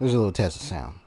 There's a little test of sound.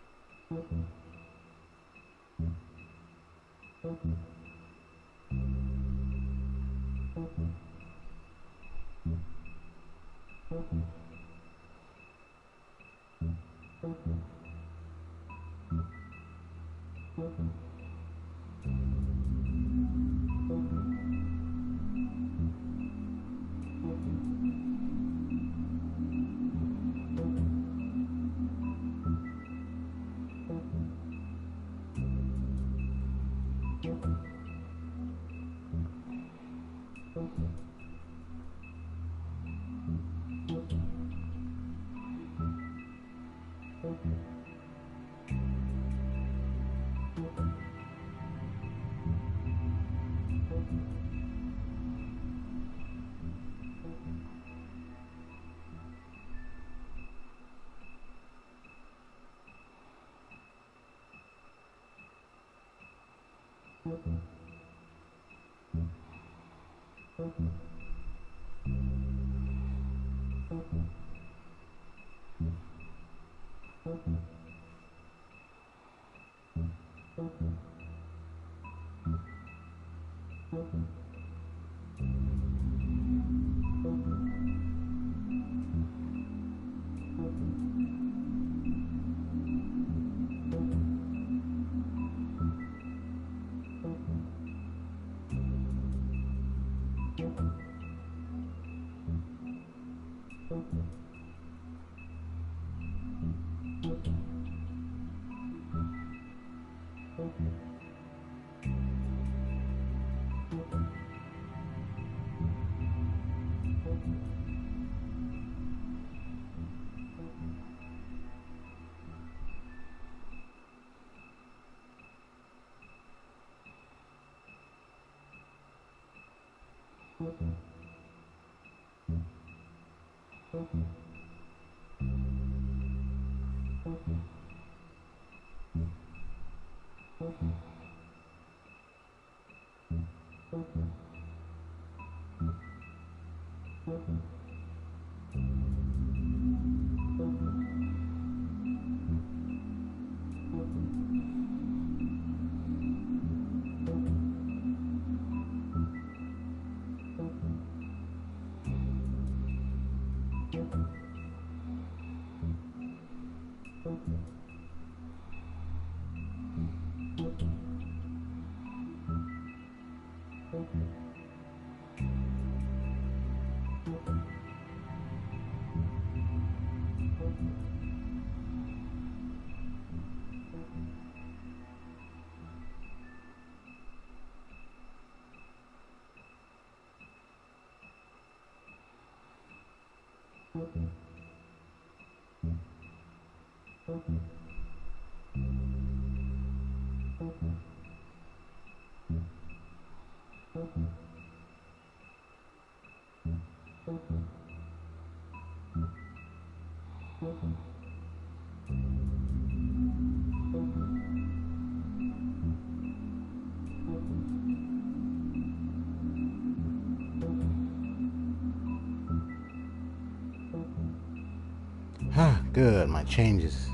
Good, my changes.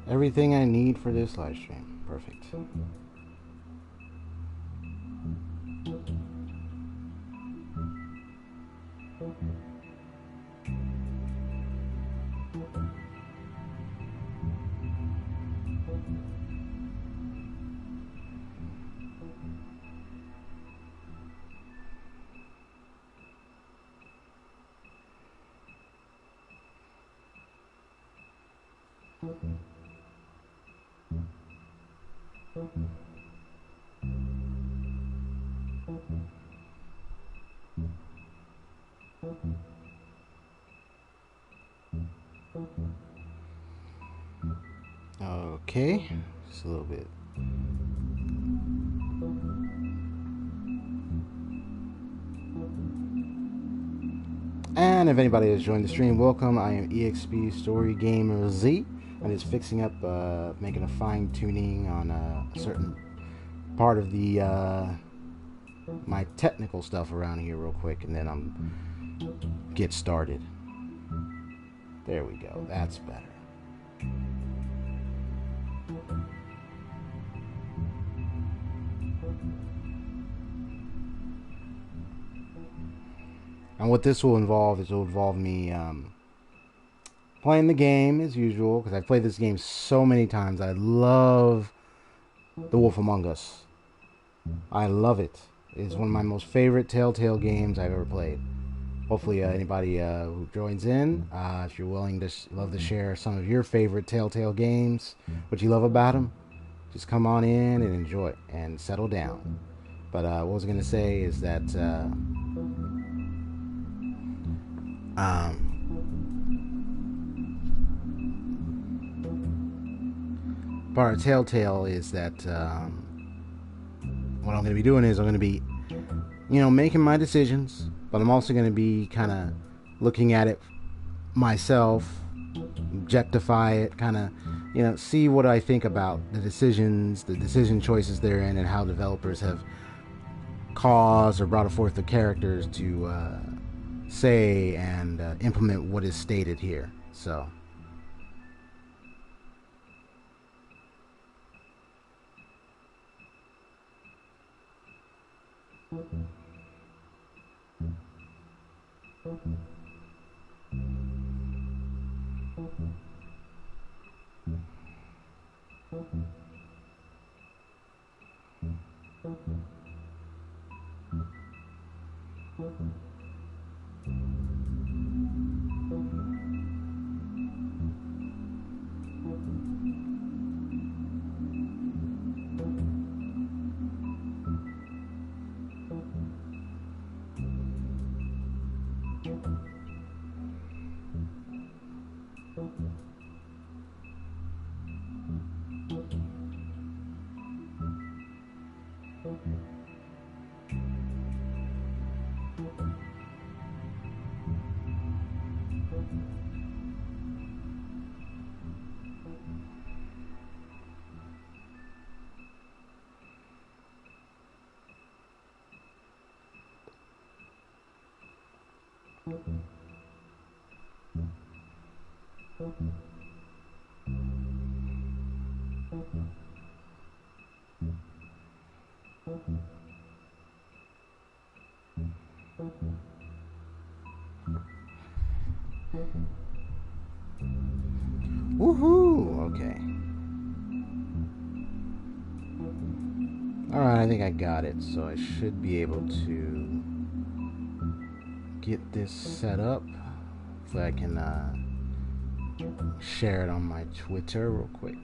Everything I need for this live stream. Perfect. Okay, just a little bit. And if anybody has joined the stream, welcome. I am EXP Story Gamer Z. I'm just fixing up, making a fine tuning on a certain part of the my technical stuff around here real quick, and then I'm get started. There we go. That's better. And what this will involve is it'll involve me playing the game as usual, because I've played this game so many times. I love The Wolf Among Us. I love it. It's one of my most favorite Telltale games I've ever played. Hopefully anybody who joins in, if you're willing to love to share some of your favorite Telltale games, what you love about them, just come on in and enjoy it and settle down. But what I was going to say is that part of Telltale is that what I'm going to be doing is I'm going to be, making my decisions, but I'm also going to be kind of looking at it myself, objectify it, kind of, see what I think about the decision choices therein, and how developers have caused or brought forth the characters to say and implement what is stated here. So woohoo! Okay. Alright, I think I got it, so I should be able to get this set up. Hopefully I can share it on my Twitter real quick.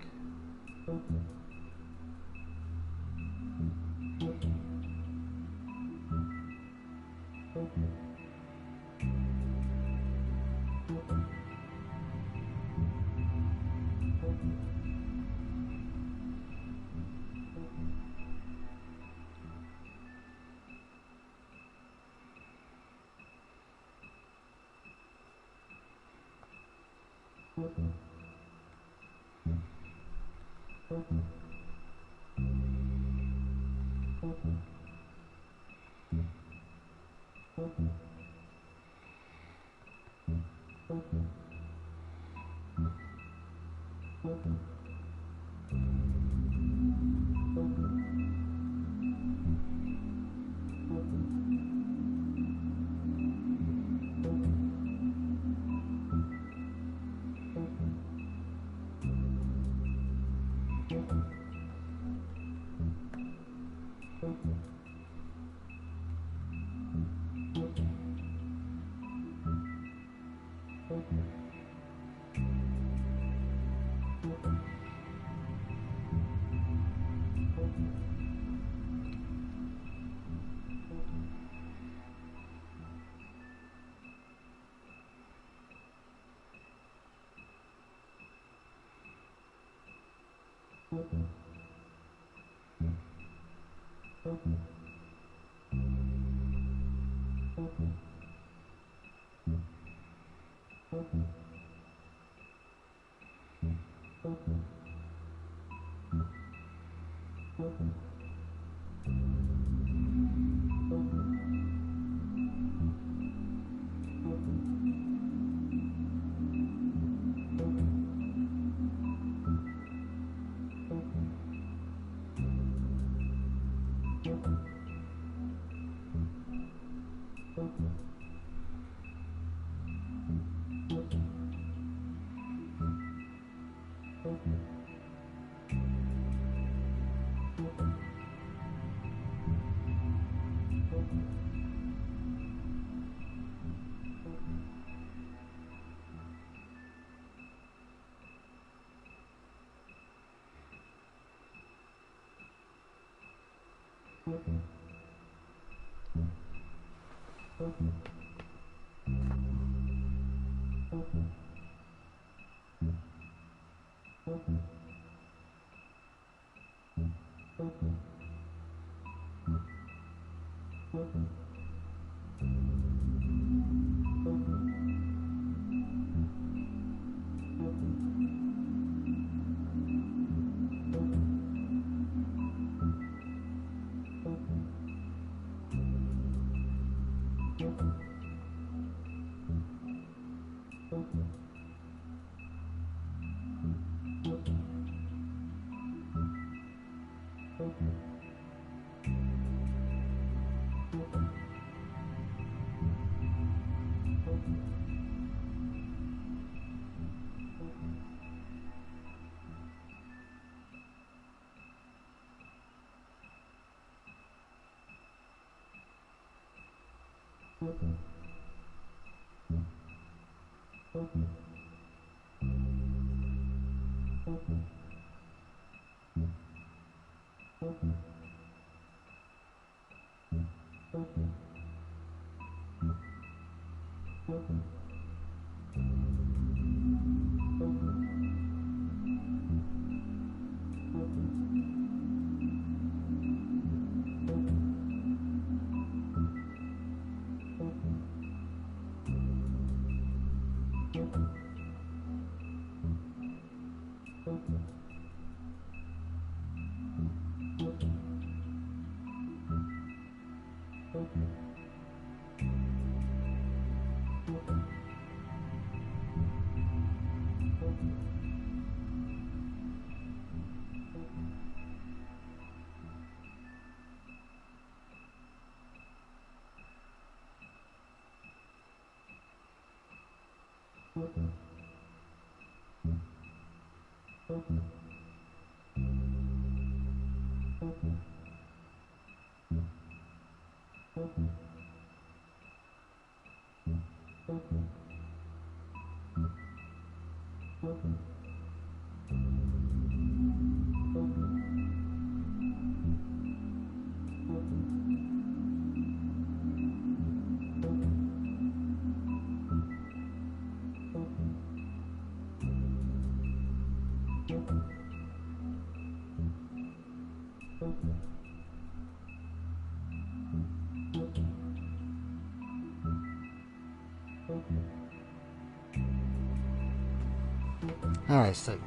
Alright, so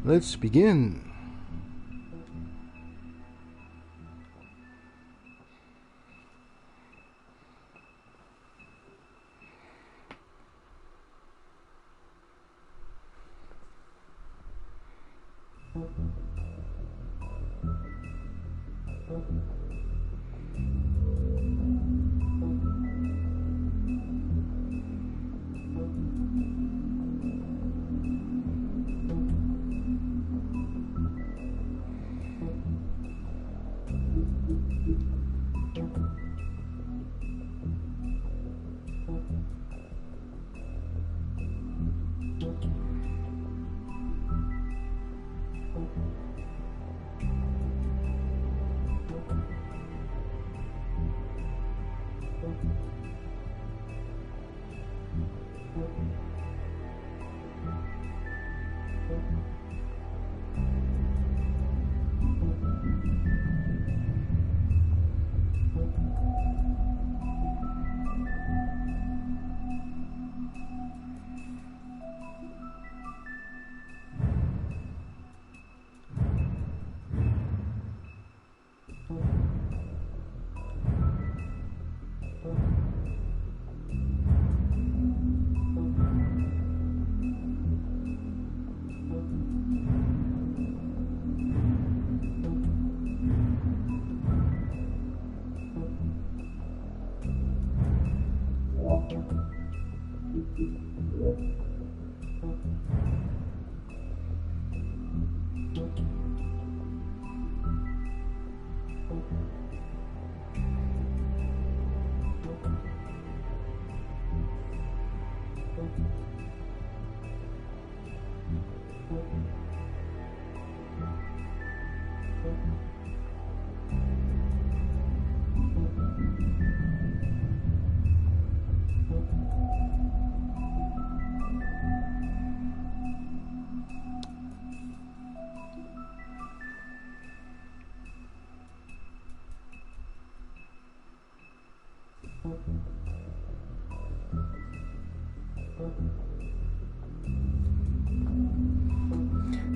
let's begin.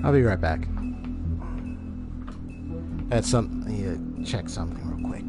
I'll be right back. That's check something real quick.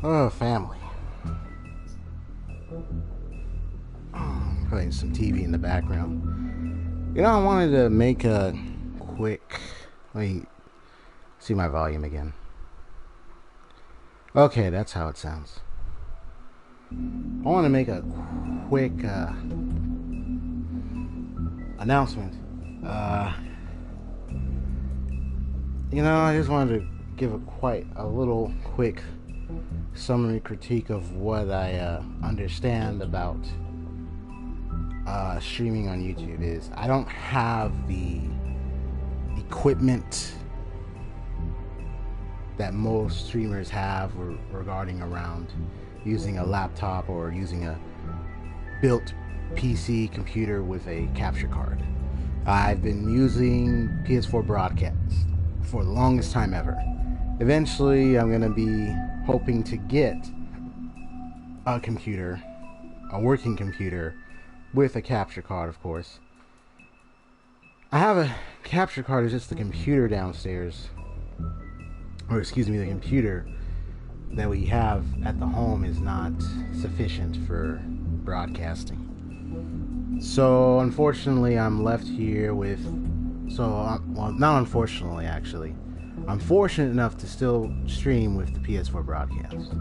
Oh, family. playing some TV in the background. I wanted to make a quick... Let me see my volume again. Okay, that's how it sounds. I want to make a quick announcement. I just wanted to give quite a little quick summary critique of what I understand about streaming on YouTube. Is I don't have the equipment that most streamers have regarding around using a laptop or using a built PC computer with a capture card. I've been using PS4 broadcast for the longest time ever. Eventually, I'm going to be hoping to get a working computer with a capture card, of course. I have a capture card, it's just the computer downstairs. The computer that we have at the home is not sufficient for broadcasting. So, unfortunately, I'm left here with... not unfortunately, actually. I'm fortunate enough to still stream with the PS4 broadcast.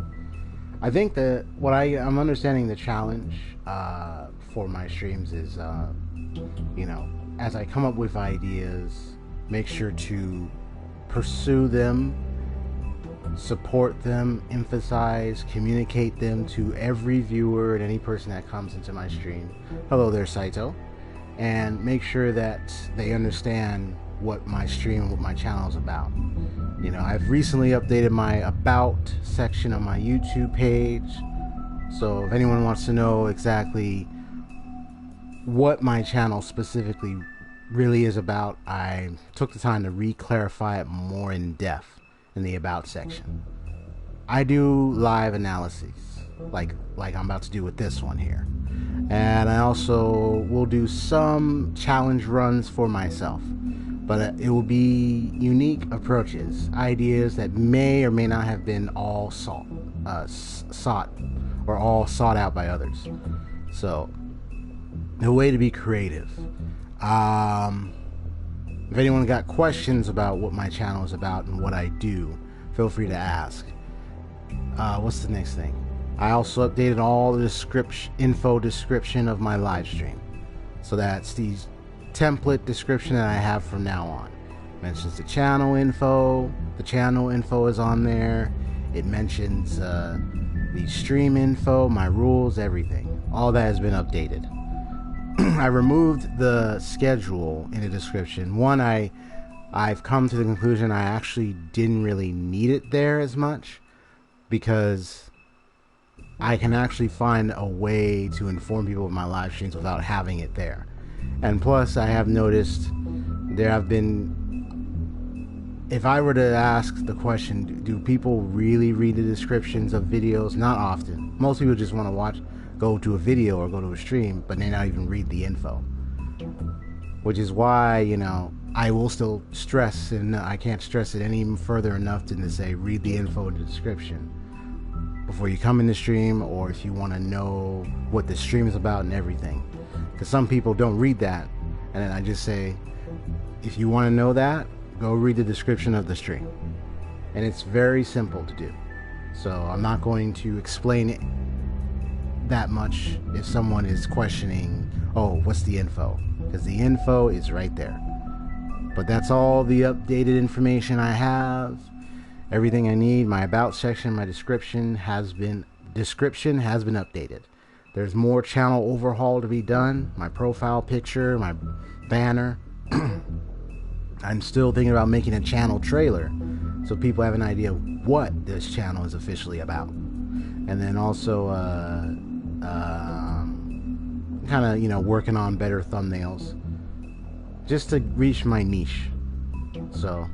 I think that what I'm understanding the challenge for my streams is, as I come up with ideas, make sure to pursue them, support them, emphasize, communicate them to every viewer and any person that comes into my stream. Hello there, Saito. And make sure that they understand what my stream, what my channel is about. I've recently updated my About section on my YouTube page. So if anyone wants to know exactly what my channel specifically really is about, I took the time to re-clarify it more in depth in the About section. I do live analyses, like I'm about to do with this one here. And I also will do some challenge runs for myself. But it will be unique approaches, ideas that may or may not have been all sought or all sought out by others. So, the way to be creative. If anyone got questions about what my channel is about and what I do, feel free to ask. What's the next thing? I also updated all the info description of my live stream. So that's the template description that I have from now on. It mentions the channel info. The channel info is on there. It mentions the stream info, my rules, everything. All that has been updated. I removed the schedule in the description. One, I've come to the conclusion I actually didn't really need it there as much, because I can actually find a way to inform people of my live streams without having it there. And plus, I have noticed there have been... If I were to ask the question, do people really read the descriptions of videos? Not often. Most people just want to go to a video or go to a stream, but they not even read the info. Which is why, I will still stress, and I can't stress it any further enough to say read the info in the description before you come in the stream, or if you want to know what the stream is about and everything. Because some people don't read that, and then I just say, if you want to know that, go read the description of the stream. And it's very simple to do. So I'm not going to explain it that much if someone is questioning, oh, what's the info? Because the info is right there. But that's all the updated information I have. Everything I need, my about section, my description has been updated. There's more channel overhaul to be done. My profile picture, my banner. I'm still thinking about making a channel trailer so people have an idea what this channel is officially about. And then also kind of, working on better thumbnails just to reach my niche. So,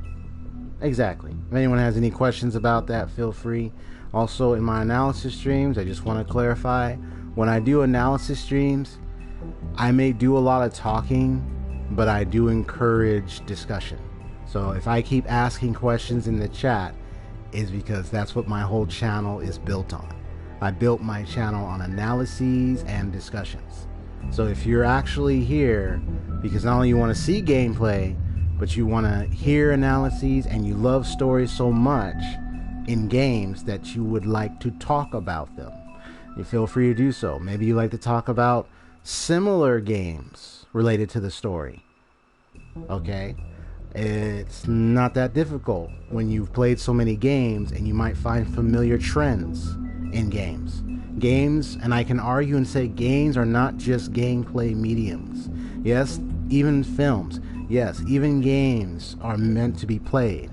exactly. If anyone has any questions about that, feel free. Also, in my analysis streams, I just want to clarify, when I do analysis streams, I may do a lot of talking, but I do encourage discussion. So if I keep asking questions in the chat, is because that's what my whole channel is built on. I built my channel on analyses and discussions. So if you're actually here because not only you want to see gameplay, but you want to hear analyses and you love stories so much in games that you would like to talk about them, you feel free to do so. Maybe you like to talk about similar games related to the story. Okay? It's not that difficult when you've played so many games, and you might find familiar trends in games. Games, and I can argue and say games are not just gameplay mediums. Yes, even films. Yes, even games are meant to be played.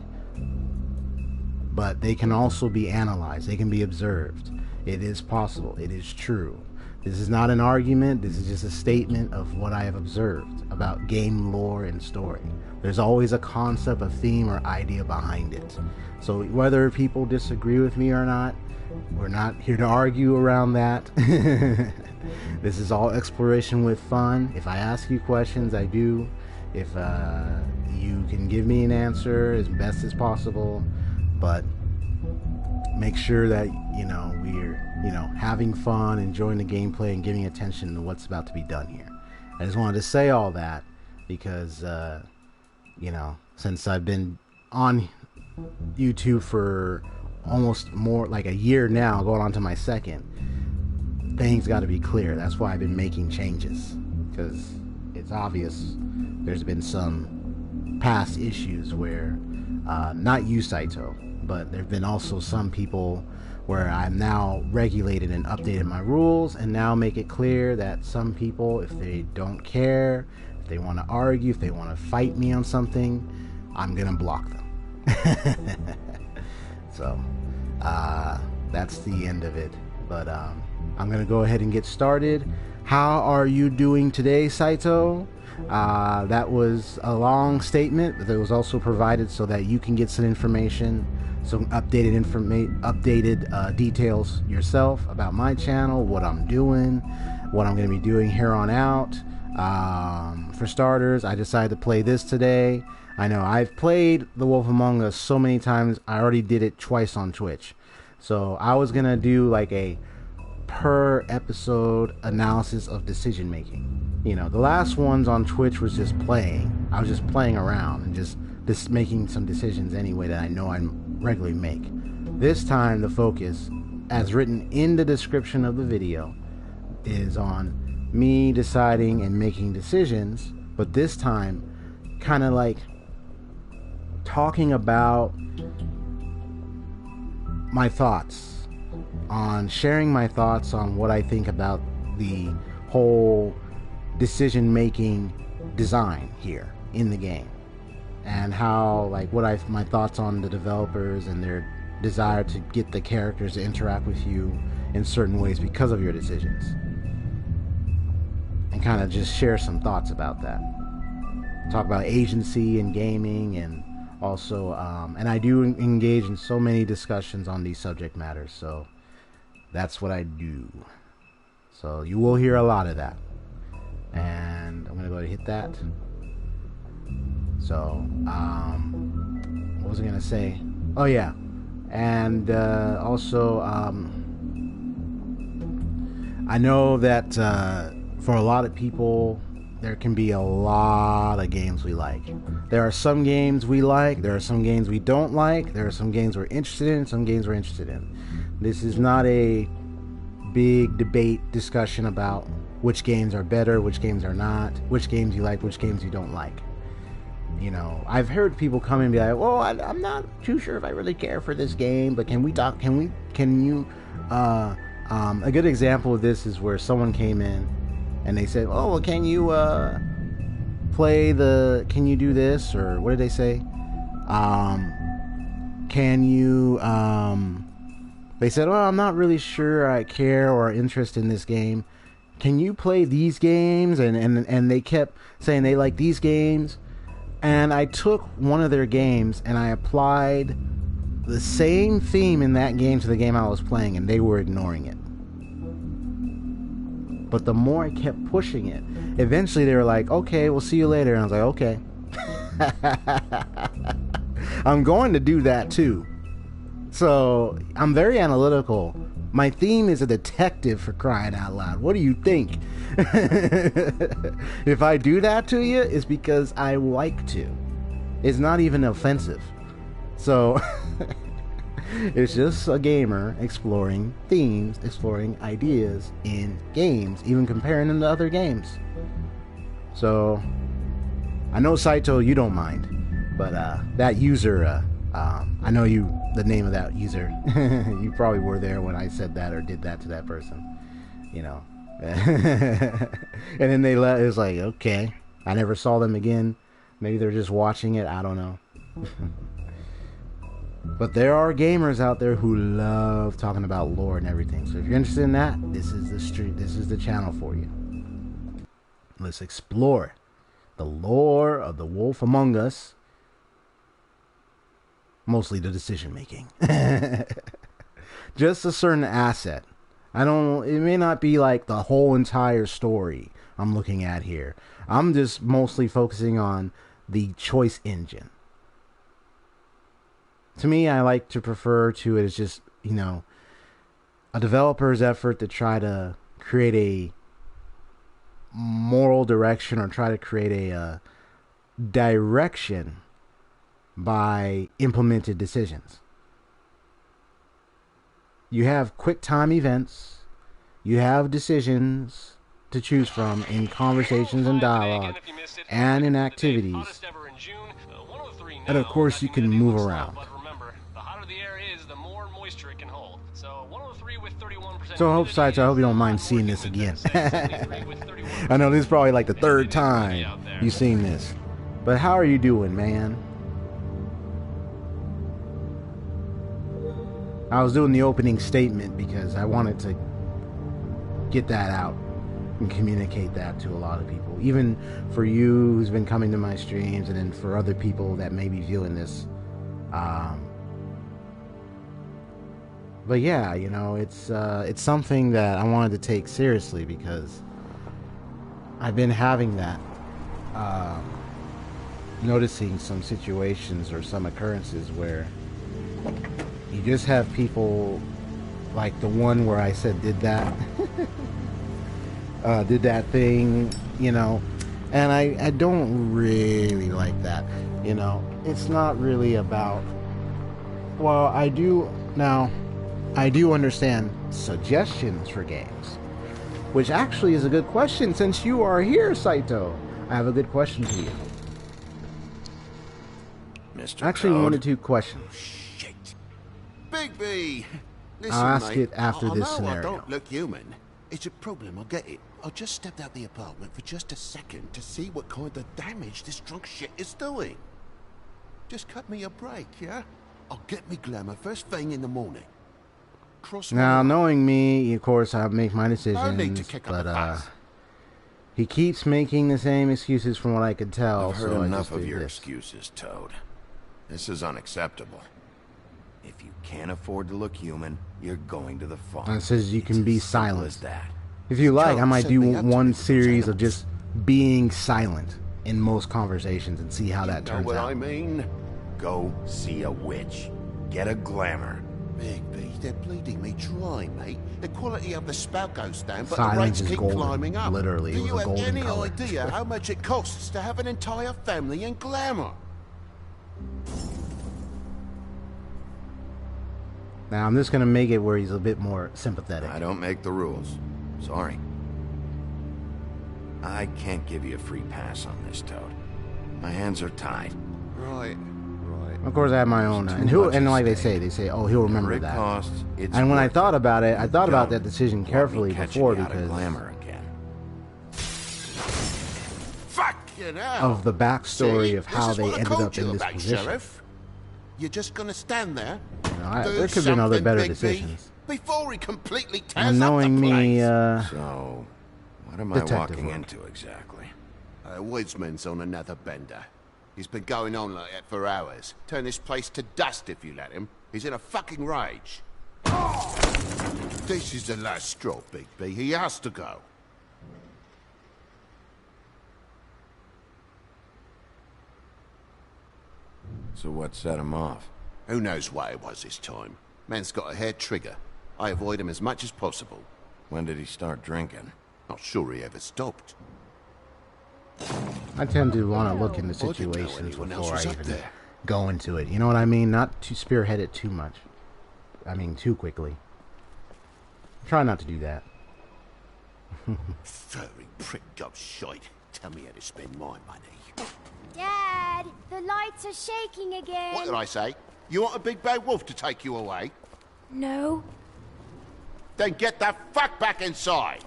But they can also be analyzed. They can be observed. It is possible. It is true. This is not an argument. This is just a statement of what I have observed about game lore and story. There's always a concept, a theme, or idea behind it. So whether people disagree with me or not, we're not here to argue around that. This is all exploration with fun. If I ask you questions, I do. If you can give me an answer as best as possible, but make sure that we're having fun, enjoying the gameplay, and giving attention to what's about to be done here. I just wanted to say all that because since I've been on YouTube for almost more like a year now, going on to my second, things got to be clear. That's why I've been making changes, because it's obvious there's been some past issues where not you, Saito, but there have been also some people where I'm now regulated and updated my rules, and now make it clear that some people, if they don't care, if they want to argue, if they want to fight me on something, I'm gonna block them. So that's the end of it. But I'm gonna go ahead and get started. How are you doing today, Saito? That was a long statement, but it was also provided so that you can get some information, some updated details yourself about my channel, what I'm doing, what I'm going to be doing here on out. For starters, I decided to play this today. I know I've played The Wolf Among Us so many times. I already did it twice on Twitch. So I was going to do like a per episode analysis of decision making. The last ones on Twitch was just playing. I was just playing around and just making some decisions anyway that I know I regularly make. This time the focus, as written in the description of the video, is on me deciding and making decisions, but this time kind of like talking about my thoughts, on sharing my thoughts on what I think about the whole decision making design here in the game, and how my thoughts on the developers and their desire to get the characters to interact with you in certain ways because of your decisions, and kind of just share some thoughts about that. Talk about agency in gaming, and also and I do engage in so many discussions on these subject matters, so that's what I do. So you will hear a lot of that, and I'm gonna go ahead and hit that. So what was I gonna say? Oh yeah, and also I know that for a lot of people there can be a lot of games we like. There are some games we like, there are some games we don't like, there are some games we're interested in, some games we're interested in. This is not a big debate discussion about which games are better, which games are not, which games you like, which games you don't like. I've heard people come in and be like, well, I'm not too sure if I really care for this game, but can you a good example of this is where someone came in and they said, oh, well, can you do this, or what did they say? They said, well, I'm not really sure I care or interest in this game. Can you play these games? And they kept saying they like these games. And I took one of their games and I applied the same theme in that game to the game I was playing, and they were ignoring it. But the more I kept pushing it, eventually they were like, okay, we'll see you later. And I was like, okay. I'm going to do that too. So I'm very analytical My theme is a detective, for crying out loud. What do you think? If I do that to you, it's because I like to. It's not even offensive. So, it's just a gamer exploring themes, exploring ideas in games, even comparing them to other games. So, I know, Saito, you don't mind, but that user, I know the name of that user. You probably were there when I said that or did that to that person, you know. And then it was like, okay, I never saw them again. Maybe they're just watching it. I don't know. But there are gamers out there who love talking about lore and everything. So if you're interested in that, this is the street. This is the channel for you. Let's explore the lore of the Wolf Among Us. Mostly the decision making. Just a certain asset. It may not be like the whole entire story I'm looking at here. I'm just mostly focusing on the choice engine. To me, I like to prefer to it as just, you know, a developer's effort to try to create a moral direction or try to create a direction by implemented decisions. You have quick time events. You have decisions to choose from in conversations and dialogue and in activities. And of course, you can move around. So I hope, Saito, I hope you don't mind seeing this again. I know this is probably like the third time you've seen this. But how are you doing, man? I was doing the opening statement because I wanted to get that out and communicate that to a lot of people. Even for you who's been coming to my streams, and then for other people that may be viewing this. But yeah, you know, it's something that I wanted to take seriously because I've been having that, noticing some situations or some occurrences where you just have people like the one where I said did that thing, you know, and I don't really like that, you know. It's not really about, well, I do understand suggestions for games, which actually is a good question. Since you are here, Saito, I have a good question to you. Mr. Actually, Code. one or two questions. Bigby! Listen, I'll ask mate, it after this I scenario. don't look human. It's a problem, I get it. I just stepped out the apartment for just a second to see what kind of damage this drunk shit is doing. Just cut me a break, yeah? I'll get me glamour first thing in the morning. Now, knowing me, of course, I make my decisions, need to kick up a but fuss. he keeps making the same excuses from what I could tell. I've heard so enough I just of do your this. excuses, Toad. This is unacceptable. If you can't afford to look human, you're going to the farm. And it says you can It's be as simple silent. as that. If you like, Toad I might set do me up to one meet those series of animals. just being silent in most conversations and see how that Know turns what out. I mean? Go see a witch. Get a glamour. Bigby, they're bleeding me dry, mate. The quality of the spout goes down, but Silence the rates is keep golden. climbing up. Literally, Do it was you a have golden any color. idea how much it costs to have an entire family in glamour? Now, I'm just going to make it where he's a bit more sympathetic. I don't make the rules. Sorry. I can't give you a free pass on this, Toad. My hands are tied. Right. Of course, I have my own, Too and much at like stake. they say, oh, he'll remember Whatever it that. costs, it's And when I worth thought it. about it, I thought about Don't that decision want me carefully catching before you out of because glamour again. Fucking hell. of the backstory See? of how This is they what I ended told up you in this about, position. Sheriff. You're just gonna stand there. You know, do there could have been other something, better Bigby, decisions. before he completely tears And knowing up the me, place. So, what am I Detective walking work. into exactly? Woodsman's on another bender. He's been going on like that for hours. Turn this place to dust if you let him. He's in a fucking rage. This is the last straw, Bigby. He has to go. So what set him off? Who knows what it was this time? Man's got a hair trigger. I avoid him as much as possible. When did he start drinking? Not sure he ever stopped. I tend to want to look into I didn't know situations anyone else before was I up even there. go into it. You know what I mean? Not to spearhead it too much. I mean, too quickly. Try not to do that. Furry prick gob shite. Tell me how to spend my money. Dad, the lights are shaking again. What did I say? You want a big bad wolf to take you away? No. Then get the fuck back inside!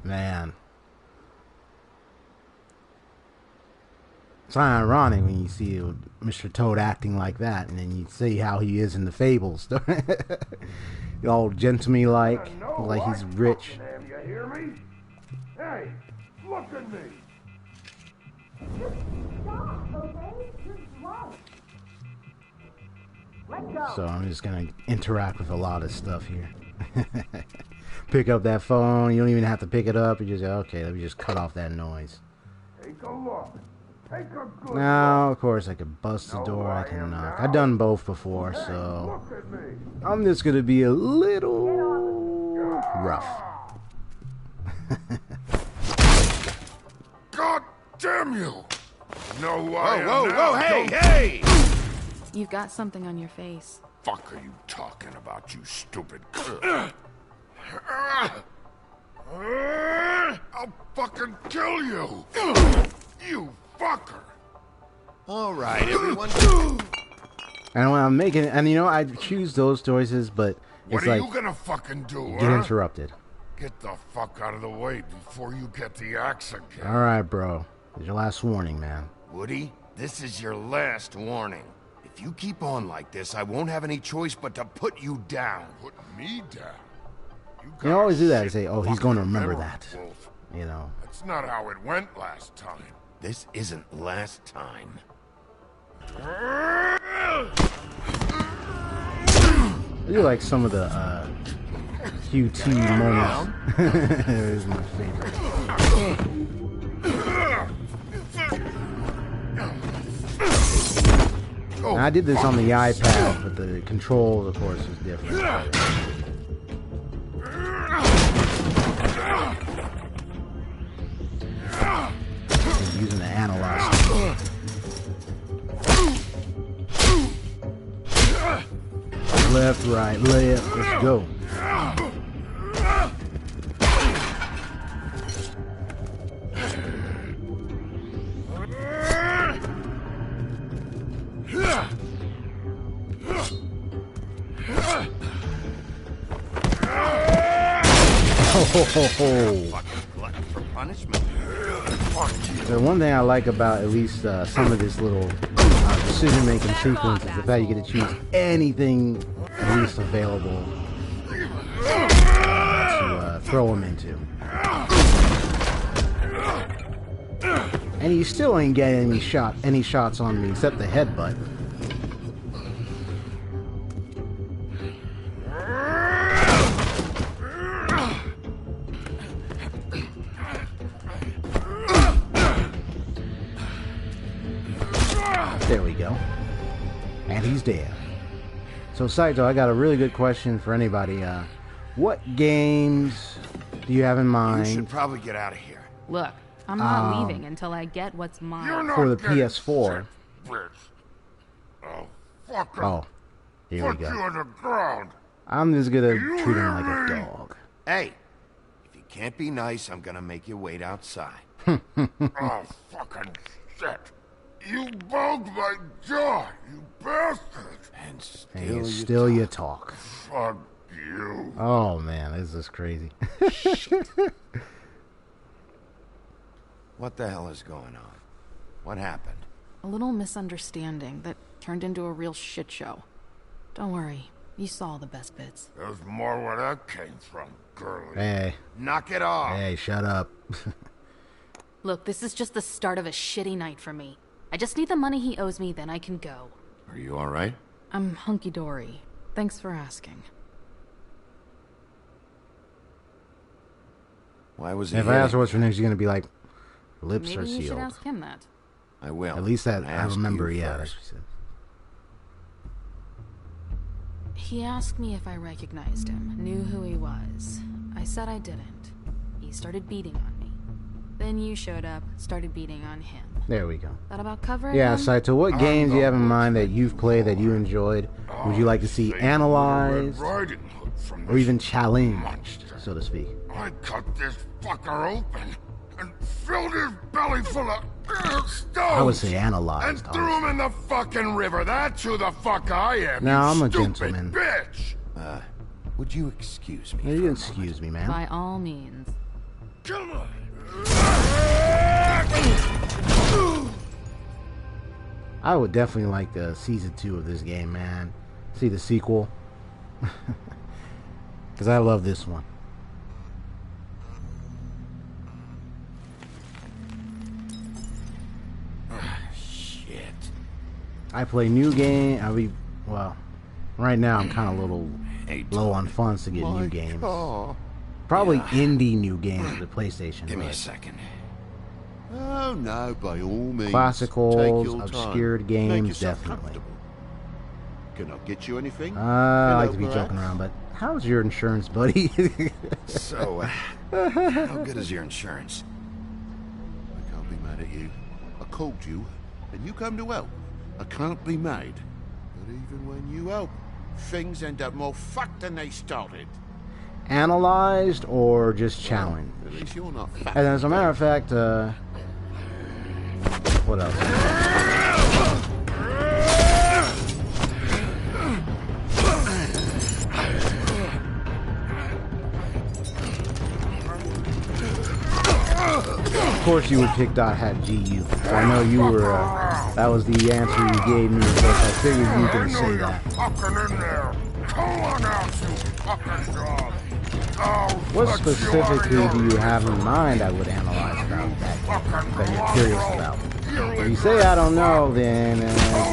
Man. It's ironic when you see Mr. Toad acting like that, and then you see how he is in the Fables. All gentleman-like, like he's rich. You hear me? Hey, look at me. Stop, okay? You're drunk. Let go. So I'm just gonna interact with a lot of stuff here. Pick up that phone. You don't even have to pick it up. You just okay. Let me just cut off that noise. Take a look. Take a good Now, of course, I could bust the door. I can knock. I've done both before, so look at me. I'm just gonna be a little rough. God damn you! You know why Whoa, hey! You've got something on your face. Fuck are you talking about, you stupid I'll fucking kill you! You fucker! Alright, everyone. And when I'm making, and you know, I choose those choices, but What it's are like you gonna fucking do, get huh? interrupted. Get the fuck out of the way before you get the axe again. All right, bro. It's your last warning, man. Woody, this is your last warning. If you keep on like this, I won't have any choice but to put you down. Put me down. You always do that. You Shit say, "Oh, he's fucking going to remember memory, that." Wolf. You know. That's not how it went last time. This isn't last time. I do like some of the QT moments. It is my favorite. And I did this on the iPad, but the controls, of course, is different. I'm using the analog stick. Left, right, left. Let's go. Glutton for punishment. The one thing I like about at least some of this little decision-making sequence is the fact you get to choose anything at least available to throw them into. And you still ain't getting any shots on me except the headbutt. There we go. And he's dead. So, Saito, I got a really good question for anybody. What games do you have in You mind should probably get out of here. Look, I'm not leaving until I get what's mine. You're not for the getting PS4? shit, bitch. Oh, fucker. Oh, here we Put you go. on the ground. I'm just gonna You treat him hear like a me? dog. Hey, if you can't be nice, I'm gonna make you wait outside. Oh, fucking shit. You bugged my jaw, you bastard. And still, And you still you talk. Fuck you. Oh man, this is crazy. What the hell is going on? What happened? A little misunderstanding that turned into a real shit show. Don't worry, you saw the best bits. There's more where that came from, girlie. Hey, Knock it off. hey, shut up. Look, this is just the start of a shitty night for me. I just need the money he owes me, then I can go. Are you all right? I'm hunky-dory. Thanks for asking. Why was he If I ask her hitting? what's for next, you're gonna be like, lips Maybe are you should sealed. ask him that. I will. At least that I ask remember. you Yeah, first. that's what she said. He asked me if I recognized him, knew who he was. I said I didn't. He started beating on me. Then you showed up, started beating on him. There we go. That about cover it? Yeah, then? Saito, what games do you have in mind that you've played that you enjoyed? Would you like to see analyzed or even challenged, so to speak? I cut this fucker open and filled his belly full of stones. I would say analyzed. And threw him in the fucking river. That's who the fuck I am. Now, you I'm a stupid gentleman. Bitch. Would you excuse me? You can excuse me, man. By all means. Come on. I would definitely like the season 2 of this game, man. See the sequel. Because I love this one. Shit. I play new game. Well, right now I'm kind of a little low on funds to get new games. Probably indie new games for the PlayStation. Give me a second. Oh no, by all means. Classicals, obscured games, definitely. Can I get you anything? I like to be Hello, joking perhaps? around, but how's your insurance, buddy? So, how good is your insurance? I can't be mad at you. I called you, and you come to help. I can't be mad. But even when you help, things end up more fucked than they started. Analyzed or just challenged? At least you're not fat. And as a matter of fact, what else? Of course you would pick .GU. So I know you were, that was the answer you gave me, but I figured you were going to say that. Fucking in there. Come on out, you fucking dog. What specifically do you have in mind I would analyze about that you're curious about? If you say I don't know, then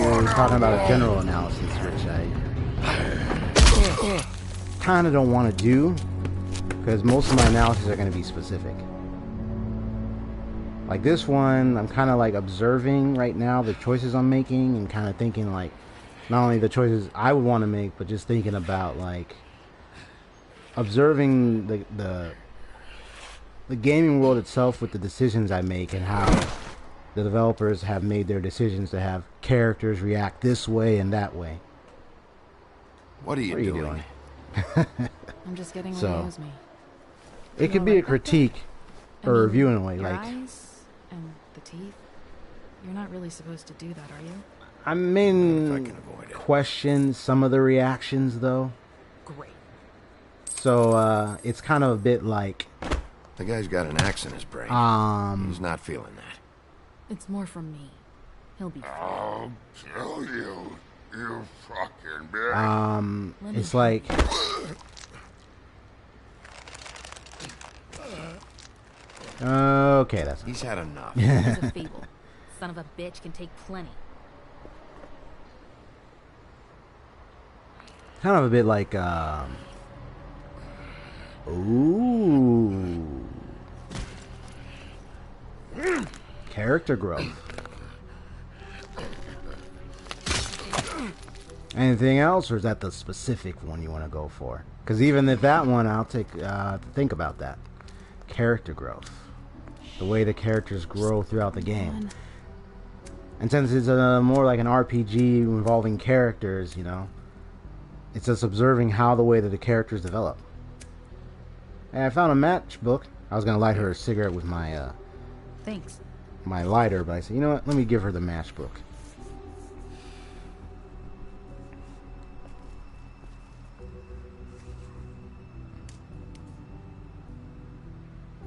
you're talking about a general analysis, which I kind of don't want to do, because most of my analysis are going to be specific. Like this one, I'm kind of like observing right now the choices I'm making and kind of thinking like, not only the choices I would want to make, but just thinking about like, observing the gaming world itself with the decisions I make and how the developers have made their decisions to have characters react this way and that way. What are you doing? I'm just getting what So, he owes me. It could be a critique or a review in a way. Your Like, eyes and the teeth. You're not really supposed to do that, are you? I If I mean, can avoid it. question some of the reactions though. Great. So it's kind of a bit like The guy's got an axe in his brain. He's not feeling that. It's more from me. He'll be fine. I'll kill you, you fucking bitch. it's like okay, that's He's had enough. It's a fable. Son of a bitch can take plenty. kind of a bit like ooh, character growth. Anything else, or is that the specific one you want to go for? Because even if that one, I'll take think about that. Character growth, the way the characters grow throughout the game. And since it's more like an RPG involving characters, you know, it's just observing how the way that the characters develop. And I found a matchbook. I was gonna light her a cigarette with my Thanks. my lighter, but I said, you know what? Let me give her the matchbook.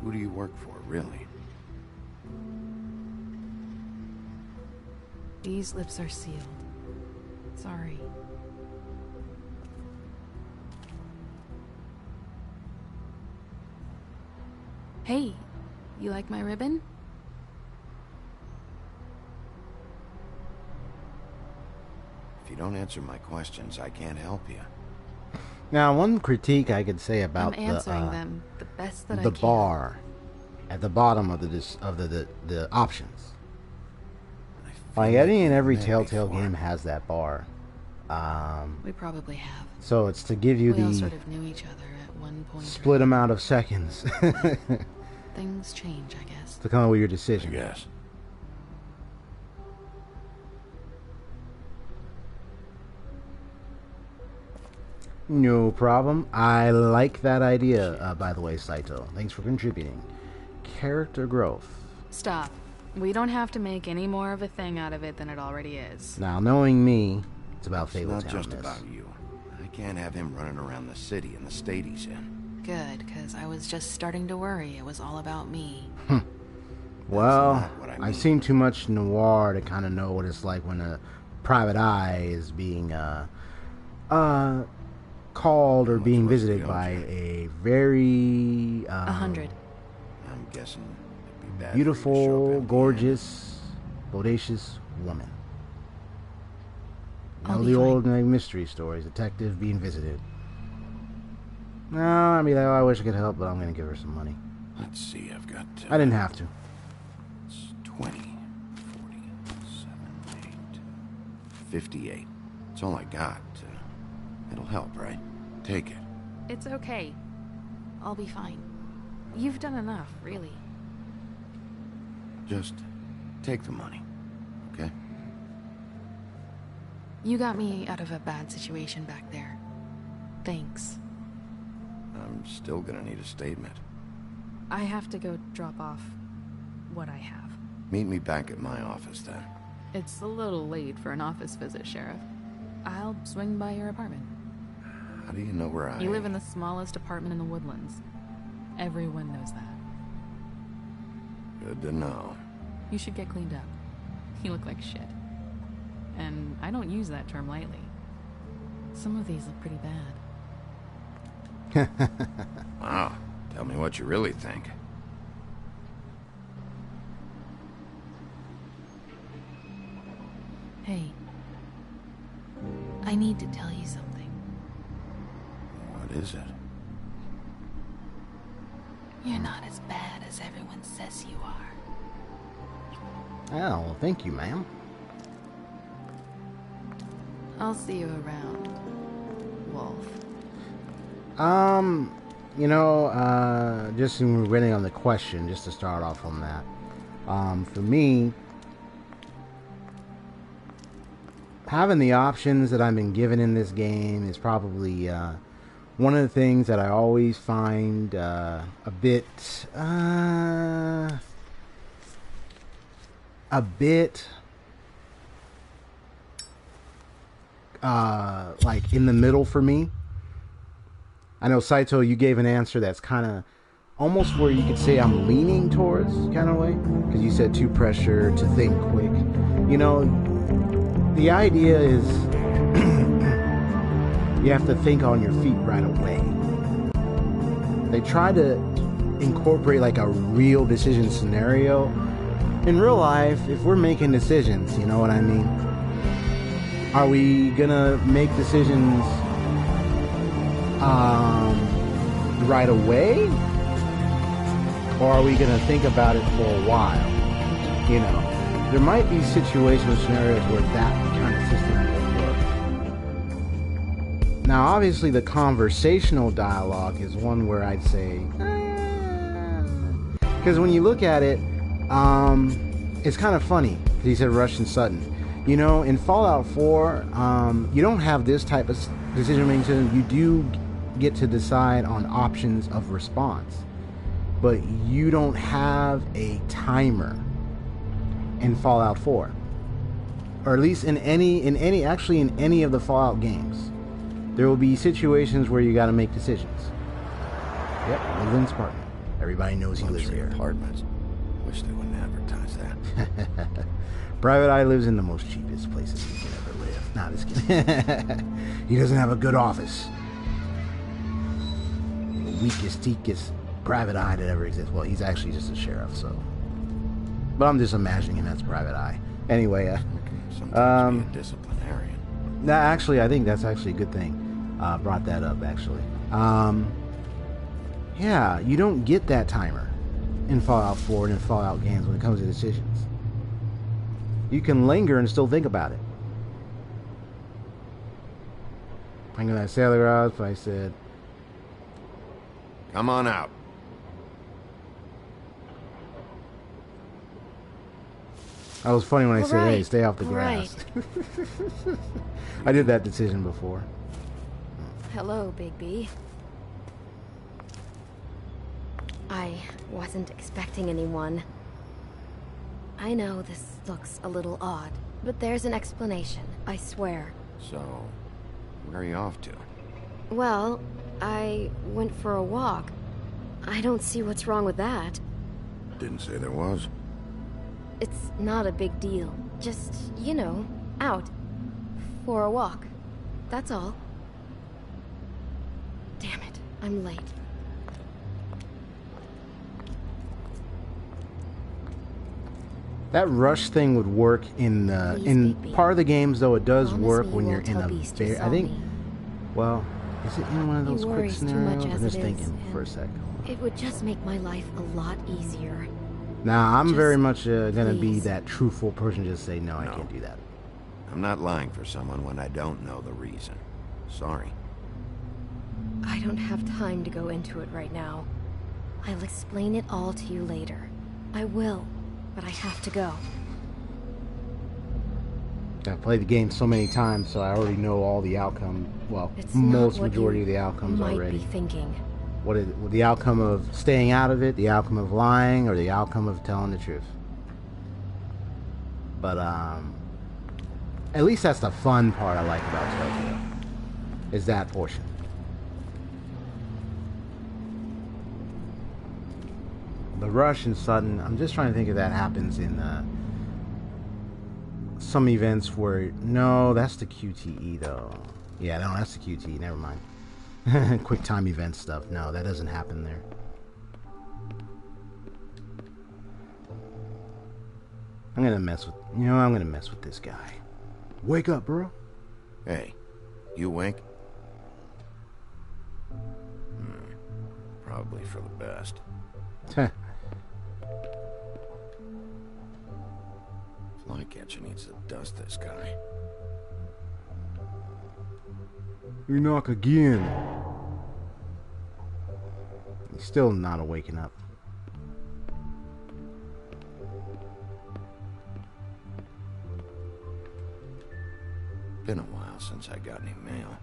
Who do you work for, really? These lips are sealed. Sorry. Hey, you like my ribbon? If you don't answer my questions, I can't help you. Now, one critique I could say I'm about answering them the best that I the can. bar at the bottom of the options. I feel Like any and every you've met Telltale before. game has that bar. We probably have. So it's to give you We all the sort of knew each other at one point. split amount of seconds Things change, I guess. to come up with your I decision. guess. No problem. I like that idea, by the way, Saito. Thanks for contributing. Character growth. Stop. We don't have to make any more of a thing out of it than it already is. Now, knowing me, it's about It's not Fabletown. just about you. I can't have him running around the city in the state he's in. Good, because I was just starting to worry it was all about me. Well, not what I mean. I've seen too much noir to kind of know what it's like when a private eye is being called or much being was visited the by object? a very 100. I'm guessing it'd be bad for you to show beautiful, up empty-handed. gorgeous, bodacious woman. You I'll know be the fine. old mystery stories, detective being visited. No, I mean, I wish I could help, but I'm going to give her some money. Let's see, I've got... I didn't have to. It's 20, 40, 7, 8, 58. It's all I got. It'll help, right? Take it. It's okay. I'll be fine. You've done enough, really. Just take the money, okay? You got me out of a bad situation back there. Thanks. I'm still gonna need a statement. I have to go drop off what I have. Meet me back at my office then. It's a little late for an office visit, Sheriff. I'll swing by your apartment. How do you know where I... You live in the smallest apartment in the Woodlands. Everyone knows that. Good to know. You should get cleaned up. You look like shit. And I don't use that term lightly. Some of these look pretty bad. Wow. Tell me what you really think. Hey. I need to tell you something. What is it? You're not as bad as everyone says you are. Oh, well, thank you, ma'am. I'll see you around, Wolf. Just running on the question, just to start off on that. For me, having the options that I've been given in this game is probably one of the things that I always find a bit like in the middle for me. I know, Saito, you gave an answer that's kind of almost where you could say I'm leaning towards kind of way, because you said too pressure to think quick. You know, the idea is you have to think on your feet right away. They try to incorporate like a real decision scenario. In real life, if we're making decisions, you know what I mean? Are we gonna make decisions right away? Or are we gonna think about it for a while? You know, there might be situations, scenarios where that kind of system would work. Now, obviously, the conversational dialogue is one where I'd say, because when you look at it, it's kind of funny. He said Rush and Sutton. You know, in Fallout 4, you don't have this type of decision-making system. You do get to decide on options of response, but you don't have a timer in Fallout 4, or at least in any of the Fallout games. There will be situations where you got to make decisions. Yep, Woodlands apartment. Everybody knows he lives Luxury here. apartments. Wish they wouldn't advertise that. Private Eye lives in the most cheapest places he can ever live. Nah, just kidding. He doesn't have a good office. The weakest, teakest Private Eye that ever exists. Well, he's actually just a sheriff, so. But I'm just imagining him as Private Eye. Anyway, Sometimes be a disciplinarian. actually, I think that's actually a good thing. Brought that up, actually. Yeah, you don't get that timer in Fallout 4 and in Fallout games when it comes to decisions. You can linger and still think about it. hanging that sailor garage, but I said, Come on out. that was funny when I said, hey, Right, stay off the grass. I did that decision before. Hello, Bigby. I wasn't expecting anyone. I know this looks a little odd, but there's an explanation, I swear. So, where are you off to? Well, I went for a walk. I don't see what's wrong with that. Didn't say there was. It's not a big deal. Just, you know, out. For a walk. That's all. Damn it, I'm late. That rush thing would work in part of the games, though. It does work when you're in a I think. Well, is it in one of those quick scenarios? I'm just thinking for a sec. It would just make my life a lot easier. Nah, I'm very much gonna be that truthful person. Just say no, I can't do that. I'm not lying for someone when I don't know the reason. Sorry. I don't have time to go into it right now. I'll explain it all to you later. I will, but I have to go. I've played the game so many times, so I already know all the outcome. Well, It's most not majority what of the outcomes might already. Be thinking. What is the outcome of staying out of it, the outcome of lying, or the outcome of telling the truth? But at least that's the fun part I like about Telltale, is that portion. The rush and sudden, I'm just trying to think if that happens in some events where, no, that's the QTE though. Yeah, no, that's the QTE, never mind. Quick time event stuff. No, that doesn't happen there. I'm gonna mess with, I'm gonna mess with this guy. Wake up, bro. Hey, you awake? Probably for the best. Flycatcher needs to dust this guy. You knock again. He's still not waking up. Been a while since I got any mail.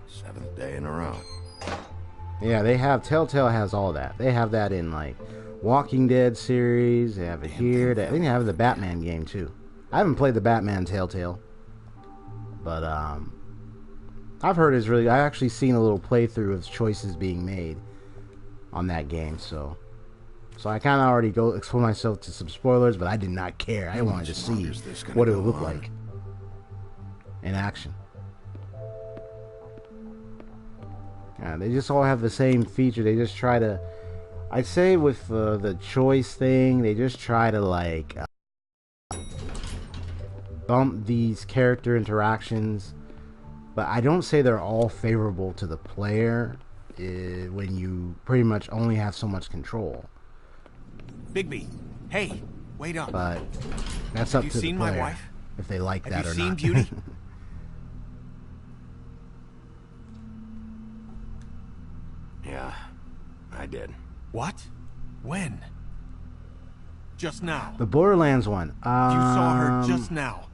Seventh day in a row. Yeah, they have, Telltale has all that. They have that in like Walking Dead series. They have it here. I think they have the Batman game too. I haven't played the Batman Telltale, but I've heard it's really. I actually seen a little playthrough of choices being made on that game, so I kind of already expose myself to some spoilers, but I did not care. I wanted to see what it would look like in action. Yeah, they just all have the same feature. They just try to, I'd say with the choice thing, they just try to like bump these character interactions, but I don't say they're all favorable to the player when you pretty much only have so much control. Bigby, hey, wait up. But that's up to the player. My wife? If they like that or not. Have you seen Beauty? Yeah, I did. What? When? Just now. The Borderlands one. You saw her just now.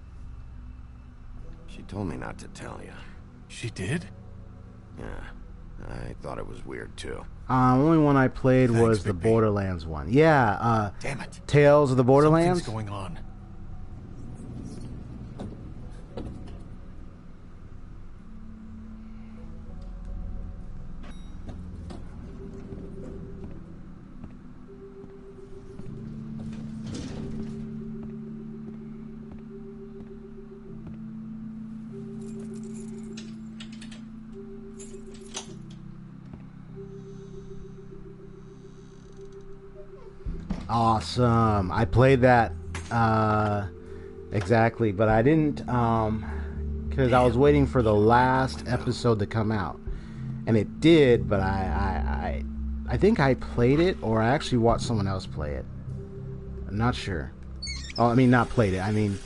She told me not to tell you. She did? Yeah, I thought it was weird too. Only one I played was the Bigby. Borderlands one. Yeah, Damn it. Tales of the Borderlands. Something's going on. Awesome. I played that exactly, but I didn't because I was waiting for the last episode to come out, and it did. But I think I played it, or I actually watched someone else play it. I'm not sure. Oh, I mean, not played it. I mean,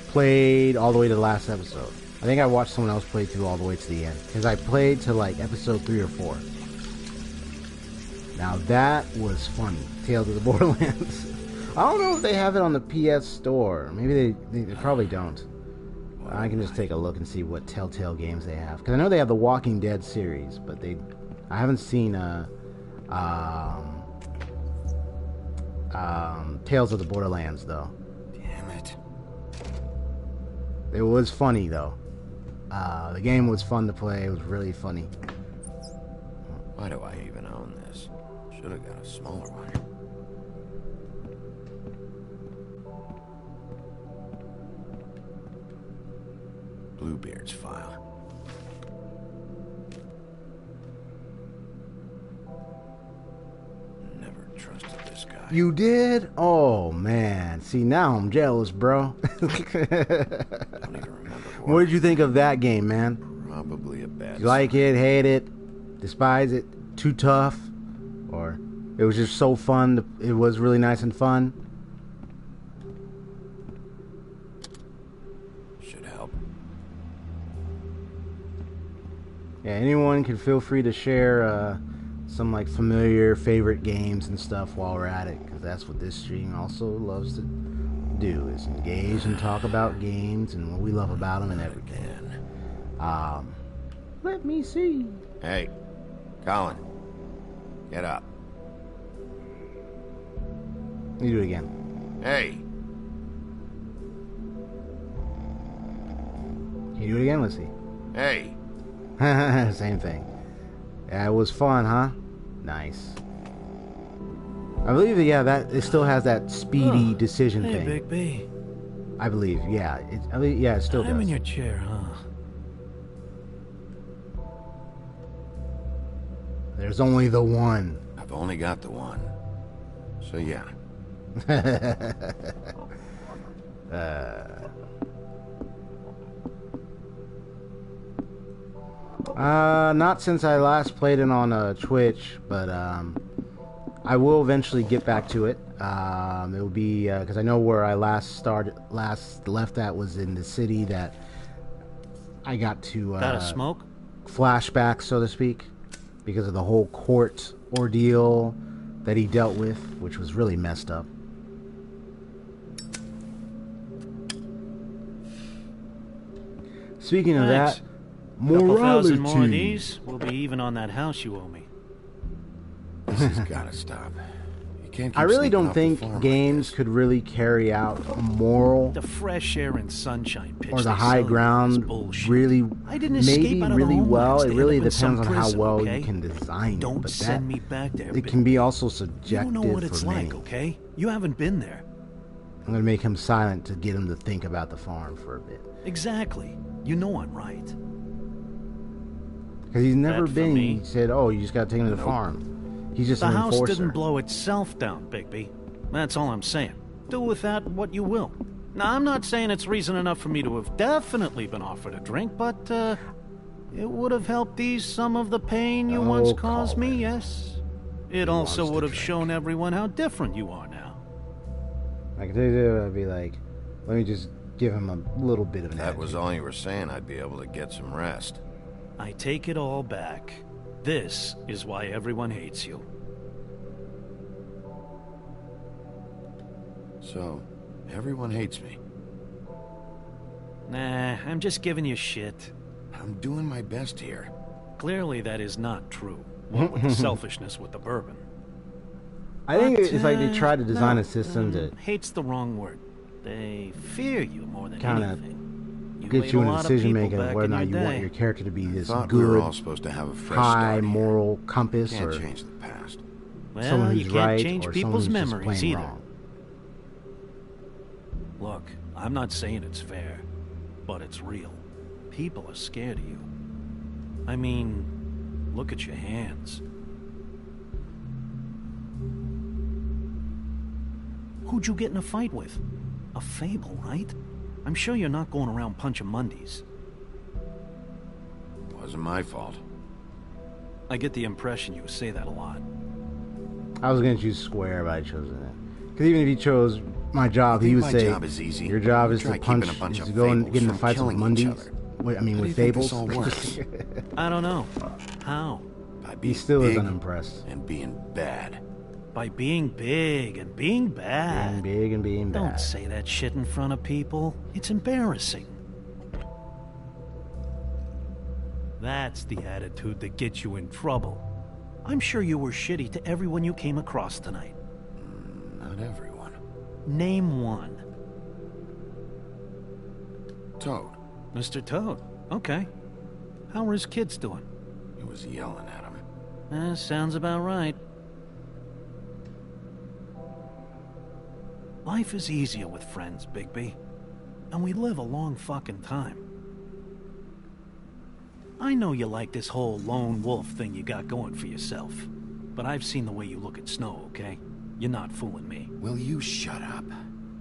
played all the way to the last episode. I think I watched someone else play through all the way to the end. Because I played to like episode 3 or 4. Now that was funny. Tales of the Borderlands. I don't know if they have it on the PS Store. Maybe they probably don't. I can just take a look and see what Telltale games they have. Because I know they have the Walking Dead series, but I haven't seen Tales of the Borderlands though. Damn it. It was funny though. The game was fun to play. It was really funny. Why do I even own this? Should have got a smaller one. Bluebeard's file. Never trusted this guy. You did? Oh man. See, now I'm jealous, bro. Don't even remember What did you think of that game, man? Probably a bad. You like it, hate it, despise it, too tough, or it was just so fun. It was really nice and fun. Should help. Yeah, anyone can feel free to share some like familiar favorite games and stuff while we're at it, because that's what this stream also loves to do, is engage and talk about games and what we love about them and everything. Let me see. Hey, Colin, get up. You do it again. Hey. Can you do it again? Let's see. Hey. Same thing. Yeah, it was fun, huh? Nice. I believe, yeah, that it still has that speedy decision thing. Hey, Bigby. I believe, yeah. It still does. I'm in your chair, huh? There's only the one. I've only got the one. So yeah. Not since I last played it on Twitch, but I will eventually get back to it. It will be because I know where I last left at was in the city that I got to Got a smoke? flashback, so to speak, because of the whole court ordeal that he dealt with, which was really messed up. Speaking of Thanks. that, Couple thousand morality. more of these, we'll be even on that house you owe me. This has gotta stop. You can't keep I really sneaking don't off the think farm like games this. could really carry out a moral The fresh air and sunshine pitch or the they high sell you is ground bullshit. really, I didn't escape maybe out of the really well. Homelands It to really end up in some depends on how prison, well okay? you can design Don't it. But send that, me back there, it can be also subjective You don't know what it's for like, many. okay? You haven't been there. I'm gonna make him silent to get him to think about the farm for a bit, Exactly. You know I'm right. because he's never That for been. me. He said, "Oh, you just gotta take him to the farm." He's just The an house enforcer. didn't blow itself down, Bigby. That's all I'm saying. Do with that what you will. Now, I'm not saying it's reason enough for me to have definitely been offered a drink, but, it would have helped ease some of the pain you once caused me, yes? It also would have shown everyone how different you are now. I could do. I'd be like, "Let me just give him a little bit of an." That was all you were saying. I'd be able to get some rest. I take it all back. This is why everyone hates you. So, everyone hates me. Nah, I'm just giving you shit. I'm doing my best here. Clearly that is not true. What with the selfishness with the bourbon. I think But, it's like they tried to design no, a system to hate's the wrong word. They fear you more than Kinda anything. get ate you a in a lot of decision people making of back whether or in not your you want day. your character to be this Thought we were good, all supposed to have a fresh high start here. moral compass, Can't or change the past. Well, someone who's you can't right, change or people's someone who's just memories plain either. wrong. Look, I'm not saying it's fair, but it's real. People are scared of you. I mean, look at your hands. Who'd you get in a fight with? A Fable, right? I'm sure you're not going around punching Mondays. Wasn't my fault. I get the impression you say that a lot. I was gonna choose Square, but I chose it. Because even if you chose my job, he would my say, job is easy. your job is Try to punch, keeping a bunch is of to go and Fables get into from fights with killing each Mundies. other. I mean, How with do you think Fables. this all works? I don't know. How? By being He still is big unimpressed. and being bad. By being big and being bad. Being big and being bad. Don't say that shit in front of people. It's embarrassing. That's the attitude that gets you in trouble. I'm sure you were shitty to everyone you came across tonight. Not everyone. Name one. Toad. Mr. Toad. Okay. How are his kids doing? He was yelling at him. Sounds about right. Life is easier with friends, Bigby. And we live a long fucking time. I know you like this whole lone wolf thing you got going for yourself. But I've seen the way you look at Snow, okay? You're not fooling me. Will you shut up?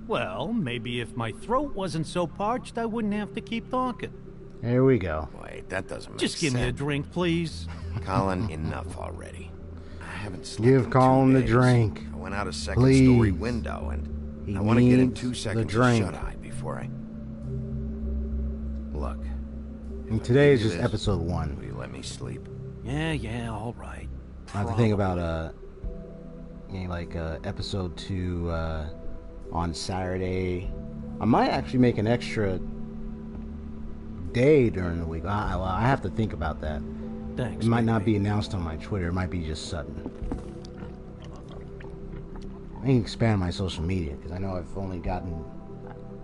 Well, maybe if my throat wasn't so parched, I wouldn't have to keep talking. Here we go. Wait, that doesn't make sense. Just give me a drink, please. Colin, enough already. I haven't slept Give in Colin 2 the days. drink. I went out a second-story Please. window, and He I want to get in needs 2 the seconds of drink. shut-eye before I... Look. And if today I is give you just this, episode 1. Will you let me sleep? Yeah, all right. I have to think about episode 2 on Saturday. I might actually make an extra day during the week. I have to think about that. Thanks. It might not Bigby. be announced on my Twitter. It might be just sudden. I can expand my social media because I know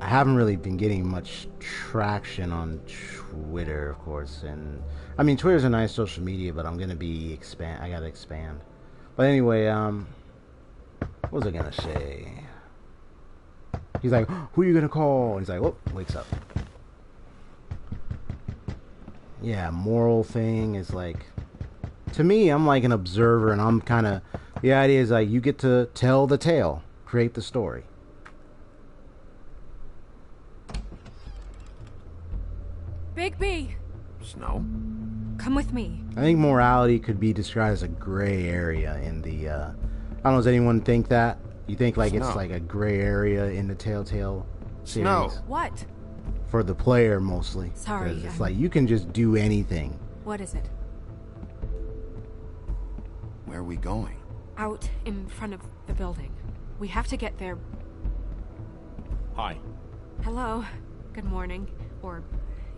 I haven't really been getting much traction on Twitter, of course. And I mean, Twitter's a nice social media, but I'm gonna be I gotta expand. But anyway, what was I gonna say? He's like, who are you gonna call? And he's like, oh, wakes up. Yeah, moral thing is like, to me, I'm like an observer, and I'm kind of, the idea is like, you get to tell the tale, create the story. Bigby, Snow? come with me. I think morality could be described as a gray area in the, I don't know, does anyone think that? You think like it's Snow. like a gray area in the Telltale series? Snow. What? For the player, mostly. Sorry, 'Cause it's I'm- like, you can just do anything. What is it? Where are we going? Out in front of the building. We have to get there. Hi. Hello. Good morning. Or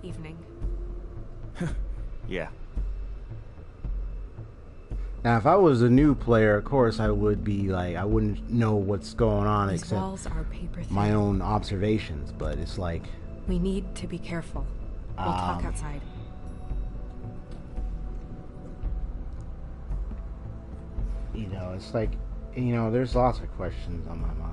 evening. Yeah. Now, if I was a new player, of course, I would be like, I wouldn't know what's going on These except walls are paper thin. my own observations, but it's like, We need to be careful. We'll talk outside. you know, it's like, you know, there's lots of questions on my mind.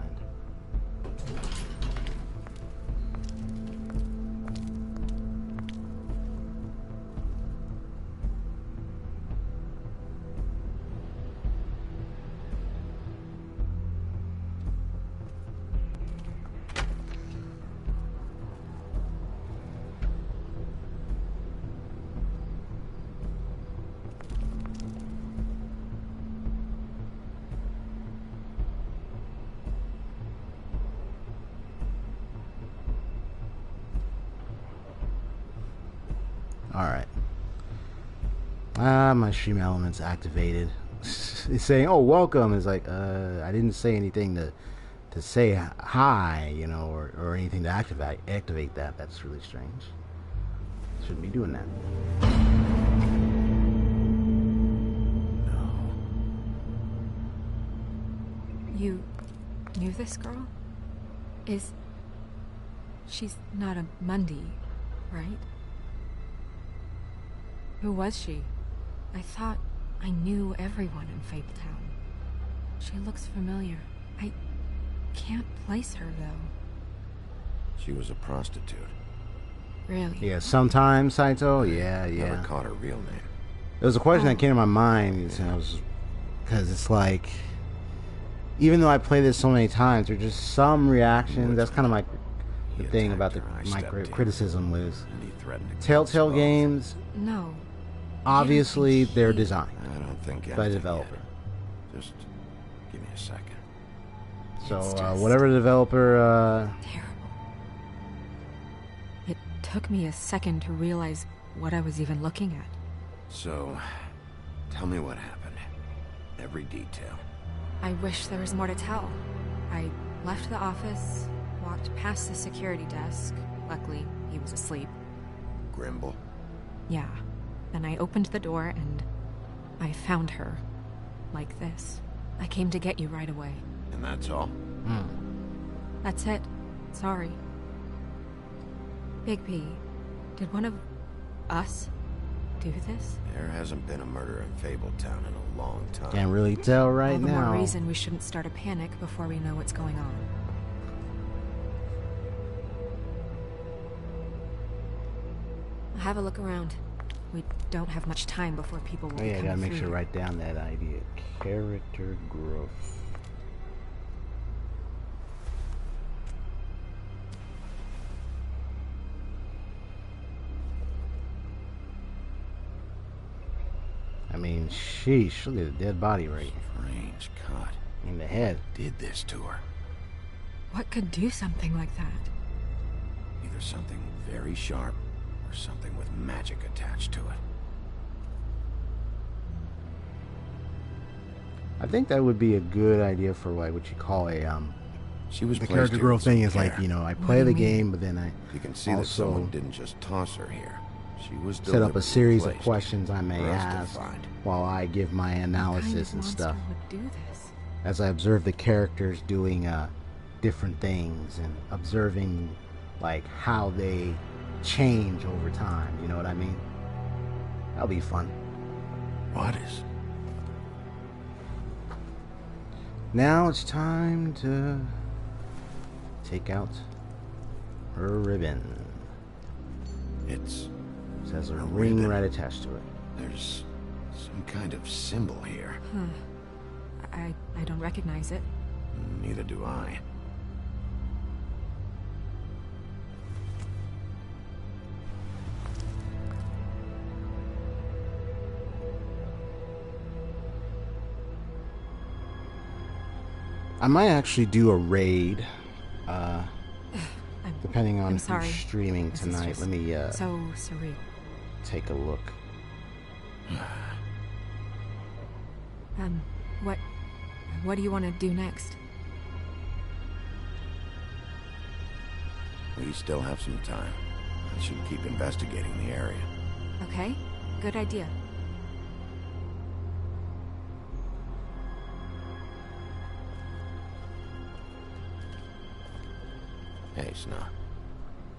Alright. My stream element's activated. It's saying, oh, welcome. It's like, I didn't say anything to say hi, you know, or anything to activate that. That's really strange. Shouldn't be doing that. You knew this girl? She's not a Mundy, right? Who was she? I thought I knew everyone in Fabletown. She looks familiar. I can't place her, though. She was a prostitute. Really? Yeah, sometimes, Saito. Yeah. Never caught her real name. There was a question that came to my mind, and I was, because it's like, even though I play this so many times, there's just some reactions. That's kind of like the thing about my criticism with Telltale games. No. Obviously, they're designed I don't think by the anything developer. yet. Just give me a second. So, It's just whatever the developer, terrible. It took me a second to realize what I was even looking at. So, tell me what happened. Every detail. I wish there was more to tell. I left the office, walked past the security desk. Luckily, he was asleep. Grimble? Yeah. Then I opened the door and I found her. Like this. I came to get you right away. And that's all? That's it. Sorry. Bigby, did one of us do this? There hasn't been a murder in Fabletown in a long time. can't really tell right All the now. more reason we shouldn't start a panic before we know what's going on. Have a look around. We don't have much time before people will Oh be yeah, I coming gotta make through sure to here. write down that idea. Character growth. I mean, sheesh, look at the dead body right Strange cut. in the head. Did this to her. What could do something like that? Either something very sharp or something with magic attached to it. I think that would be a good idea for like what you call a She was the placed character here growth with some thing is like, care. you know, I What play do the you mean? game, but then I You can see that also someone didn't just toss her here. She was set up a deliberately series of placed questions I may for us to ask find. while I give my What kind analysis of and monster stuff. would do this? As I observe the characters doing different things and observing like how they change over time. You know what I mean? That'll be fun. What is? Now it's time to take out her ribbon. It's... It has a A ring ribbon. right attached to it. There's some kind of symbol here. I don't recognize it. Neither do I. I might actually do a raid, depending on I'm who's sorry. streaming This is tonight. just Let me so surreal. take a look. What do you want to do next? We still have some time. I should keep investigating the area. Okay, good idea. Hey, Snow.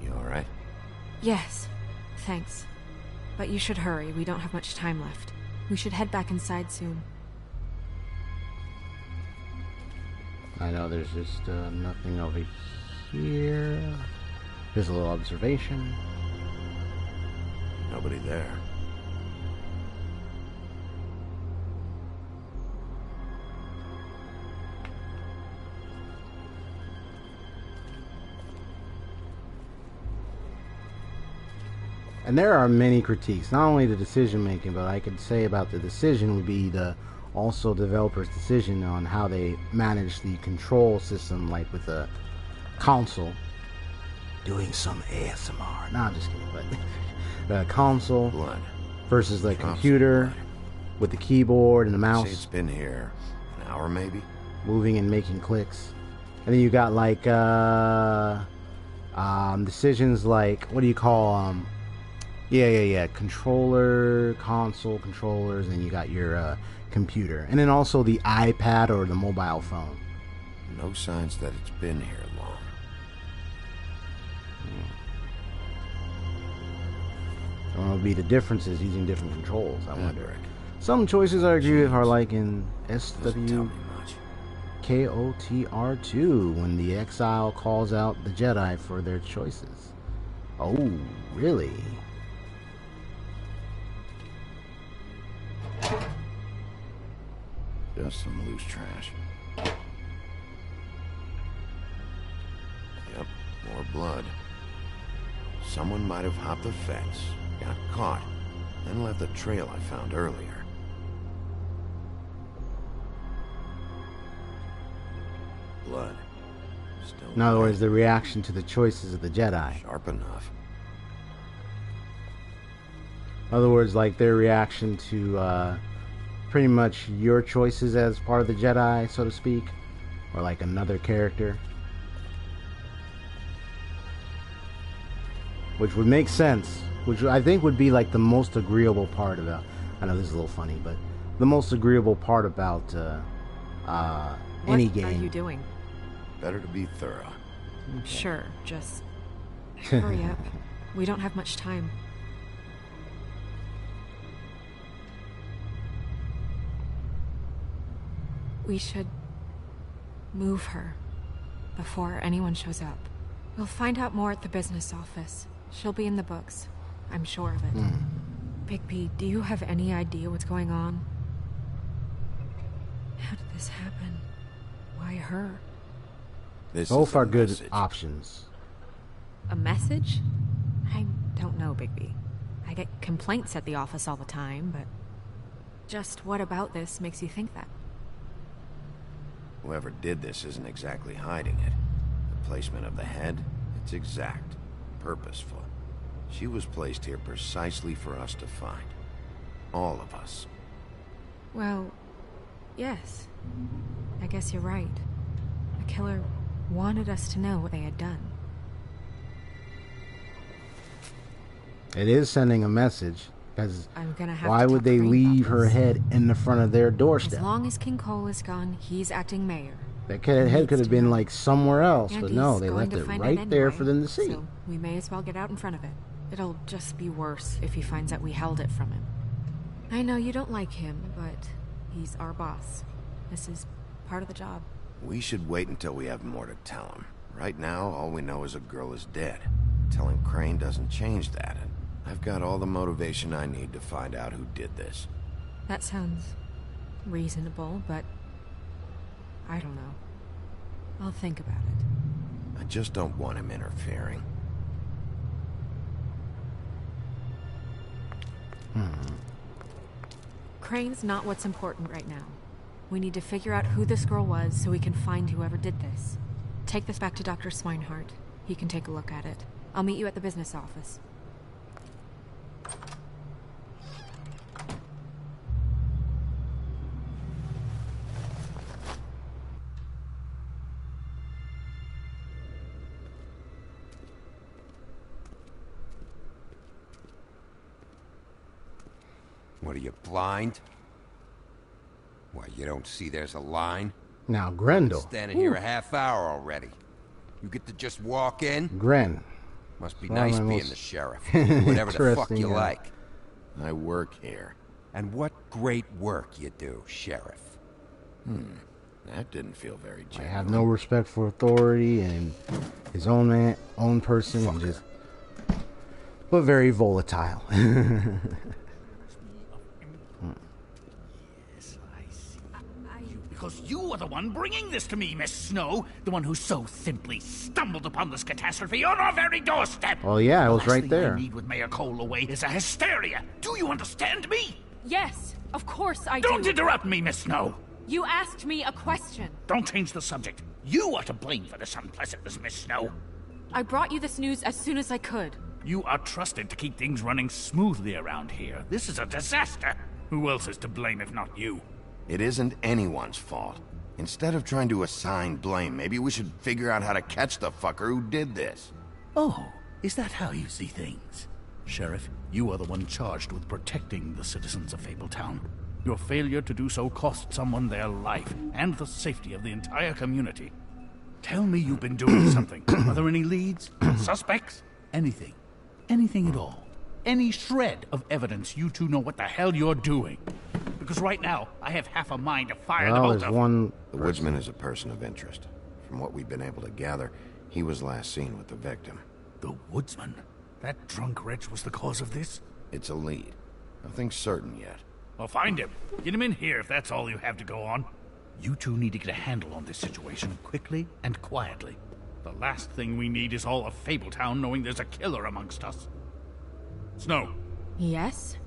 You alright? Yes, thanks. But you should hurry, we don't have much time left. We should head back inside soon. I know there's just nothing over here. Here's a little observation. Nobody there. And there are many critiques, not only the decision making, but I could say about the decision would be the also developers' decision on how they manage the control system, like with the console. Doing some ASMR. No, I'm just kidding, but the console Blood. versus the Drops of computer blood. with the keyboard and the Say mouse it's been here an hour, maybe? moving and making clicks. And then you got like decisions like, what do you call controller, console controllers, and you got your computer, and then also the iPad or the mobile phone. No signs that it's been here long. So what would be the differences using different controls, I wonder. Fabric. Some choices I agree with are like in Doesn't tell me much. SWKOTR2 when the exile calls out the Jedi for their choices. Oh, really? Just some loose trash. Yep, more blood. Someone might have hopped the fence, got caught, then left the trail I found earlier. blood. Still In other words, the reaction to the choices of the Jedi. sharp enough. In other words, like their reaction to pretty much your choices as part of the Jedi, so to speak, or like another character. Which would make sense, which I think would be like the most agreeable part about, I know this is a little funny, but the most agreeable part about any game. What are you doing? Better to be thorough. Okay. Sure, just hurry up. We don't have much time. We should move her before anyone shows up. We'll find out more at the business office. She'll be in the books. I'm sure of it. Bigby, do you have any idea what's going on? How did this happen? Why her? Both are good options. A message? I don't know, Bigby. I get complaints at the office all the time, but just what about this makes you think that? Whoever did this isn't exactly hiding it. The placement of the head, it's exact, purposeful. She was placed here precisely for us to find. All of us. Well, yes. I guess you're right. The killer wanted us to know what they had done. It is sending a message, because why to would they leave her head in the front of their doorstep? As long as King Cole is gone, he's acting mayor. That head could have been like somewhere else, but no, they left it right there for them to see. So we may as well get out in front of it. It'll just be worse if he finds out we held it from him. I know you don't like him, but he's our boss. This is part of the job. We should wait until we have more to tell him. Right now, all we know is a girl is dead. Telling Crane doesn't change that, and I've got all the motivation I need to find out who did this. That sounds reasonable, but I don't know. I'll think about it. I just don't want him interfering. Crane's not what's important right now. We need to figure out who this girl was so we can find whoever did this. Take this back to Dr. Swinehart. He can take a look at it. I'll meet you at the business office. What are you, blind? Why, you don't see there's a line? Now, Grendel. Standing here a half hour already. You get to just walk in? Gren. Must be nice being the sheriff. Do whatever the fuck you like. I work here. And what great work you do, Sheriff. That didn't feel very I genuine. have no respect for authority and his own person, and just, but very volatile. Because you are the one bringing this to me, Miss Snow. The one who so simply stumbled upon this catastrophe on our very doorstep. Well, yeah, I was right there. The last thing I need with Mayor Cole away is a hysteria. Do you understand me? Yes, of course I do. Don't interrupt me, Miss Snow. You asked me a question. Don't change the subject. You are to blame for this unpleasantness, Miss Snow. I brought you this news as soon as I could. You are trusted to keep things running smoothly around here. This is a disaster. Who else is to blame if not you? It isn't anyone's fault. Instead of trying to assign blame, maybe we should figure out how to catch the fucker who did this. Oh, is that how you see things? Sheriff, you are the one charged with protecting the citizens of Fabletown. Your failure to do so cost someone their life and the safety of the entire community. Tell me you've been doing something. Are there any leads? Suspects? Anything. Anything at all. Any shred of evidence you two know what the hell you're doing. Because right now, I have half a mind to fire the both of them. The woodsman is a person of interest. From what we've been able to gather, he was last seen with the victim. The woodsman? That drunk wretch was the cause of this? It's a lead. Nothing's certain yet. Well, find him. Get him in here if that's all you have to go on. You two need to get a handle on this situation quickly and quietly. The last thing we need is all of Fabletown knowing there's a killer amongst us. Snow. Yes?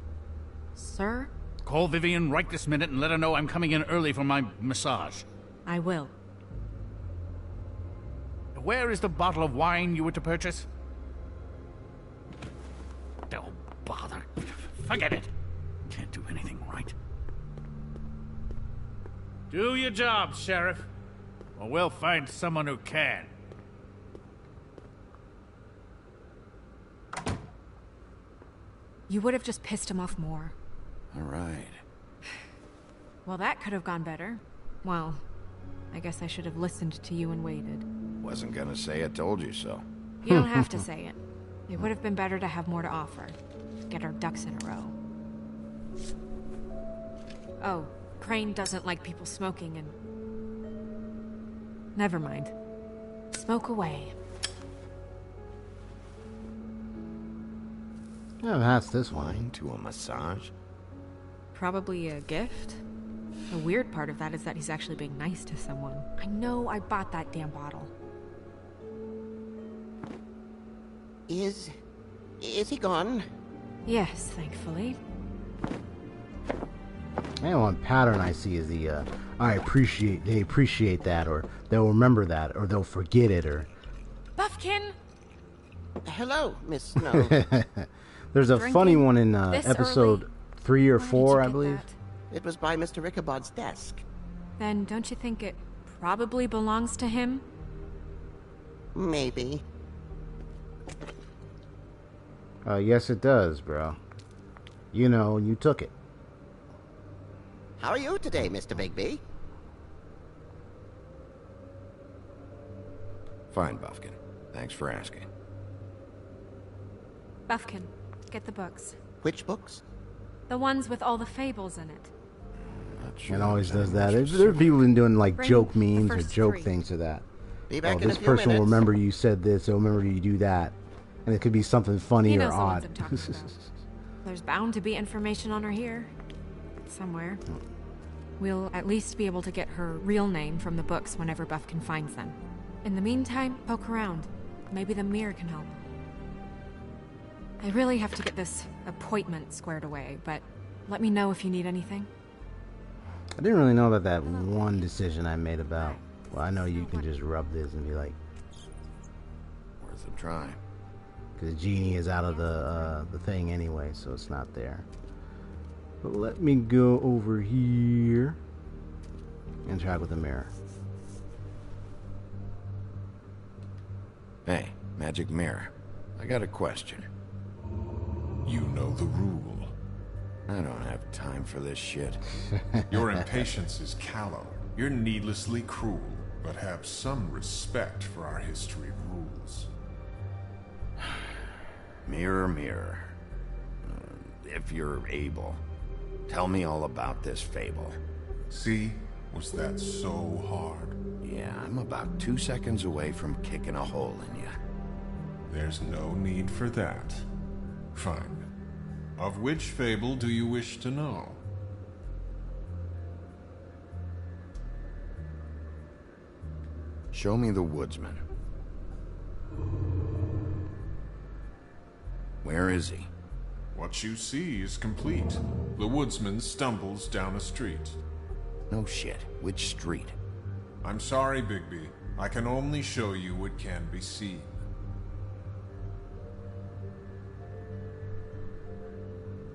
Sir? Call Vivian right this minute and let her know I'm coming in early for my massage. I will. where is the bottle of wine you were to purchase? Oh, bother. Forget it. Can't do anything right. Do your job, Sheriff, or we'll find someone who can. You would have just pissed him off more. All right. Well, that could have gone better. Well, I guess I should have listened to you and waited. Wasn't gonna say I told you so. You don't have to say it. It would have been better to have more to offer. Get our ducks in a row. Oh, Crane doesn't like people smoking and... Never mind. Smoke away. Yeah, that's this one. Wine to a massage? Probably a gift? The weird part of that is that he's actually being nice to someone. I know I bought that damn bottle. Is he gone? Yes, thankfully. And one pattern I see is the they appreciate that, or they'll remember that, or they'll forget it, or Buffkin! Hello, Miss Snow. There's a Drinking funny one in this episode early? 3 or Where did 4, you I get believe. that? It was by Mr. Ichabod's desk. Then don't you think it probably belongs to him? Maybe. Yes, it does, bro. You know, you took it. How are you today, Mr. Bigby? Fine, Buffkin. Thanks for asking. Buffkin, get the books. Which books? The ones with all the fables in it. Not sure It always there's does any that. much There are to people been doing like Bring joke the memes or first joke 3. things to that. Be back Oh, in a this few person will minutes. remember you said this. They'll remember you do that, and it could be something funny He or knows the ones odd. I'm talking about. There's bound to be information on her here. Somewhere. We'll at least be able to get her real name from the books whenever Buffkin finds them. In the meantime, poke around. Maybe the mirror can help. I really have to get this appointment squared away, but let me know if you need anything. I didn't really know about that one decision I made about. Well, I know you can just rub this and be like, worth a try. because Genie is out of the thing anyway, so it's not there. But let me go over here and try with the mirror. Hey, magic mirror. I got a question. You know the rule. I don't have time for this shit. Your impatience is callow. You're needlessly cruel, but have some respect for our history of rules. Mirror, mirror. If you're able, tell me all about this fable. See? Was that so hard? Yeah, I'm about 2 seconds away from kicking a hole in you. There's no need for that. Fine. Of which fable do you wish to know? Show me the woodsman. Where is he? What you see is complete. The woodsman stumbles down a street. No shit. Which street? I'm sorry, Bigby. I can only show you what can be seen.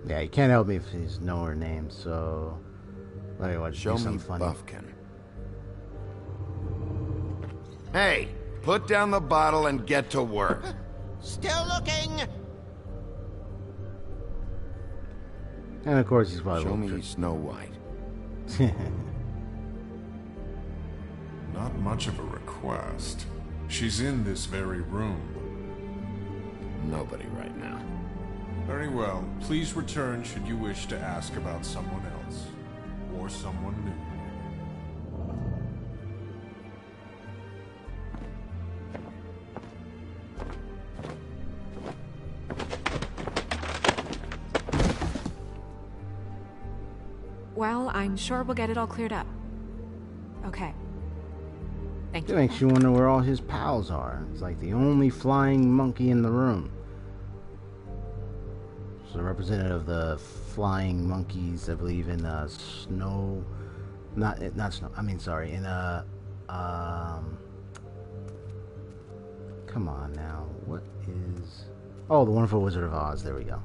Yeah, you can't help me if he's know her name, so let me watch. Show do me something funny. Buffkin. Hey, put down the bottle and get to work. Still looking! And of course, he's probably Show won't me Snow White. Not much of a request. She's in this very room. Nobody right now. Very well. Please return should you wish to ask about someone else. Or someone new. Well, I'm sure we'll get it all cleared up. Okay. Thank It you. makes you wonder where all his pals are. It's like the only flying monkey in the room. So the representative of the flying monkeys, I believe, in Snow, not Snow. I mean, sorry, in come on now. What is... Oh, The Wonderful Wizard of Oz. There we go.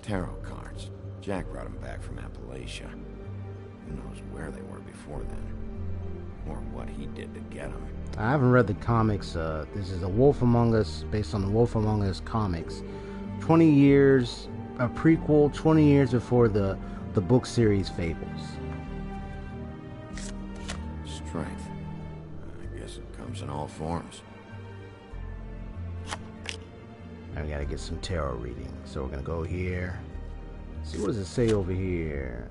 Tarot cards. Jack brought them back from Appalachia. Who knows where they were before then? Or what he did to get them. I haven't read the comics. This is The Wolf Among Us, based on the Wolf Among Us comics. 20 years, a prequel, 20 years before the book series Fables. Strength. I guess it comes in all forms. And we gotta get some tarot reading. So we're gonna go here. See, what does it say over here?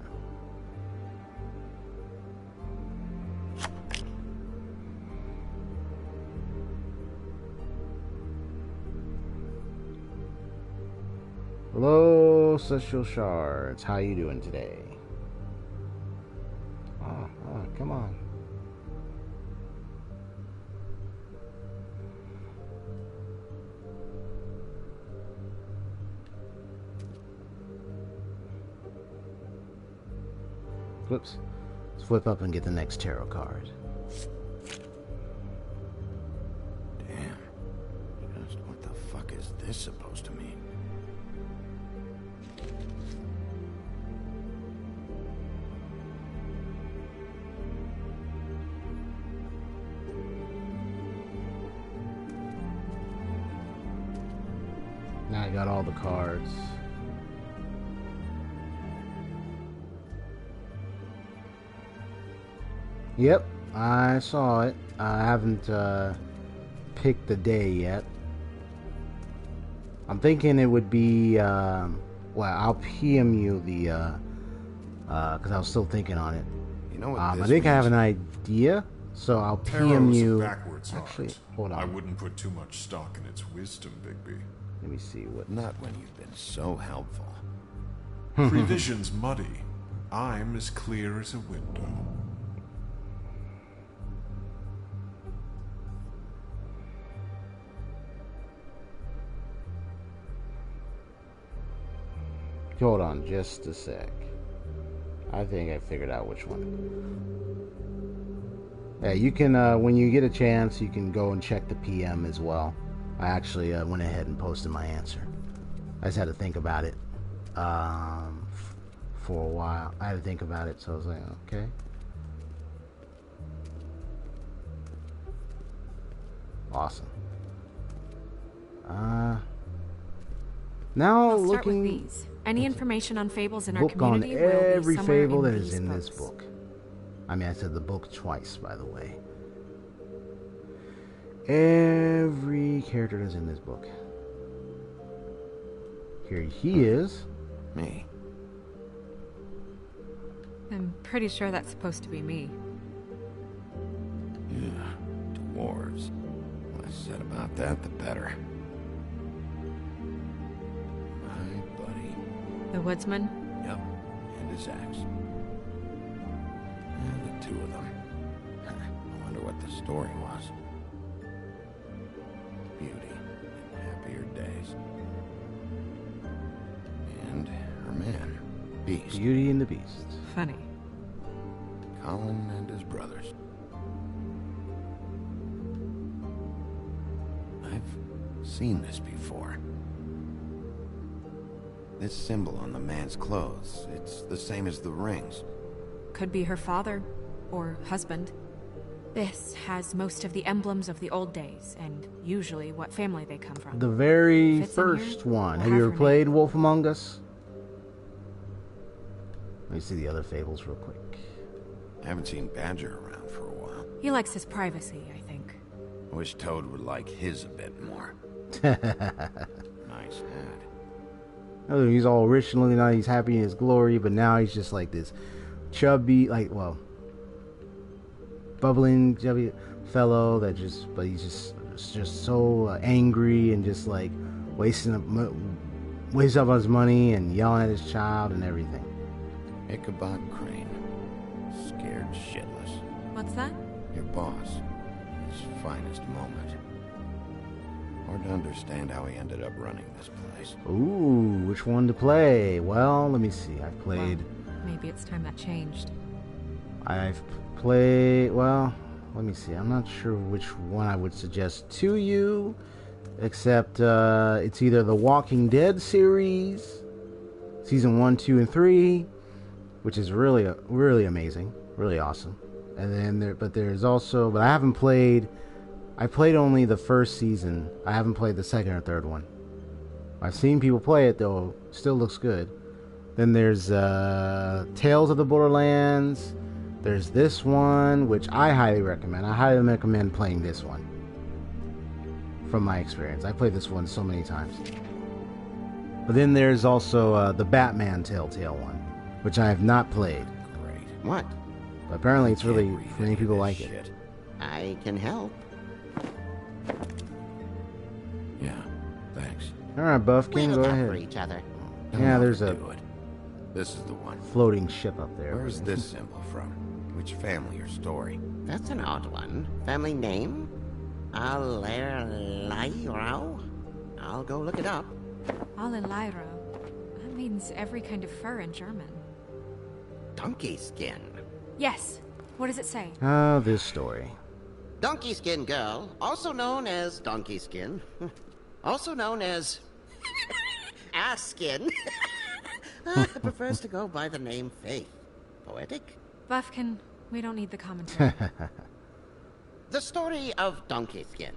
Hello, Celestial Shards. How you doing today? Come on. Whoops. Let's flip up and get the next tarot card. Damn. Just what the fuck is this supposed to mean? Now I got all the cards. Yep, I saw it. I haven't picked the day yet. I'm thinking it would be, well, I'll PM you the, because I was still thinking on it. You know what I think I have an idea, so I'll PM you. Actually, hold on. I wouldn't put too much stock in its wisdom, Bigby. Let me see what. Not when you've been so helpful. Prevision's muddy. I'm as clear as a window. Hold on just a sec. I think I figured out which one. Yeah, you can, when you get a chance, you can go and check the PM as well. I actually went ahead and posted my answer. I just had to think about it for a while. I had to think about it, so I was like, okay. Awesome. Now I'll start looking... with these. Any information on fables in our book community on will be every somewhere fable in that is these in books. this book. I mean, I said the book twice, by the way. Every character that's in this book. Here he is. Me. I'm pretty sure that's supposed to be me. Yeah, dwarves. Less said about that, the better. My buddy. The woodsman? Yep, and his axe. And the two of them. I wonder what the story was. Beauty in happier days. And her man, Beast. Beauty and the Beast. Funny. Colin and his brothers. I've seen this before. This symbol on the man's clothes, it's the same as the rings. Could be her father or husband. This has most of the emblems of the old days, and usually what family they come from. The very Fits in first here? one. We'll Have you have ever her played Wolf Among Us? Let me see the other fables real quick. I haven't seen Badger around for a while. He likes his privacy, I think. I wish Toad would like his a bit more. Nice hat. Oh, he's all rich and looking out. He's happy in his glory, but now he's just like this chubby, like, well, bubbling, chubby fellow that just, but he's just so angry and just like wasting up his money and yelling at his child and everything. Ichabod Crane. Scared shitless. What's that? Your boss. His finest moment. Hard to understand how he ended up running this place. Ooh, which one to play? Well, let me see. I've played... Well, maybe it's time that changed. I've played... Well, let me see. I'm not sure which one I would suggest to you. Except it's either the Walking Dead series, season 1, 2, and 3, which is really amazing, really awesome. And then there's also, but I haven't played. I played only the first season. I haven't played the second or third one. I've seen people play it though. Still looks good. Then there's Tales of the Borderlands. There's this one, which I highly recommend. I highly recommend playing this one. From my experience, I played this one so many times. But then there's also the Batman Telltale one, which I have not played. Great. What? But apparently it's really, many people like it. I can help. Yeah, thanks. Alright, Buffkin, go ahead. For each other. Yeah, there's a This is the one. Floating ship up there. Where's this symbol from? Which family or story? That's an odd one. Family name? Alerairo? I'll go look it up. Alerairo. That means every kind of fur in German. Donkey skin. Yes. What does it say? Oh, this story. Donkey skin girl, also known as donkey skin, also known as ass skin, prefers to go by the name Faith. Poetic? Buffkin, we don't need the commentary. The story of Donkey Skin.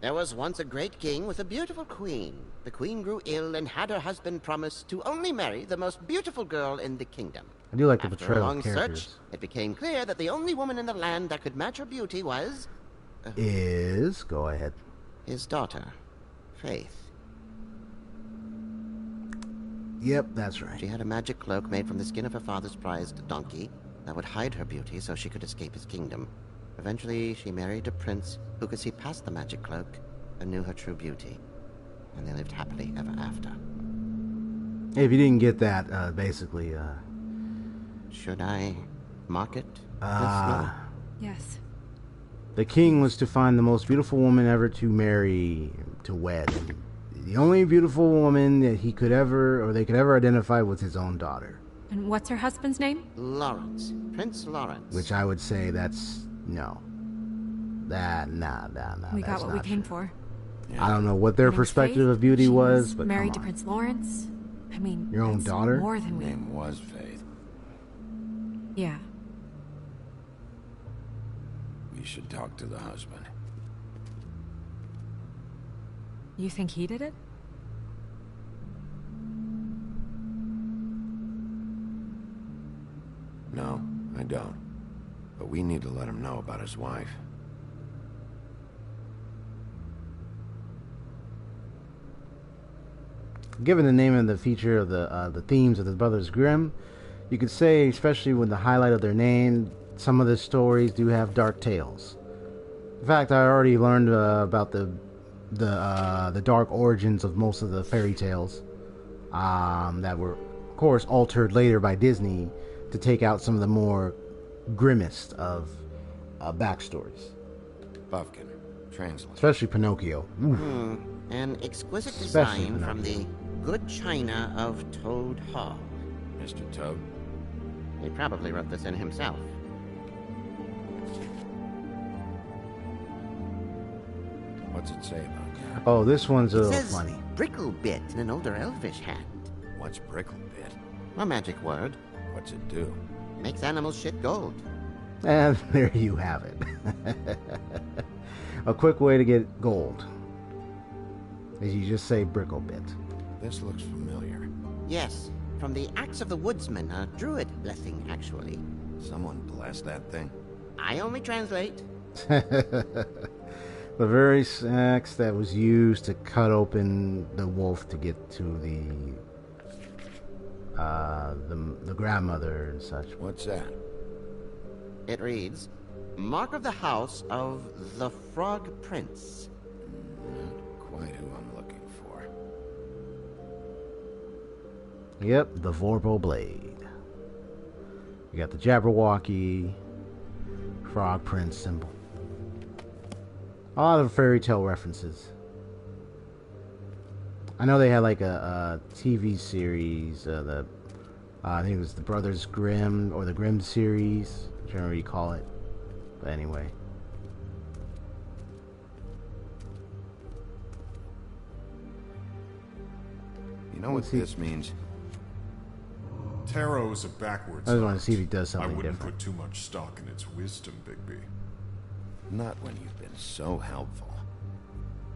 There was once a great king with a beautiful queen. The queen grew ill and had her husband promise to only marry the most beautiful girl in the kingdom. I do like the After a portrayal long of search, characters. it became clear that the only woman in the land that could match her beauty was... Go ahead. his daughter, Faith. Yep, that's right. She had a magic cloak made from the skin of her father's prized donkey that would hide her beauty so she could escape his kingdom. Eventually, she married a prince who could see past the magic cloak and knew her true beauty. And they lived happily ever after. Hey, if you didn't get that, basically, Should I market this novel? Yes. The king was to find the most beautiful woman ever to marry, to wed. And the only beautiful woman that he could ever, or they could ever identify, was his own daughter. And what's her husband's name? Lawrence. Prince Lawrence. Which I would say that's... No. Nah. We got what we came for. I don't know what their perspective of beauty was, but married to Prince Lawrence. I mean, your own daughter? More than we... Name was Faith. Yeah. We should talk to the husband. You think he did it? No, I don't. But we need to let him know about his wife. Given the name of the feature of the themes of the Brothers Grimm, you could say, especially with the highlight of their name, some of the stories do have dark tales. In fact, I already learned about the dark origins of most of the fairy tales that were, of course, altered later by Disney to take out some of the more grimmest of backstories. Buffkin, translate. Especially Pinocchio. An exquisite Especially design from Pinocchio. the good china of Toad Hall. Mr. Toad? He probably wrote this in himself. What's it say about that? Oh, this one's a It little says funny. Bricklebit in an older elfish hand. What's Bricklebit? A magic word. What's it do? Makes animals shit gold. And there you have it. A quick way to get gold is you just say Bricklebit. This looks familiar. Yes, from the Axe of the Woodsman, a druid blessing, actually. Someone blessed that thing. I only translate. The very axe that was used to cut open the wolf to get to the grandmother and such. What's that? It reads, Mark of the House of the Frog Prince. Not quite who I'm looking for. Yep, the Vorpal Blade. You got the Jabberwocky Frog Prince symbol. A lot of fairy tale references. I know they had like a TV series, I think it was the Brothers Grimm, or the Grimm series. I don't know what you call it. But anyway. You know what this means? Tarot is a backwards. I just want to see if he does something I wouldn't different. put too much stock in its wisdom, Bigby. Not when you've been so helpful.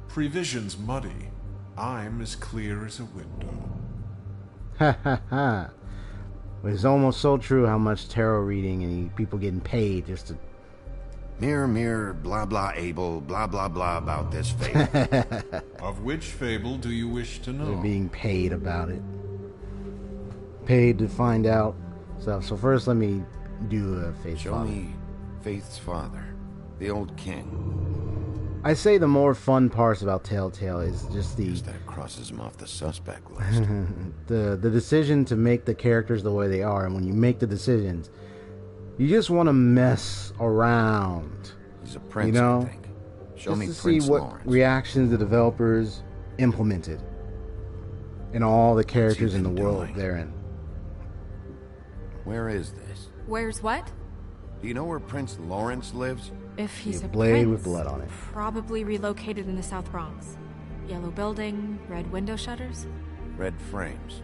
Prevision's muddy. I'm as clear as a window. Ha ha ha. It's almost so true how much tarot reading and people getting paid just to... Mirror, mirror, blah blah able, blah blah blah about this fable. Of which fable do you wish to know? They're being paid about it. Paid to find out stuff. So first let me do a Faith's Show father. me Faith's father, the old king. I say the more fun parts about Telltale is just the... That crosses him off the suspect list. the decision to make the characters the way they are, and when you make the decisions, you just want to mess around. He's a prince, you know? I think. Show just me to Prince see what Lawrence. reactions the developers implemented in all the characters in the been world doing? therein. Where is this? Where's what? Do you know where Prince Lawrence lives? If he's a blade prince, with blood on it. probably relocated in the South Bronx. Yellow building, red window shutters. Red frames.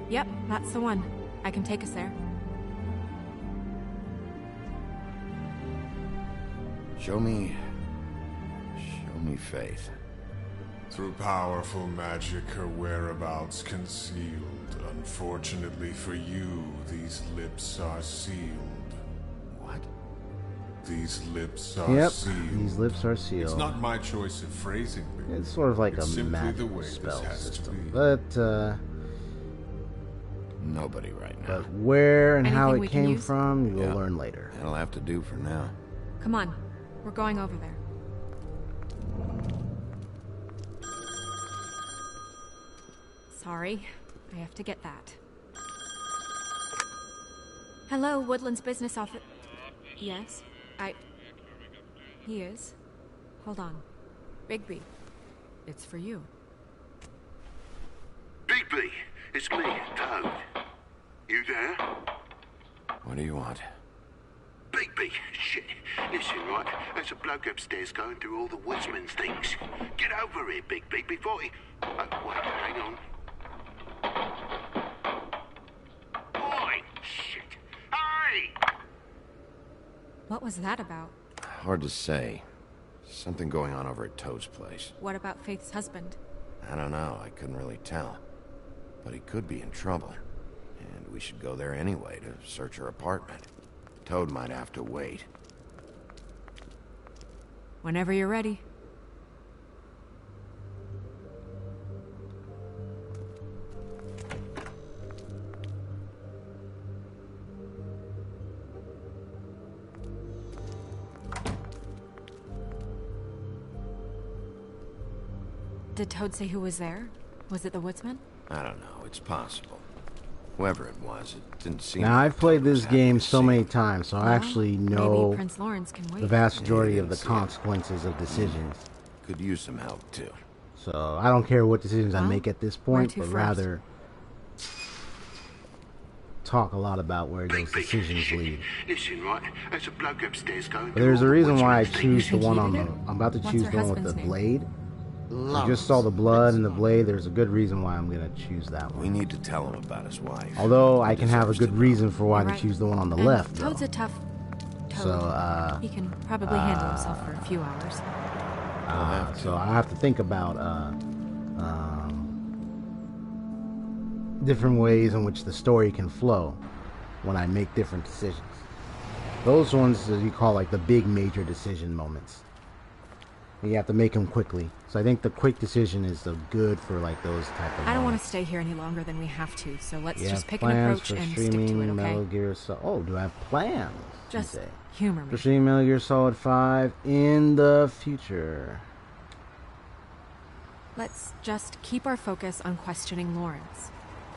Yep, that's the one. I can take us there. Show me Faith. Through powerful magic, her whereabouts concealed. Unfortunately for you, these lips are sealed. What? These lips are Yep, sealed. these lips are sealed. It's not my choice of phrasing. Bigby. It's sort of like It's a simply the magical way this spell has to system. be. But, Nobody right now. but where and how Anything it we can came use? from, you'll Yeah. learn later. That'll have to do for now. Come on, we're going over there. Sorry, I have to get that. Hello, Woodland's business office. Yes, He is. Hold on. Bigby, it's for you. Bigby, it's me, Toad. You there? What do you want? Bigby, shit. Listen, right, there's a bloke upstairs going through all the woodsman's things. Get over here, Bigby, before he... wait, hang on. Oi, shit. Hey! What was that about? Hard to say. Something going on over at Toad's place. What about Faith's husband? I don't know, I couldn't really tell. But he could be in trouble. And we should go there anyway to search her apartment. Toad might have to wait. Whenever you're ready. Did Toad say who was there? Was it the woodsman? I don't know, it's possible. Whoever it was, it didn't seem... Now, I've played this game so many times, so I actually Maybe know Prince Lawrence can wait. the vast majority of the Yeah. consequences of decisions. Could use some help, too. So I don't care what decisions I Well, make at this where point, to but first? rather talk a lot about where those decisions lead. Listen, right, there's a bloke upstairs going But through there's all a the reason why I woodsman's choose the things. one on Think the... he did it? I'm about to What's choose her the one with the husband's name? blade. I just saw the blood and the blade. There's a good reason why I'm going to choose that We one. need to tell him about his wife. Although I He can have a deserves good to know. reason for why You're to right. choose the one on the And left, though. Toad's a tough Toad. So, he can probably handle himself for a few hours. So I have to think about different ways in which the story can flow when I make different decisions. Those ones that you call like the big major decision moments. You have to make them quickly. So I think the quick decision is the good for like those type of I don't want to moments. stay here any longer than we have to, so let's You just have pick an plans approach for and stick streaming to it, okay? Metal Gear Solid. Oh, do I have plans? you Just say? humor For me. streaming Metal Gear Solid 5 in the future. Let's just keep our focus on questioning Lawrence.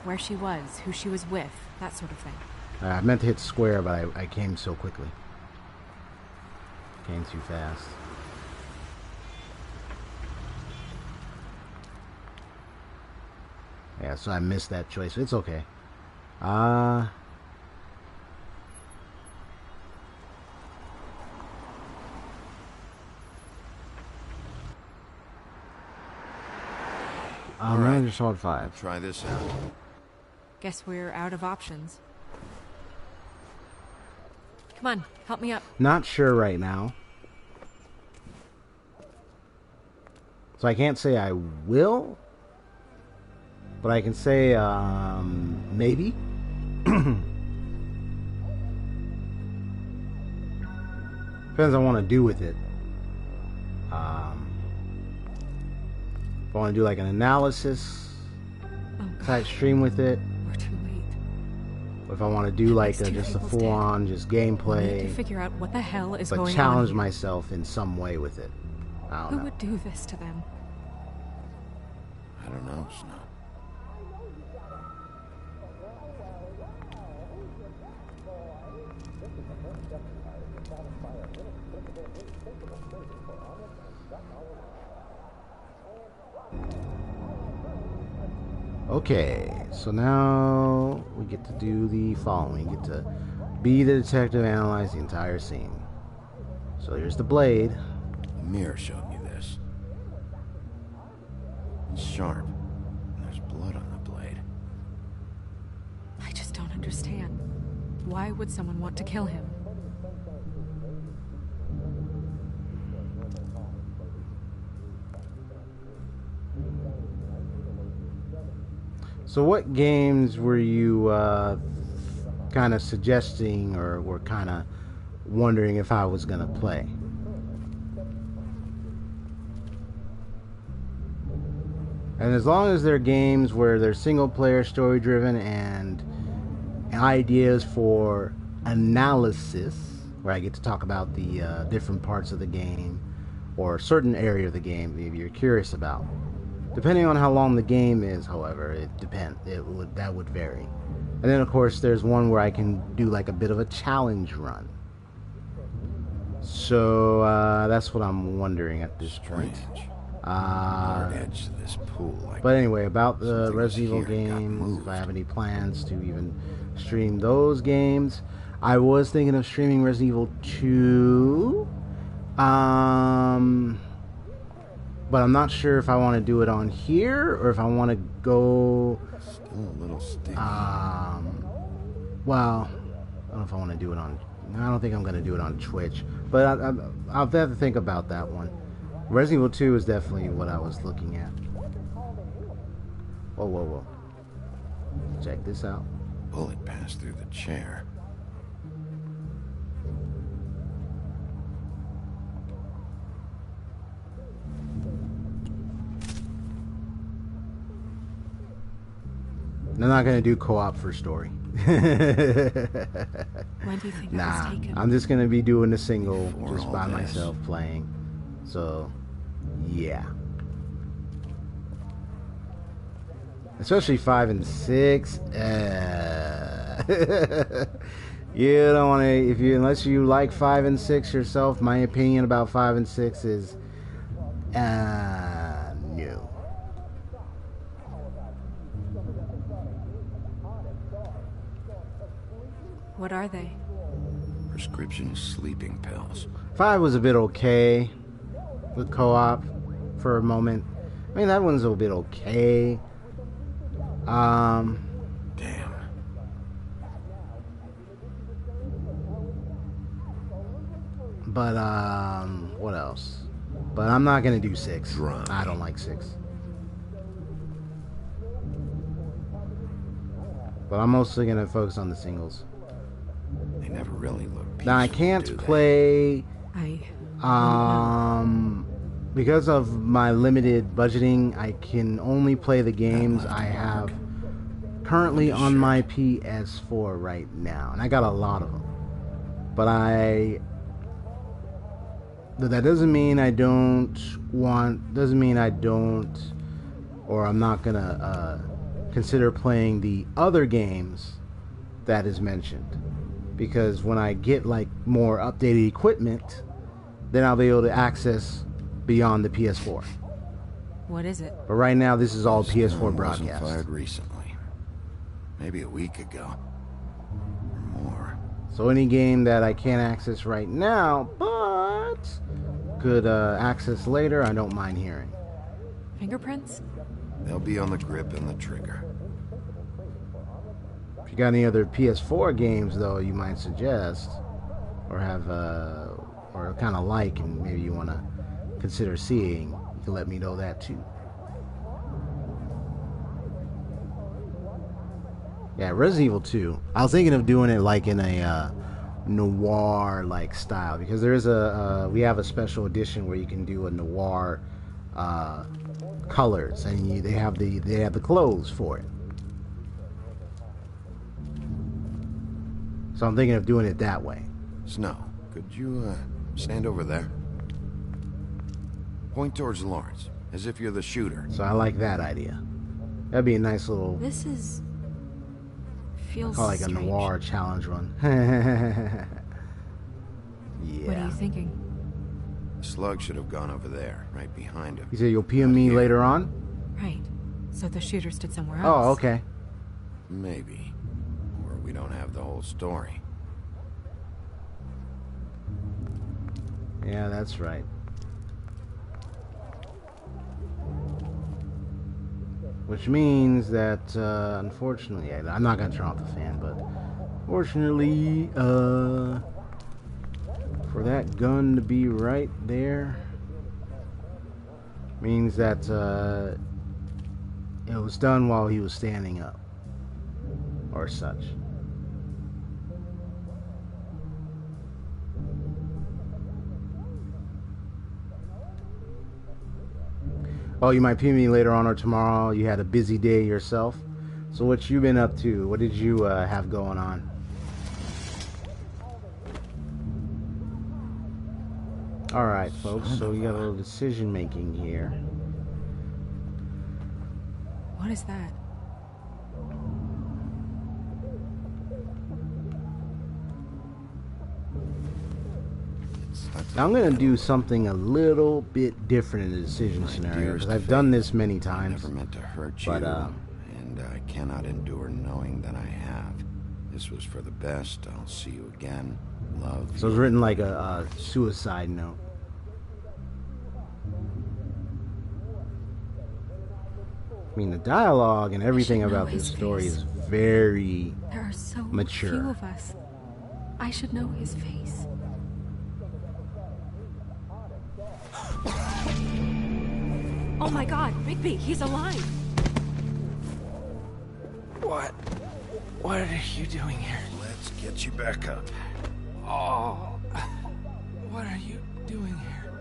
Where she was, who she was with, that sort of thing. I meant to hit square, but I came so quickly. Came too fast. Yeah, so I missed that choice. It's okay. All right. Manager Sword 5. Try this out. Guess we're out of options. Come on, help me up. Not sure right now. So I can't say I will, but I can say maybe. Depends on what I want to do with it. If I want to do like an analysis type stream with it. We're too late. If I want to do like It's just a Fables full-on just We need gameplay, to figure out what the hell is but going challenge on. myself in some way with it. I don't Who know. would do this to them? I don't know, Snow. Okay, so now we get to do the following. We get to be the detective, analyze the entire scene. So here's the blade. The mirror showed me this. It's sharp. There's blood on the blade. I just don't understand. Why would someone want to kill him? So what games were you kind of suggesting or were kind of wondering if I was going to play? And as long as they're games where they're single player, story driven, and ideas for analysis, where I get to talk about the different parts of the game or a certain area of the game maybe you're curious about. Depending on how long the game is, however, it depends. That would vary. And then, of course, there's one where I can do like a bit of a challenge run. So that's what I'm wondering at this point. Hard edge to this pool. But anyway, about the Resident Evil here got games, if I have any plans to even stream those games, I was thinking of streaming Resident Evil 2. But I'm not sure if I want to do it on here or if I want to go. Still a little sticky. Well, I don't know if I want to do it on. I don't think I'm going to do it on Twitch, but I'll have to think about that one. Resident Evil 2 is definitely what I was looking at. Whoa, whoa, whoa! Check this out. Bullet passed through the chair. I'm not going to do co-op for story. When do you think that was taken? I'm just going to be doing a single just by this. myself playing. So, yeah. Especially 5 and 6. You don't want to, unless you like 5 and 6 yourself, my opinion about 5 and 6 is, no. What are they? Prescription sleeping pills. 5 was a bit okay with co-op for a moment. I mean, that one's a bit okay. Damn. But, what else? But I'm not going to do 6. Drunk. I don't like 6. But I'm mostly going to focus on the singles. They never really look peaceful, Now, I can't play... I because of my limited budgeting, I can only play the games I have currently on my PS4 right now. And I got a lot of them. But that doesn't mean I don't or I'm not gonna consider playing the other games that is mentioned. Because when I get like more updated equipment, then I'll be able to access beyond the PS4. What is it? But right now, this is all This PS4 gun broadcast. wasn't fired recently. Maybe a week ago. Or more. So any game that I can't access right now, but could access later, I don't mind hearing. Fingerprints? They'll be on the grip and the trigger. If you got any other PS4 games, though, you might suggest, or have, or kind of like, and maybe you want to consider seeing, you can let me know that too. Yeah, Resident Evil 2. I was thinking of doing it like in a noir-like style, because there is we have a special edition where you can do a noir colors, and they have the clothes for it. So I'm thinking of doing it that way. Snow, could you stand over there? Point towards Lawrence, as if you're the shooter. So I like that idea. That'd be a nice little... This feels like strange. a noir challenge run. Yeah. What are you thinking? The slug should have gone over there, right behind him. You said you'll PM me later on? Right. So the shooter stood somewhere else. Oh, okay. Maybe. Or we don't have the whole story. Yeah, that's right. Which means that, unfortunately, I'm not going to turn off the fan, but fortunately, for that gun to be right there, means that it was done while he was standing up, or such. Oh, you might PM me later on or tomorrow. You had a busy day yourself. So what you been up to? What did you have going on? Alright, folks. So we got a little decision making here. What is that? Now I'm going to do something a little bit different in the decision scenario, because I've done this many times. I never meant to hurt you, but, and I cannot endure knowing that I have. This was for the best. I'll see you again. Love. So it's written like a suicide note. I mean, the dialogue and everything about this story is very There are so mature. few of us. I should know his face. Oh my god, Bigby, he's alive! What are you doing here? Let's get you back up. Oh, what are you doing here?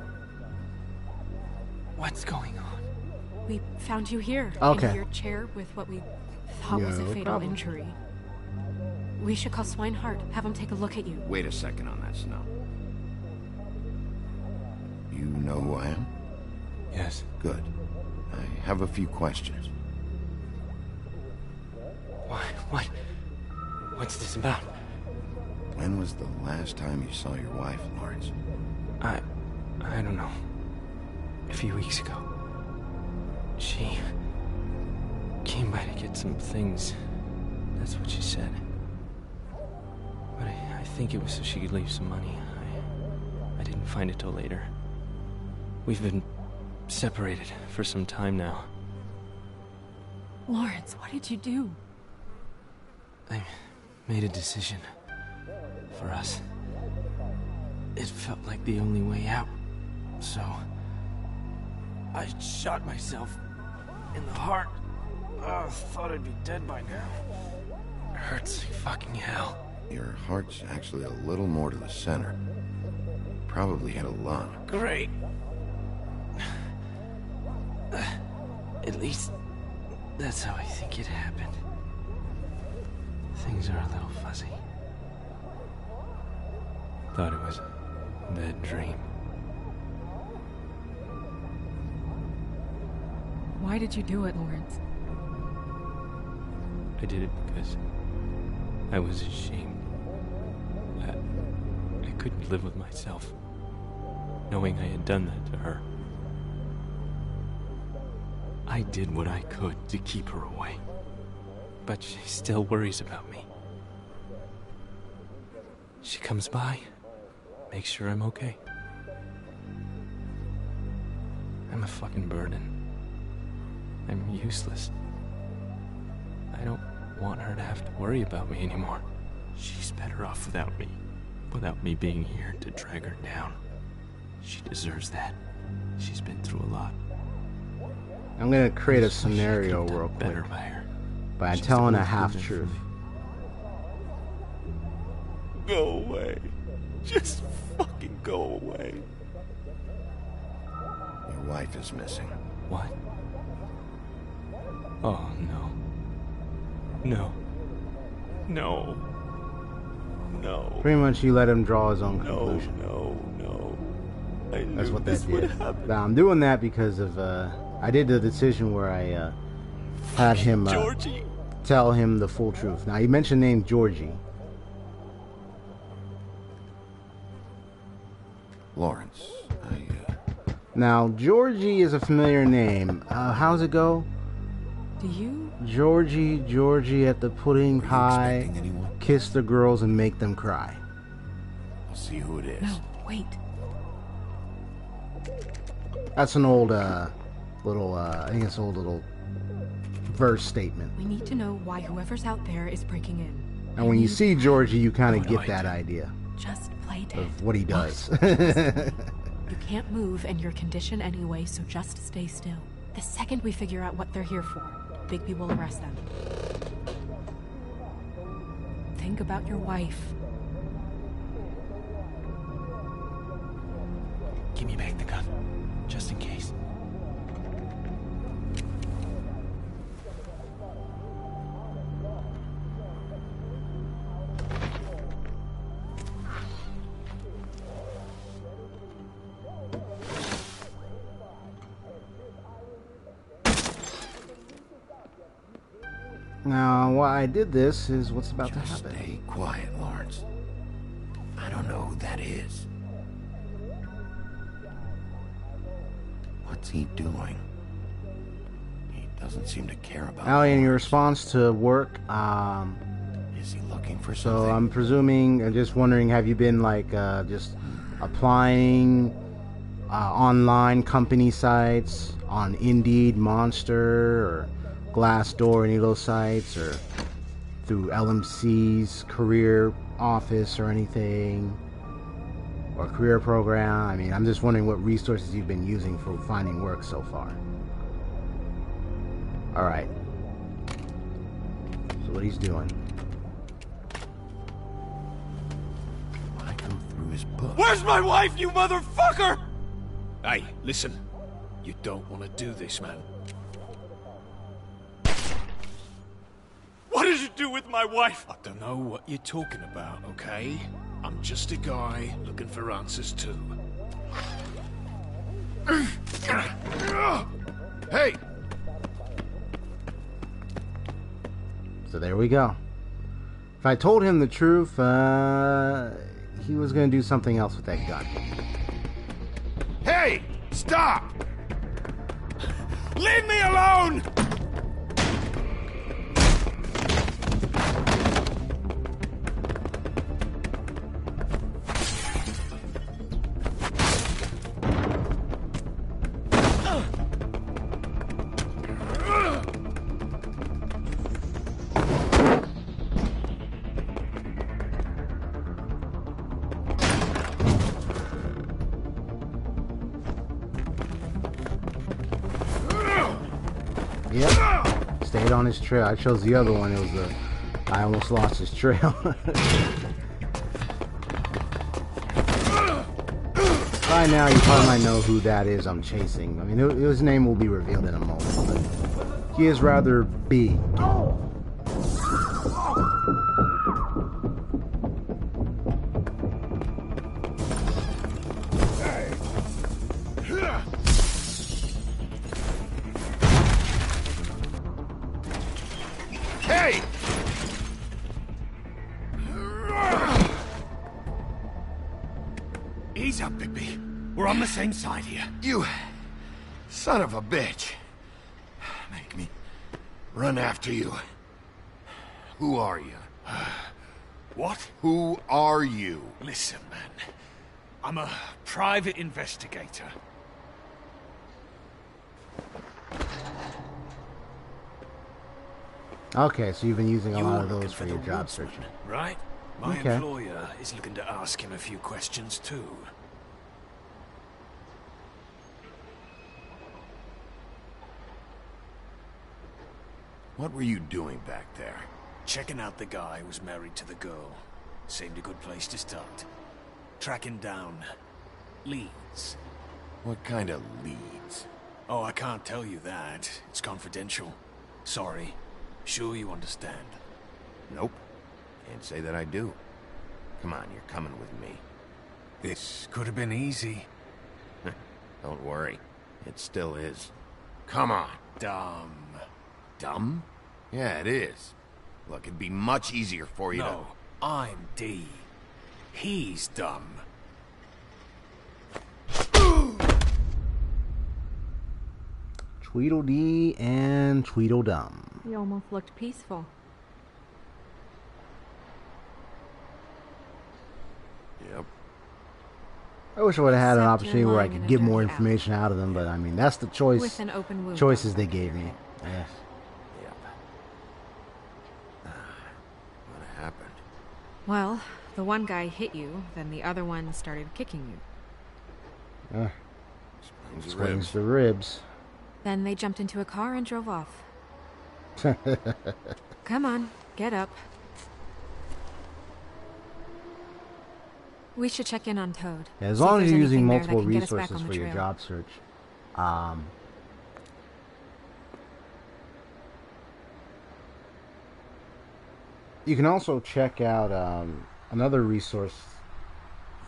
What's going on? We found you here, Okay. in your chair with what we thought was a No fatal problem. injury. We should call Swinehart, have him take a look at you. Wait a second on that, Snow. You know who I am? Yes. Good. I have a few questions. What's this about? When was the last time you saw your wife, Lawrence? I don't know. A few weeks ago. She came by to get some things. That's what she said. But I think it was so she could leave some money. I didn't find it till later. We've been separated for some time now. Lawrence, what did you do? I made a decision for us. It felt like the only way out, so I shot myself in the heart. Oh, thought I'd be dead by now. Hurts like fucking hell. Your heart's actually a little more to the center. Probably hit a lung. Great. At least that's how I think it happened. Things are a little fuzzy. Thought it was a bad dream. Why did you do it, Lawrence? I did it because I was ashamed. I couldn't live with myself, knowing I had done that to her. I did what I could to keep her away. But she still worries about me. She comes by, makes sure I'm okay. I'm a fucking burden. I'm useless. I don't want her to have to worry about me anymore. She's better off without me. Without me being here to drag her down. She deserves that. She's been through a lot. I'm gonna create a scenario real quick by telling a half-truth. Go away. Just fucking go away. Your wife is missing. What? Oh, no. No. No. No. Pretty much you let him draw his own conclusion. No. That's what that did. Now, I'm doing that because of, I did the decision where I had him tell him the full truth. Now, he mentioned the name Georgie. Lawrence, Now, Georgie is a familiar name. How's it go? Do you? Georgie at the pudding pie, kiss the girls and make them cry. I'll see who it is. No, wait. That's an old, I think it's an old little verse statement. We need to know why whoever's out there is breaking in. And when you see Georgie, you kind of get that idea. Just play dead. Of what he does. You can't move and you're conditioned anyway, so just stay still. The second we figure out what they're here for, Bigby will arrest them. Think about your wife. Give me back the gun, just in case. Now, why I did this is what's about to happen. Stay quiet, Lawrence. I don't know who that is. What's he doing? He doesn't seem to care about Allie, in your response to work, is he looking for so something? I'm presuming, I'm just wondering, have you been like just applying online company sites on Indeed, Monster, or Glassdoor, any of those sites, or through LMC's career office or anything, or career program? I mean, I'm just wondering what resources you've been using for finding work so far. All right. So what he's doing? I go through his book. Where's my wife, you motherfucker? Hey, listen. You don't want to do this, man. What did you do with my wife? I don't know what you're talking about, okay? I'm just a guy looking for answers too. Hey! So there we go. If I told him the truth, he was going to do something else with that gun. Hey! Stop! Leave me alone! Yep. Stayed on his trail. I chose the other one. It was the I almost lost his trail. By now, you probably might know who that is I'm chasing. I mean, his name will be revealed in a moment, but he is rather big. Hey! Ease up, Bigby. We're on the same side here. You son of a bitch. Run after you. Who are you? What? Who are you? Listen, man. I'm a private investigator. Okay, so you've been using a You're lot of looking those for for your the job woodsman, searching. right? My Okay. employer is looking to ask him a few questions too. What were you doing back there? Checking out the guy who was married to the girl. Seemed a good place to start. Tracking down leads. What kind of leads? Oh, I can't tell you that. It's confidential. Sorry. Sure you understand. Nope. Can't say that I do. Come on, you're coming with me. This could have been easy. Don't worry. It still is. Come on. Dumb. Dumb? Yeah, it is. Look, it'd be much easier for you No, I'm D. He's dumb. Tweedledee and Tweedledum. You almost looked peaceful. Yep. I wish I would have had an Except opportunity you're where I lying could in a get more dirty information out of them, but I mean, that's the With an open wound choices on they the gave back of me. your Yes. Yep. What happened? Well, the one guy hit you, then the other one started kicking you. Explains the ribs. Then they jumped into a car and drove off. Come on, get up. We should check in on Toad. Yeah, as See if long as there's you're using anything there that multiple can get us back resources on the for your trail. job search, you can also check out another resource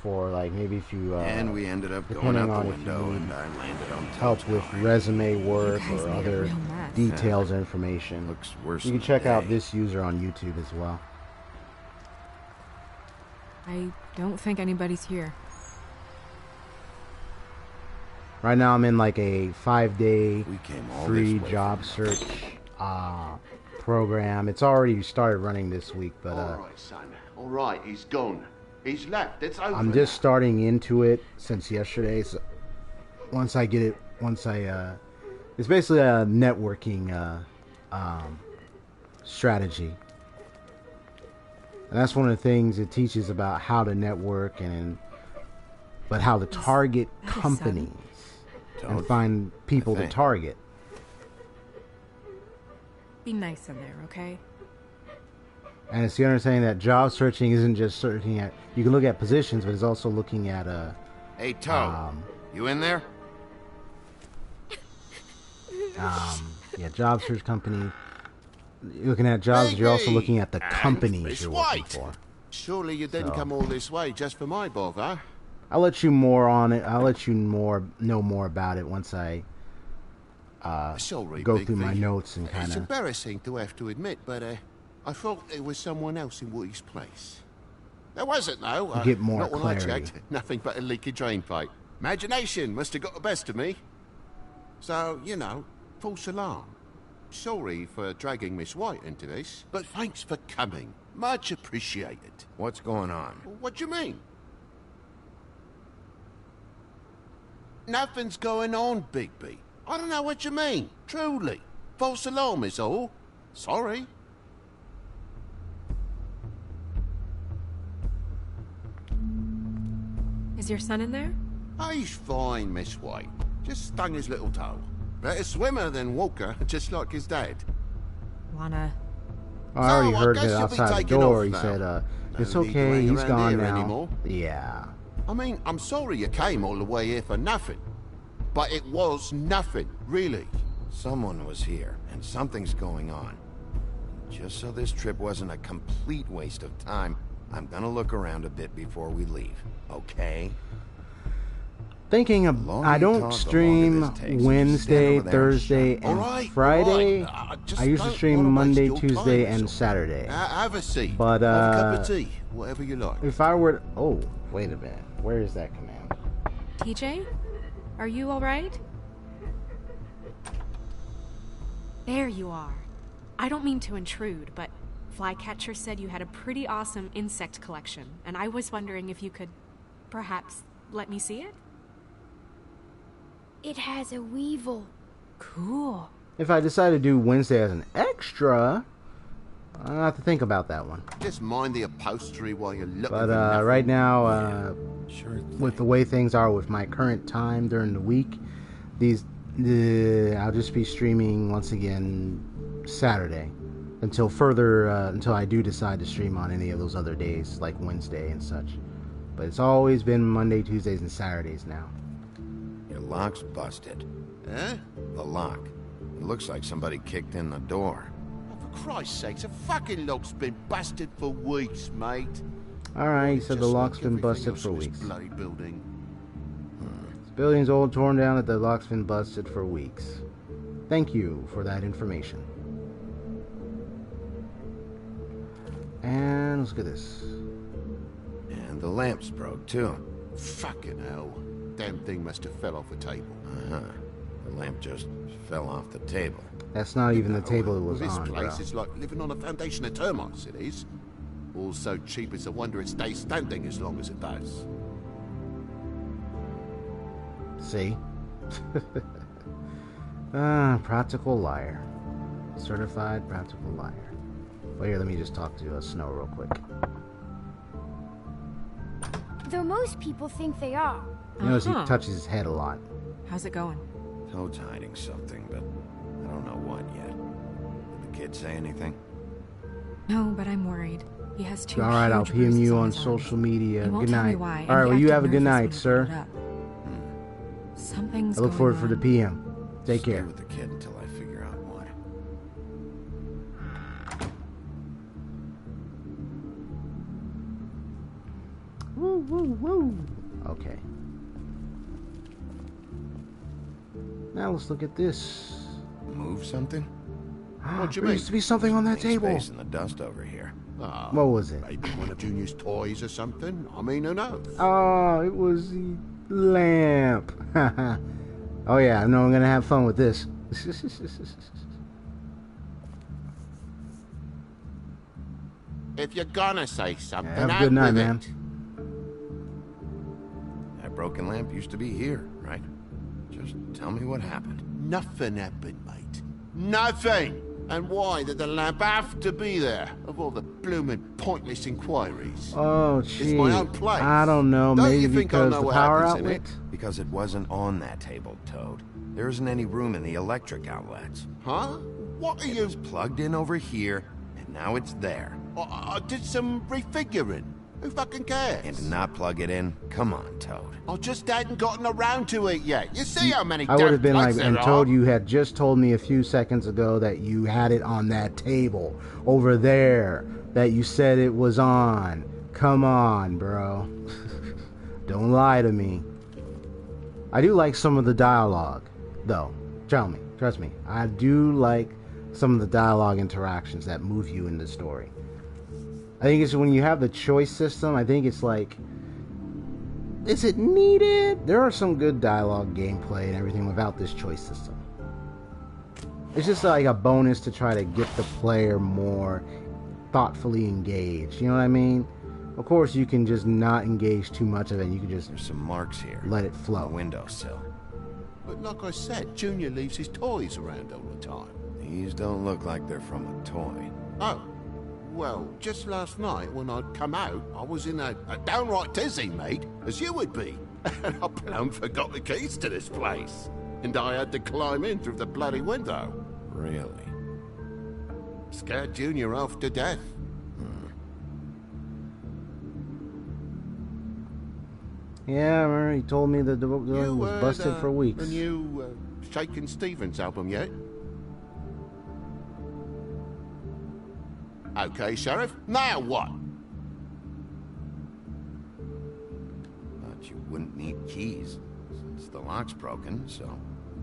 for, like, maybe if you and we ended up going depending out on the if you window, need and I landed on help Toad's with car. resume work You guys or made a other real mess. details or information. Looks worse You can than check out day. this user on YouTube as well. I don't think anybody's here. Right now I'm in like a 5-day We came all free this way job search program. It's already started running this week, but All right, son. All right, he's gone. He's left. It's over. I'm just starting into it since yesterday. So once I get it, it's basically a networking strategy. And that's one of the things it teaches about how to network but how to target companies and find people to target. Be nice in there, okay? And it's the understanding that job searching isn't just searching at, you can look at positions, but it's also looking at Hey, Toad, you in there? yeah, job search company. You're looking at jobs, but you're also looking at the companies you're working for. Surely you didn't come all this way just for my bother. I'll let you more on it. I'll let you know more about it once I Sorry, go Bigby. through my notes and It's kind of. embarrassing to have to admit, but I thought it was someone else in Woody's place. There wasn't, though. Get more not when I clarity. checked. Nothing but a leaky drain pipe. Imagination must have got the best of me. So, you know, false alarm. Sorry for dragging Miss White into this, but thanks for coming. Much appreciated. What's going on? What do you mean? Nothing's going on, Bigby. I don't know what you mean. Truly. False alarm is all. Sorry. Is your son in there? Oh, he's fine, Miss White. Just stung his little toe. Better swimmer than Walker, just like his dad. Wanna... I already So, I heard guess it you'll be outside the taking door. off He now. said, "It's No need to okay. hang He's around gone here now." anymore. Yeah. I mean, I'm sorry you came all the way here for nothing. But it was nothing, really. Someone was here, and something's going on. Just so this trip wasn't a complete waste of time, I'm gonna look around a bit before we leave, okay? Thinking of, I don't stream Wednesday, Thursday, and Friday. I used to stream Monday, Tuesday, and Saturday. Have a seat. But Have a cup of tea, whatever you like. if I were, oh, wait a minute, where is that command? TJ? Are you alright? There you are. I don't mean to intrude, but Flycatcher said you had a pretty awesome insect collection, and I was wondering if you could perhaps let me see it? It has a weevil. Cool. If I decide to do Wednesday as an extra, I'll have to think about that one. Just mind the upholstery while you're looking. But right now, with the way things are with my current time during the week, I'll just be streaming once again Saturday until I do decide to stream on any of those other days like Wednesday and such. But it's always been Monday, Tuesdays, and Saturdays now. Your lock's busted. Eh? The lock. It looks like somebody kicked in the door. For Christ's sakes, a fucking lock's been busted for weeks, mate. Alright, he said the lock's been busted for weeks. Bloody building. This building's old, torn down, that the lock's been busted for weeks. Thank you for that information. And let's get this. And the lamp's broke, too. Fucking hell. Damn thing must have fell off a table. Uh-huh. The lamp just fell off the table. That's not even the table it was this on, place bro. is like living on a foundation of termites, it is. All so cheap it's a wonder it stays standing as long as it does. See? Practical liar. Certified practical liar. Well, here, let me just talk to Snow real quick. Though most people think they are. You notice he touches his head a lot. How's it going? Toad's hiding something, but I don't know what yet. Did the kid say anything? No, but I'm worried. He has two Alright, I'll huge PM bruises you on on his arms. social media. He won't Good tell me night. why, and Alright, he well, you acted have a good nervous night, when he sir. brought it up. Something's I look going forward on. for the PM. Take Stay care. with the kid until I figure out what. Woo, woo, woo. Okay. Now let's look at this. Move something? What do you There mean? used to be something on that table. Space in the dust over here. What was it? Maybe one of Junior's toys or something? I mean, who knows? Oh, it was the lamp. Oh yeah, I know I'm gonna have fun with this. If you're gonna say something, Have a out good night, with man. it. That broken lamp used to be here, right? Just tell me what happened. Nothing happened, mate. Nothing! And why did the lamp have to be there? Of all the blooming pointless inquiries. Oh, It's gee. my own place. I don't know. Don't Maybe you think I because know the what power happens in outlet. it? Because it wasn't on that table, Toad. There isn't any room in the electric outlets. Huh? What are It you... was plugged in over here, and now it's there. I did some refiguring. Who fucking cares? And to not plug it in? Come on, Toad. I just hadn't gotten around to it yet. You see how many I would have damn been like, plugs and there told are? you had just told me a few seconds ago that you had it on that table over there that you said it was on. Come on, bro. Don't lie to me. I do like some of the dialogue, though. Trust me. I do like some of the dialogue interactions that move you in the story. I think it's when you have the choice system, I think it's like, is it needed? There are some good dialogue, gameplay, and everything without this choice system. It's just like a bonus to try to get the player more thoughtfully engaged. You know what I mean? Of course, you can just not engage too much of it. You can just There's some marks here. let it On flow. the windowsill. But like I said, Junior leaves his toys around all the time. These don't look like they're from a toy. Oh. Well, just last night when I'd come out, I was in a downright tizzy, mate, as you would be. And I plumb forgot the keys to this place. And I had to climb in through the bloody window. Really? Scared Junior off to death. Yeah, I remember he told me that the door was busted for weeks. The new Shakin' Stevens album yet? Okay, Sheriff. Now what? But you wouldn't need keys, since the lock's broken, so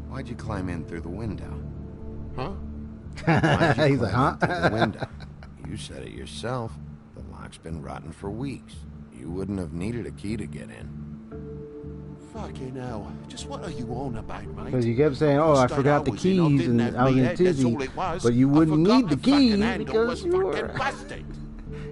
why'd you climb in through the window? Huh? Why'd you He's like, climb huh? in through the window? You said it yourself. The lock's been rotten for weeks. You wouldn't have needed a key to get in. Fucking hell. Just what are you on about, mate? Because you kept saying, "Oh, I forgot the keys," and I was in a tizzy. But you wouldn't need the keys because you were busted.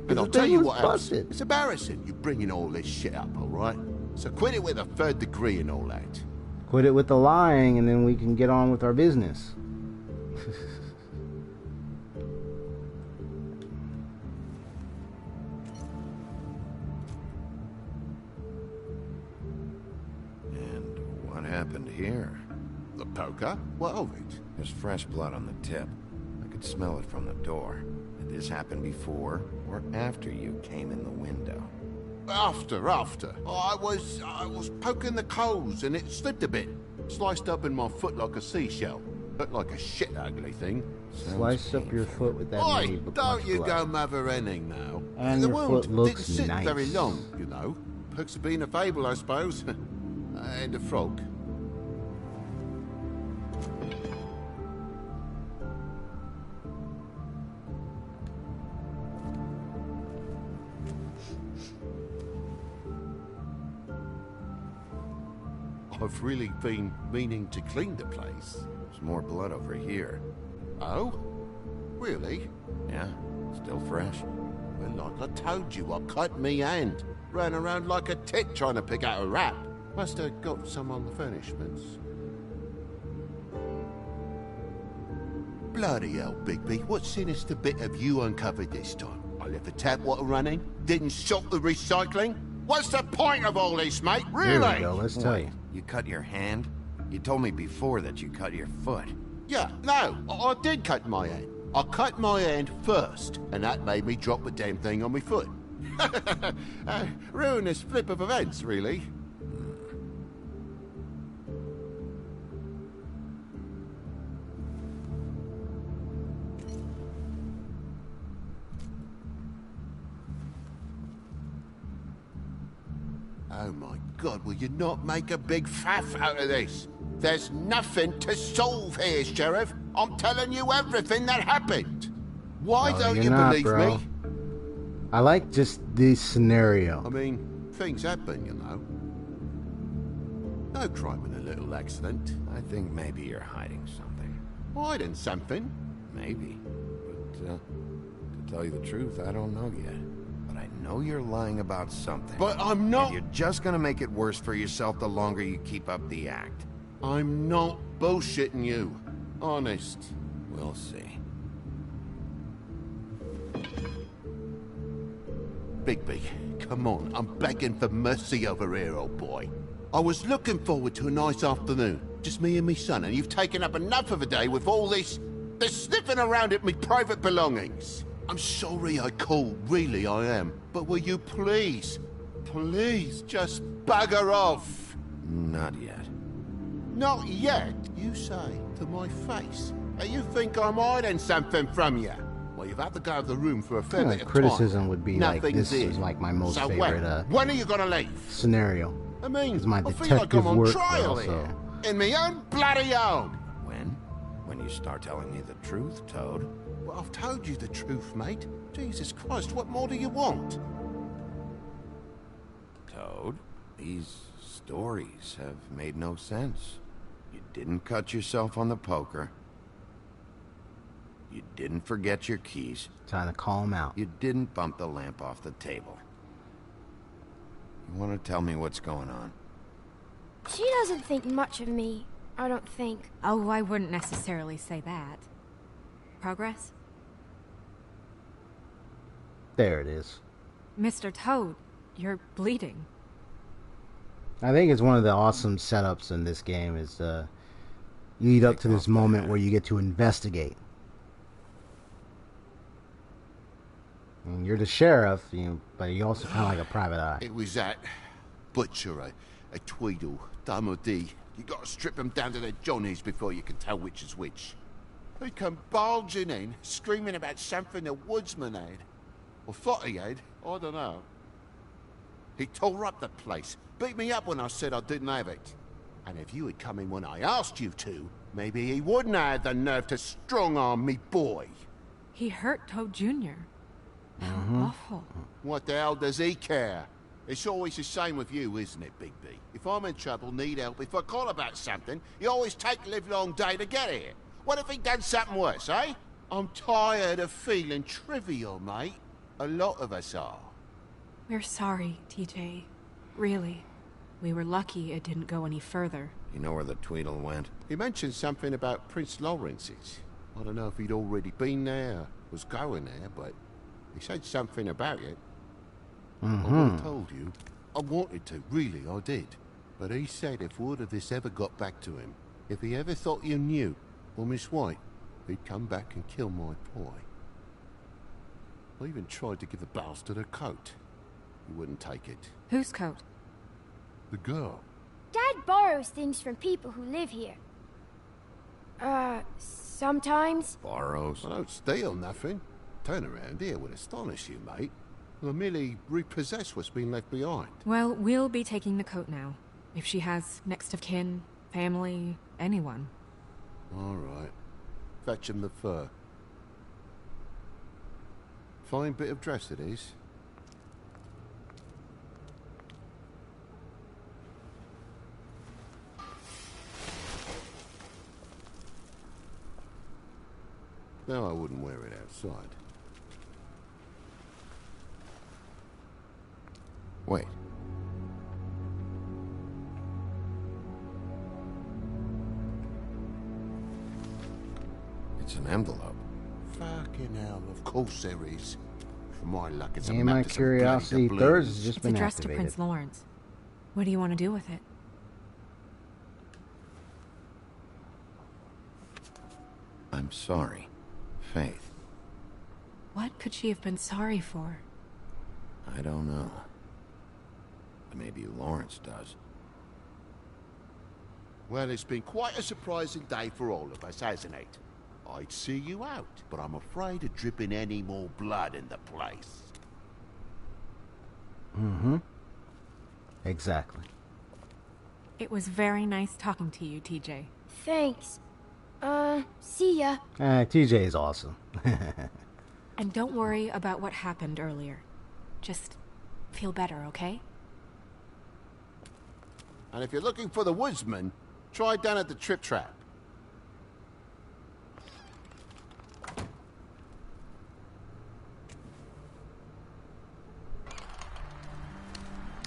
And I'll tell you what else. It's embarrassing you bringing all this shit up, all right? So quit it with a 3rd degree and all that. Quit it with the lying, and then we can get on with our business. What happened here? The poker? What of it? There's fresh blood on the tip. I could smell it from the door. Did this happen before or after you came in the window? After. I was poking the coals and it slipped a bit. Sliced up in my foot like a seashell. Looked like a shit ugly thing. Slice up your foot with that. Oi, don't you go mother-henning now. And the your wound foot looks didn't sit nice. very long, you know. Perks of being a fable, I suppose. And a frog. I've really been meaning to clean the place. There's more blood over here. Oh? Really? Yeah, still fresh. Well, like I told you, I cut me hand. Ran around like a tit trying to pick out a rat. Must have got some on the furnishments. Bloody hell, Bigby. What sinister bit have you uncovered this time? I left the tap water running, didn't stop the recycling. What's the point of all this, mate? Really? Here we go, let's tell you. You cut your hand? You told me before that you cut your foot. Yeah, no, I did cut my hand. I cut my hand first, and that made me drop the damn thing on my foot. Ruinous flip of events, really. Oh my God, will you not make a big faff out of this? There's nothing to solve here, Sheriff. I'm telling you everything that happened. Why don't you believe me? I like just this scenario. I mean, things happen, you know. No crime in a little accident. I think maybe you're hiding something. Hiding something? Maybe. But, to tell you the truth, I don't know yet. But I know you're lying about something. But I'm not... And you're just gonna make it worse for yourself the longer you keep up the act. I'm not bullshitting you. Honest. We'll see. Bigby, come on. I'm begging for mercy over here, old boy. I was looking forward to a nice afternoon. Just me and me son, and you've taken up enough of a day with all this sniffing around at me private belongings. I'm sorry I called, really I am. But will you please just bugger off? Not yet. Not yet, you say, to my face. You think I'm hiding something from you? Well, you've had to go out of the room for a fair bit of criticism time. would be Nothing's like, this in. is like my most So favorite when are you gonna leave? scenario. I mean, It's my I feel like detective I'm on work, trial also. here. In me own bloody own. When you start telling me the truth, Toad. Well, I've told you the truth, mate. Jesus Christ, what more do you want? Toad, these stories have made no sense. You didn't cut yourself on the poker. You didn't forget your keys. Trying to call him out. You didn't bump the lamp off the table. You want to tell me what's going on? She doesn't think much of me, I don't think. Oh, I wouldn't necessarily say that. Progress? There it is. Mr. Toad, you're bleeding. I think it's one of the awesome setups in this game is lead up to this moment where you get to investigate. And you're the sheriff, but you're also kind of like a private eye. It was that butcher, a Tweedle, Damo D. You gotta strip them down to their johnnies before you can tell which is which. He come barging in, screaming about something the woodsman had. Or thought he had, I don't know. He tore up the place, beat me up when I said I didn't have it. And if you had come in when I asked you to, maybe he wouldn't have had the nerve to strong-arm me boy. He hurt Toad Jr. How awful. What the hell does he care? It's always the same with you, isn't it, Bigby? If I'm in trouble, need help, if I call about something, you always take a livelong day to get here. What if he done something worse, eh? I'm tired of feeling trivial, mate. A lot of us are. We're sorry, TJ. Really. We were lucky it didn't go any further. You know where the Tweedle went? He mentioned something about Prince Lawrence's. I don't know if he'd already been there, was going there, but he said something about it. I would have told you. I wanted to, really, I did. But he said if word of this ever got back to him, if he ever thought you knew, or Miss White, he'd come back and kill my boy. I even tried to give the bastard a coat. He wouldn't take it. Whose coat? The girl. Dad borrows things from people who live here. Sometimes. Borrows? I don't steal nothing. Turn around here would astonish you, mate. I merely repossess what's been left behind. Well, we'll be taking the coat now. If she has next of kin, family, anyone. All right. Fetch him the fur. Fine bit of dress it is. No, I wouldn't wear it outside. Wait. It's an envelope. Fucking hell, of course there is. For my luck, it's a And map my to some curiosity bloody thirst doubloons. has just It's been addressed activated. to Prince Lawrence. What do you want to do with it? I'm sorry, Faith. What could she have been sorry for? I don't know. Maybe Lawrence does. Well, it's been quite a surprising day for all of us, hasn't it? I'd see you out, but I'm afraid of dripping any more blood in the place. Exactly. It was very nice talking to you, TJ. Thanks. See ya. TJ is awesome. And don't worry about what happened earlier. Just feel better, okay? And if you're looking for the woodsman, try down at the Trip Trap.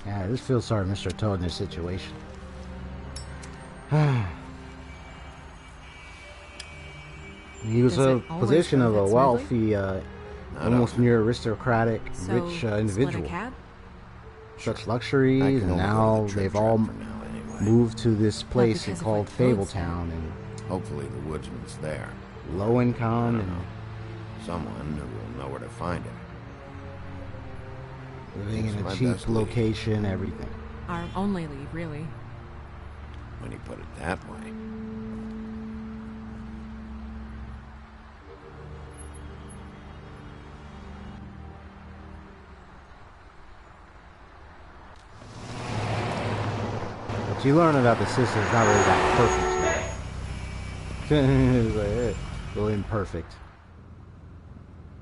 Yeah, this feels sorry, Mr. Toad, in this situation. He was Does a it always position go of that a wealthy, almost near aristocratic, So, rich split a individual. cab? Such luxuries, and only go to now the Trip they've Trap all for now, anyway. moved to this place because of called what Toad said. Fabletown, and Hopefully the woodsman's there. low income, I don't and know. Someone who will know where to find him. living in It's a my cheap best lead. location, everything. Our only lead, really. When you put it that way. What you learn about the system is not really that perfect. It's like, hey, go imperfect.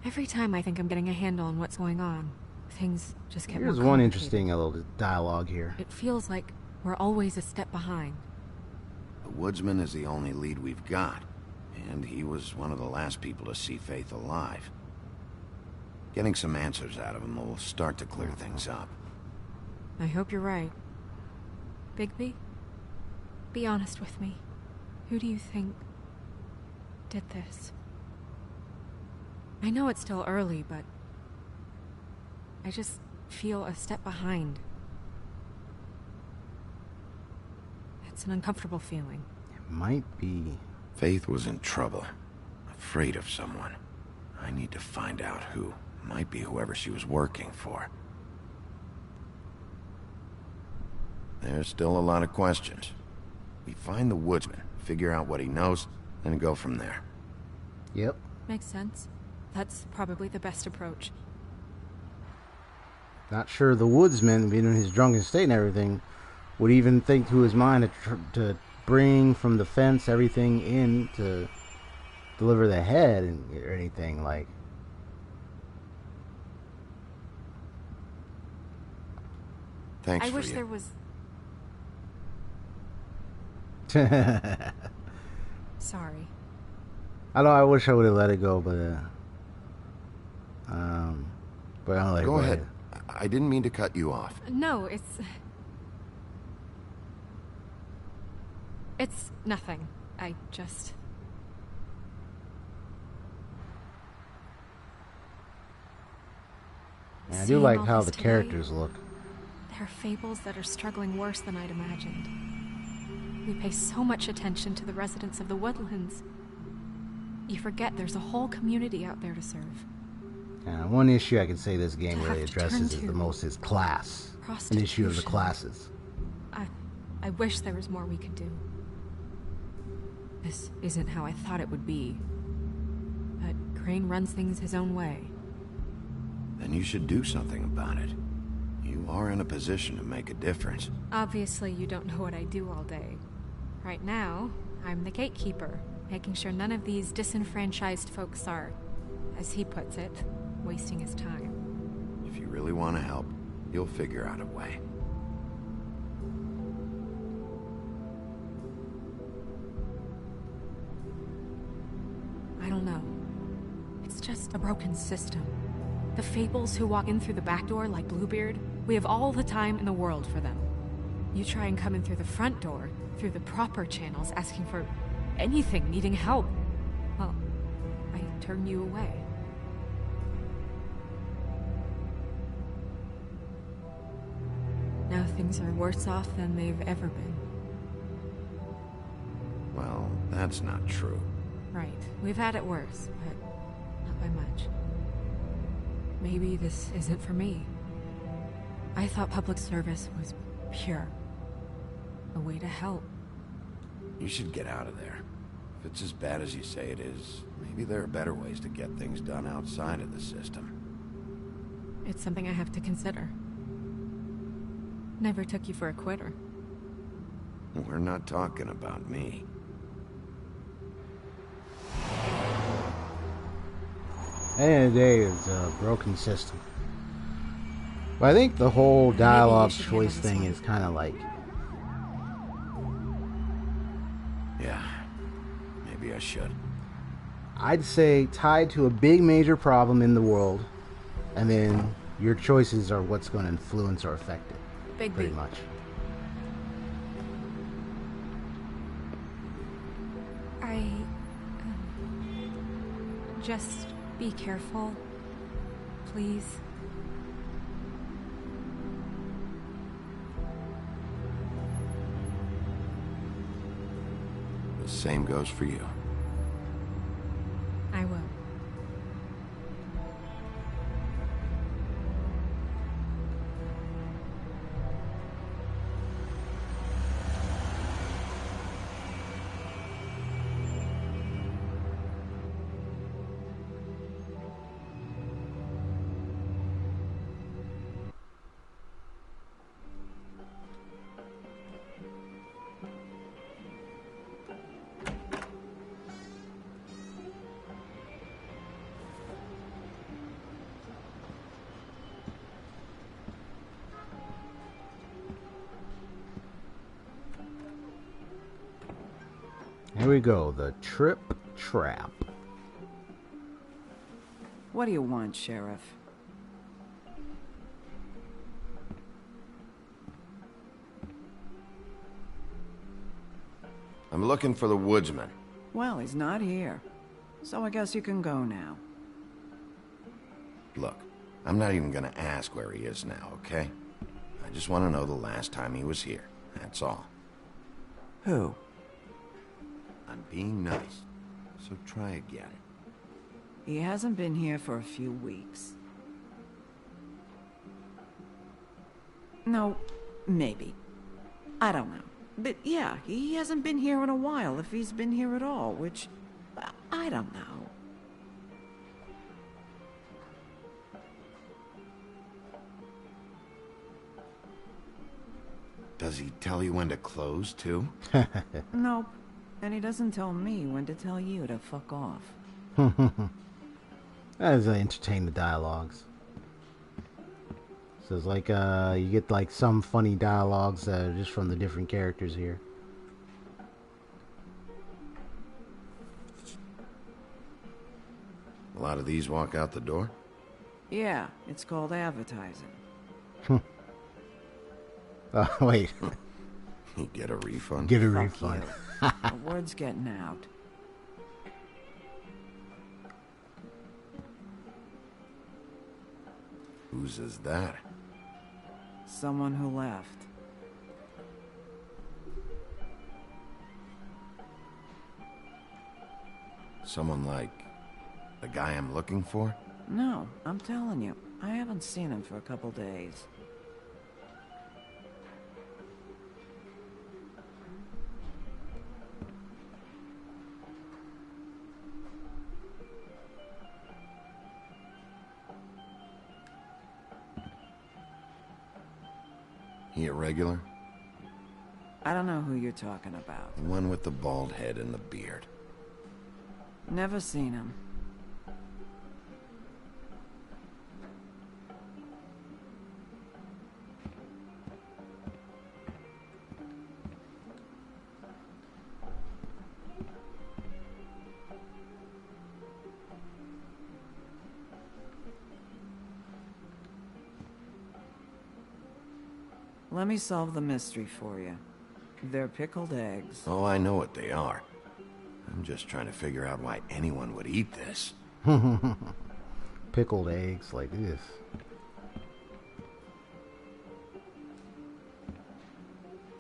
Every time I think I'm getting a handle on what's going on, things just get Here's more one complicated. interesting little dialogue here. It feels like we're always a step behind. The woodsman is the only lead we've got, and he was one of the last people to see Faith alive. Getting some answers out of him will start to clear things up. I hope you're right. Bigby? Be honest with me. Who do you think did this? I know it's still early, but I just feel a step behind. It's an uncomfortable feeling. It might be... Faith was in trouble, afraid of someone. I need to find out who. Might be whoever she was working for. There's still a lot of questions. We find the woodsman, figure out what he knows, and go from there. Yep. Makes sense. That's probably the best approach. Not sure the woodsman, being in his drunken state and everything, would even think to his mind to bring from the fence everything in to deliver the head or anything like. Thanks I for wish you. there was... Sorry. I know. I wish I would have let it go, but I'm like, Go ahead. I didn't mean to cut you off. No, it's nothing. I just... I do like how the characters look. There are fables that are struggling worse than I'd imagined. We pay so much attention to the residents of the woodlands. You forget there's a whole community out there to serve. One issue I can say this game really addresses is the most is class. An issue of the classes. I wish there was more we could do. This isn't how I thought it would be. But Crane runs things his own way. Then you should do something about it. You are in a position to make a difference. Obviously, you don't know what I do all day. Right now, I'm the gatekeeper, making sure none of these disenfranchised folks are, as he puts it, wasting his time. If you really want to help, you'll figure out a way. I don't know. It's just a broken system. The Fables who walk in through the back door like Bluebeard, we have all the time in the world for them. You try and come in through the front door, through the proper channels, asking for anything, needing help. Well, I turn you away. Now things are worse off than they've ever been. Well, that's not true. Right. We've had it worse, but not by much. Maybe this isn't for me. I thought public service was pure. A way to help. You should get out of there. If it's as bad as you say it is, maybe there are better ways to get things done outside of the system. It's something I have to consider. Never took you for a quitter. We're not talking about me. At the end of the day, it's a broken system. But I think the whole dialogue choice thing is kind of like... Yeah, maybe I should. I'd say tied to a big major problem in the world, and then your choices are what's going to influence or affect it. Bigby. Pretty much. Just be careful, please. The same goes for you. I will. Here we go, the Trip Trap. What do you want, Sheriff? I'm looking for the woodsman. Well, he's not here. So I guess you can go now. Look, I'm not even gonna ask where he is now, okay? I just want to know the last time he was here. That's all. Who? I'm being nice, so try again. He hasn't been here for a few weeks. No, maybe. I don't know. But yeah, he hasn't been here in a while, if he's been here at all, which... I don't know. Does he tell you when to close, too? Nope. And he doesn't tell me when to tell you to fuck off. As I entertain the dialogues. So it's like you get like some funny dialogues just from the different characters here. A lot of these walk out the door? Yeah, it's called advertising. Wait. You get a refund? Get a Fuck refund. you. The word's getting out. Whose is that? Someone who left. Someone like the guy I'm looking for? No, I'm telling you, I haven't seen him for a couple days. He a regular? I don't know who you're talking about. The one with the bald head and the beard. Never seen him. Let me solve the mystery for you. They're pickled eggs. Oh, I know what they are. I'm just trying to figure out why anyone would eat this. Pickled eggs like this.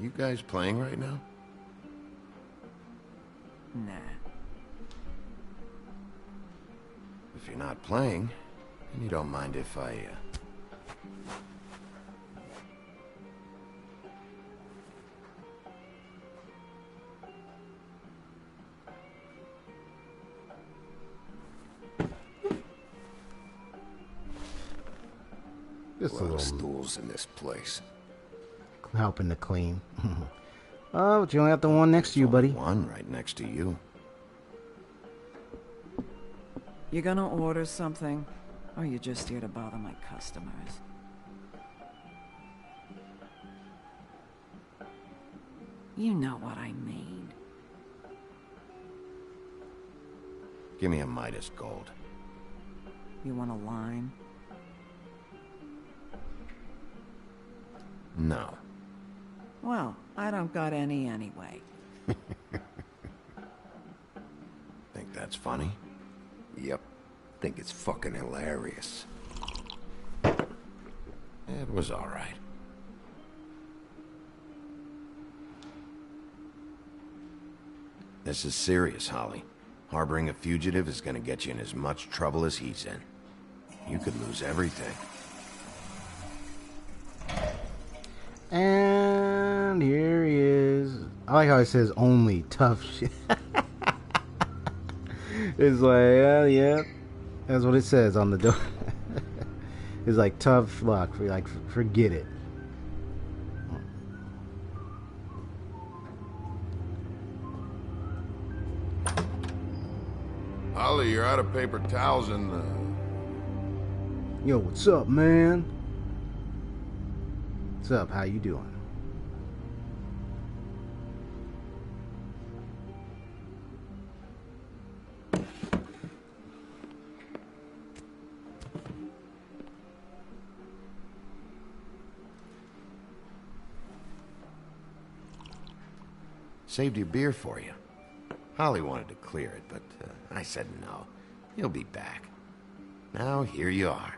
You guys playing right now? Nah. If you're not playing, then you don't mind if I, Just a lot of little stools in this place. helping to clean. Oh, but you only got the one next to you, buddy. One right next to you. You gonna order something? Or you just here to bother my customers? You know what I mean. Give me a Midas gold. You want a line? No. Well, I don't got any anyway. Think that's funny? Yep. Think it's fucking hilarious. It was all right. This is serious, Holly. Harboring a fugitive is gonna get you in as much trouble as he's in. You could lose everything. And here he is. I like how it says only tough shit. It's like, yeah, that's what it says on the door. It's like tough luck. Forget it. Holly, you're out of paper towels and Yo, what's up, man? What's up? How you doing? Saved your beer for you. Holly wanted to clear it, but I said no. He'll be back. Now here you are.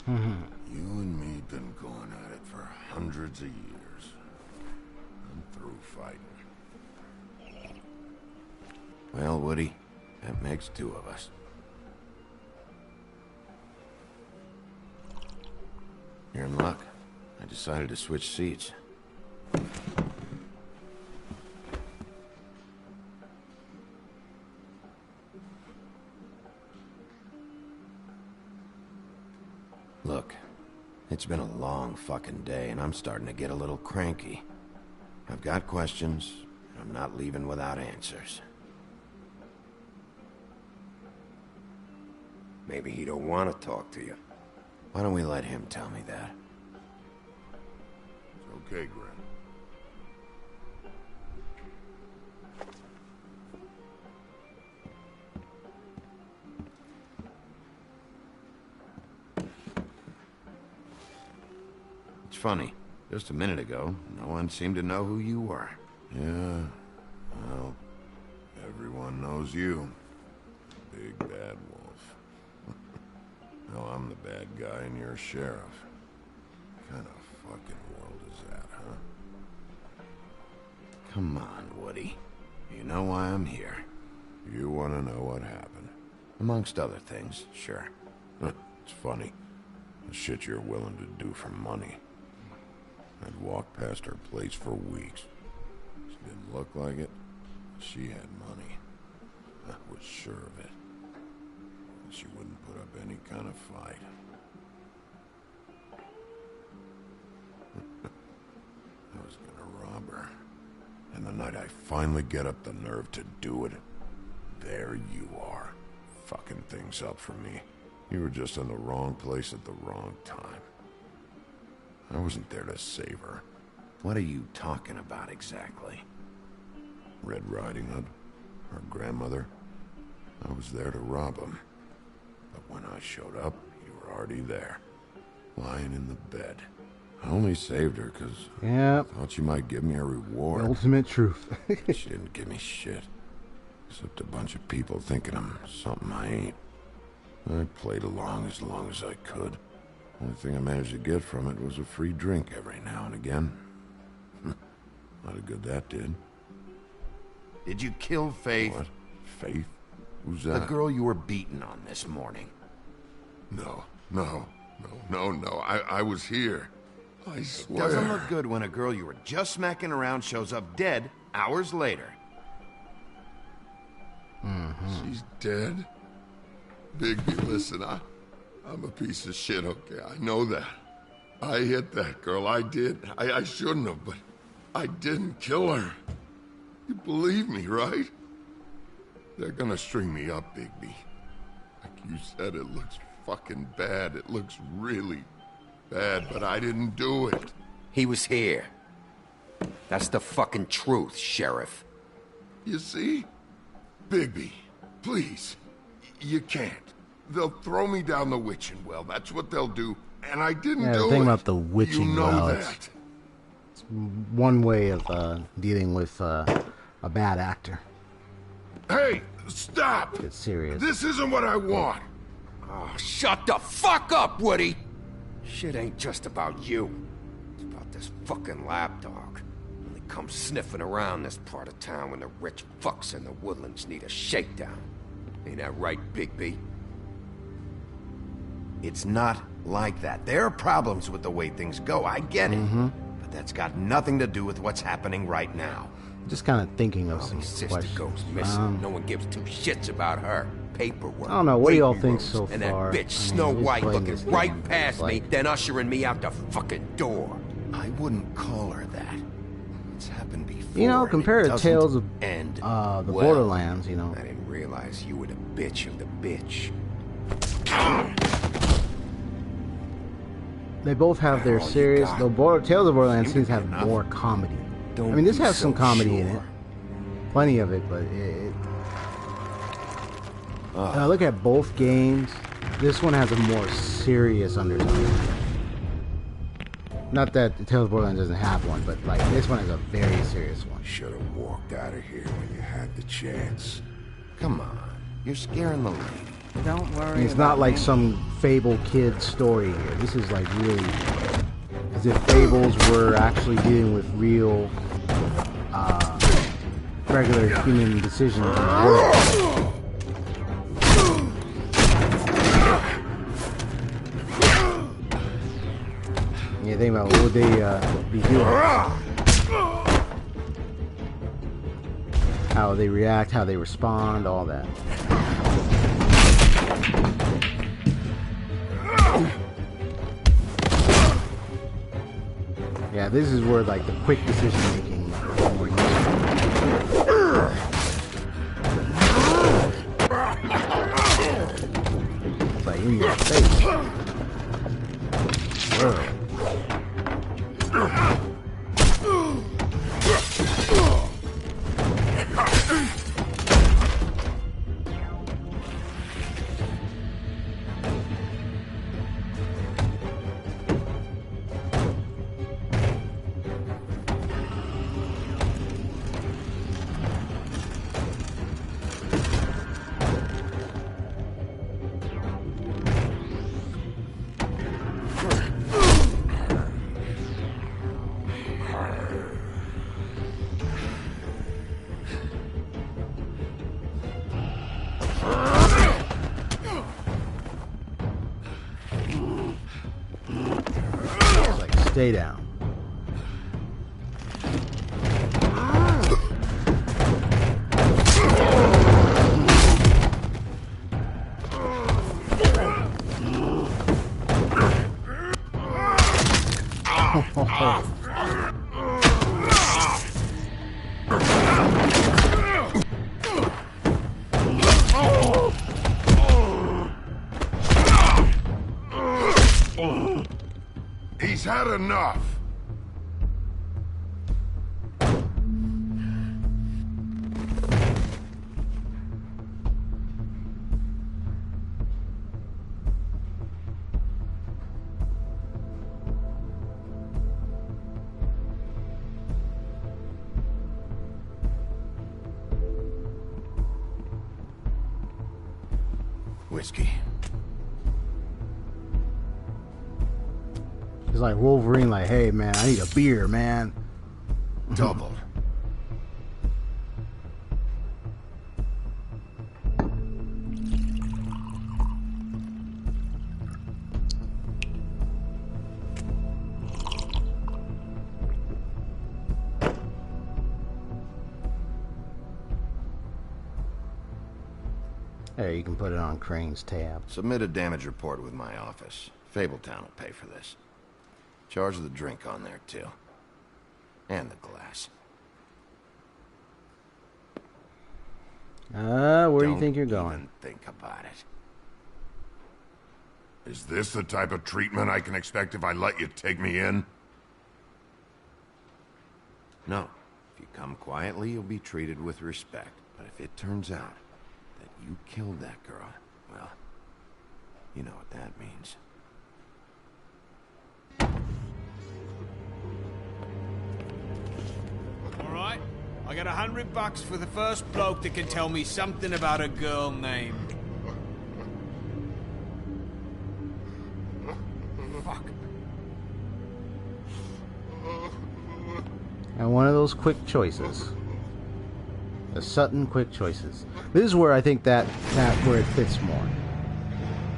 You and me been going at it for hundreds of years. I'm through fighting. Well, Woody, that makes two of us. You're in luck. I decided to switch seats. Look, it's been a long fucking day, and I'm starting to get a little cranky. I've got questions, and I'm not leaving without answers. Maybe he don't want to talk to you. Why don't we let him tell me that? It's okay, Gren. It's funny. Just a minute ago, no one seemed to know who you were. Yeah, well, everyone knows you. Big bad wolf. Now I'm the bad guy and you're sheriff. What kind of fucking world is that, huh? Come on, Woody. You know why I'm here. You want to know what happened? Amongst other things, sure. It's funny. The shit you're willing to do for money. I'd walked past her place for weeks. She didn't look like it. She had money. I was sure of it. She wouldn't put up any kind of fight. I was gonna rob her. And the night I finally get up the nerve to do it, there you are, fucking things up for me. You were just in the wrong place at the wrong time. I wasn't there to save her. What are you talking about exactly? Red Riding Hood, her grandmother. I was there to rob him. But when I showed up, you were already there, lying in the bed. I only saved her because I thought she might give me a reward. The ultimate truth. She didn't give me shit. Except a bunch of people thinking I'm something I ain't. I played along as I could. Only thing I managed to get from it was a free drink every now and again. Not a good that did. Did you kill Faith? What? Faith? Who's that? The girl you were beating on this morning. No. I was here. I swear. It doesn't look good when a girl you were just smacking around shows up dead hours later. She's dead? Bigby, listen, I'm a piece of shit, okay? I know that. I hit that girl, I did. I shouldn't have, but I didn't kill her. You believe me, right? They're gonna string me up, Bigby. Like you said, it looks fucking bad. It looks really bad, but I didn't do it. He was here. That's the fucking truth, Sheriff. You see? Bigby, please. You can't. They'll throw me down the witching well. That's what they'll do. And I didn't do it. The thing about the witching well, it's one way of dealing with a bad actor. Hey, stop! It's serious. This isn't what I want. Oh, shut the fuck up, Woody! Shit ain't just about you. It's about this fucking lapdog. Only comes sniffing around this part of town when the rich fucks in the woodlands need a shakedown. Ain't that right, Bigby? It's not like that. There are problems with the way things go, I get it. But that's got nothing to do with what's happening right now. Just kind of thinking of some sister questions. goes missing. No one gives two shits about her. Paperwork. I don't know. What do y'all think so far? And that bitch Snow White looking right past me, then ushering me out the fucking door. I wouldn't call her that. It's happened before. You know, compared to Tales of the Borderlands, you know. I didn't realize you were the bitch of the bitch. They both have their serious. Tales of Borderlands seems to have more comedy. I mean, this has some comedy in it, plenty of it, but look at both games. This one has a more serious undertone. Not that Tales of Borderlands doesn't have one, but like this one has a very serious one. Should have walked out of here when you had the chance. Come on, you're scaring the lady. Don't worry. It's not like some Fable kid story here. This is like really as if Fables were actually dealing with real, regular human decisions in the world. Yeah, think about what would they be doing? How they react, how they respond, all that. Yeah, this is where like the quick decision making more it's like in your face. Stay down. He's had enough. Whiskey. It's like Wolverine, like, hey man, I need a beer, man. Double. There, you can put it on Crane's tab. Submit a damage report with my office. Fabletown will pay for this. Charge the drink on there, too. And the glass. Where do you think you're going? Even think about it. Is this the type of treatment I can expect if I let you take me in? No. If you come quietly, you'll be treated with respect. But if it turns out that you killed that girl, well, you know what that means. Alright, I got $100 for the first bloke that can tell me something about a girl named... Fuck. And one of those quick choices. The Sutton quick choices. This is where I think that's where it fits more.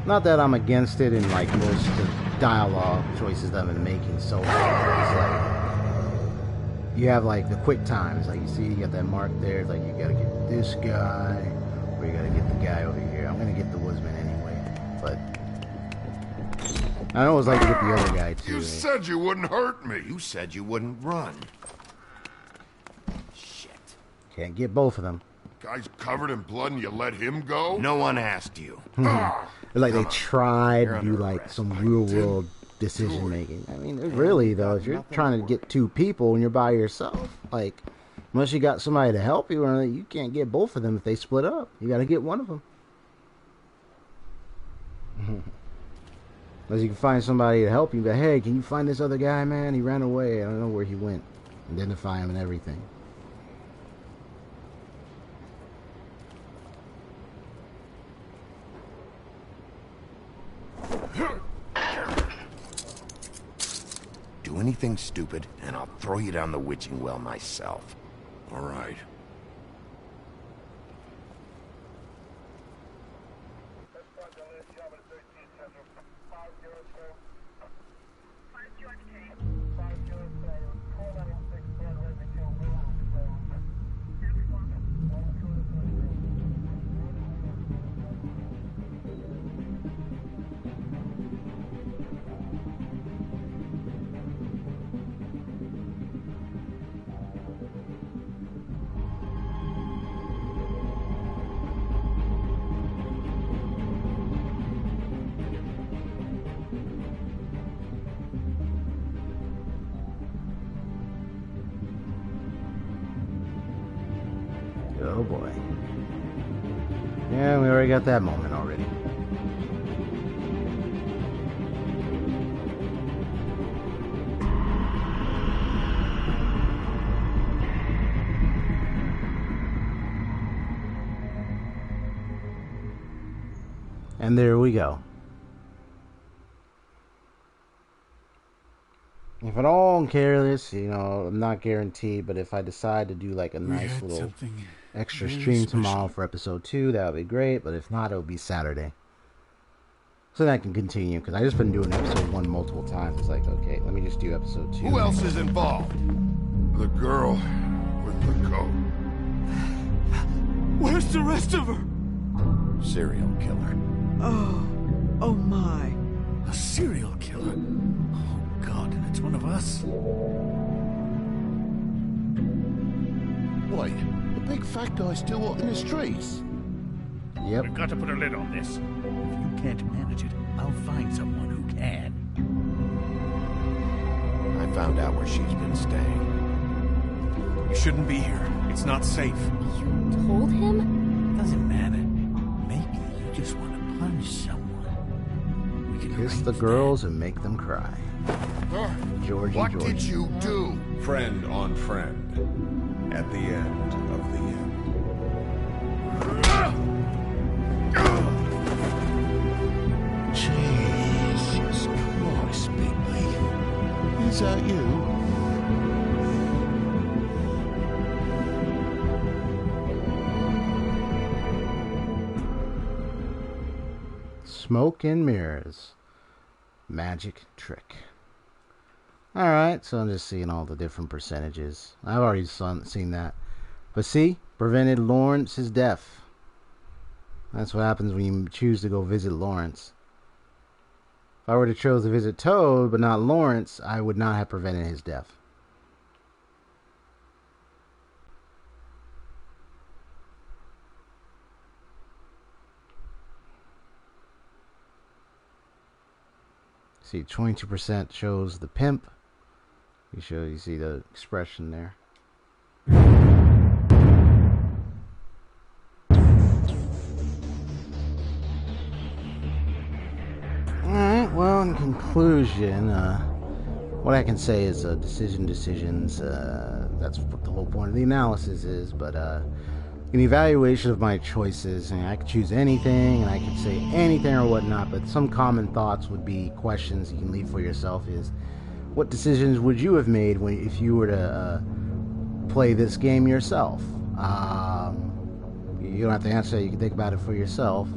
Not that I'm against it in like most of the dialogue choices that I've been making so far. It's like you have like the quick times, like you see you got that mark there, like you gotta get this guy, or you gotta get the guy over here. I'm gonna get the woodsman anyway, but I always like to get the other guy too. You said you wouldn't hurt me. You said you wouldn't run. Can't get both of them. Guy's covered in blood and you let him go? No one asked you. Like they tried to do like some real world decision making. I mean, really though, if you're trying to get two people and you're by yourself, like unless you got somebody to help you, you can't get both of them if they split up. You got to get one of them. Unless you can find somebody to help you, but hey, can you find this other guy, man? He ran away. I don't know where he went. Identify him and everything. Do anything stupid, and I'll throw you down the witching well myself. All right. Oh boy. Yeah, we already got that moment already. And there we go. If at all I'm careless, I'm not guaranteed, but if I decide to do like a nice little extra stream tomorrow for episode 2, that would be great, but if not, it will be Saturday. So that I can continue, because I just been doing episode 1 multiple times. It's like, okay, let me just do episode 2. Who else is involved? The girl with the coat. Where's the rest of her? Serial killer. Oh my. A serial killer? Oh God, and it's one of us? Wait, the big fat guy's still out in the streets? Yep. We've got to put a lid on this. If you can't manage it, I'll find someone who can. I found out where she's been staying. You shouldn't be here. It's not safe. You told him? Doesn't matter. Maybe you just want to punish someone. We can Kiss the girls and make them cry. Georgie. What did you do? Friend on friend. At the end of the end. Jesus Christ, Bigby. Is that you? Smoke and mirrors. Magic trick. Alright, so I'm just seeing all the different percentages. I've already seen that. But see, prevented Lawrence's death. That's what happens when you choose to go visit Lawrence. If I were to choose to visit Toad, but not Lawrence, I would not have prevented his death. See, 22% shows the pimp. You see the expression there. Alright, well, in conclusion, what I can say is decisions. That's what the whole point of the analysis is. But an evaluation of my choices, and I could choose anything, and I could say anything or whatnot, but some common thoughts would be questions you can leave for yourself is, what decisions would you have made if you were to play this game yourself? You don't have to answer that, you can think about it for yourself.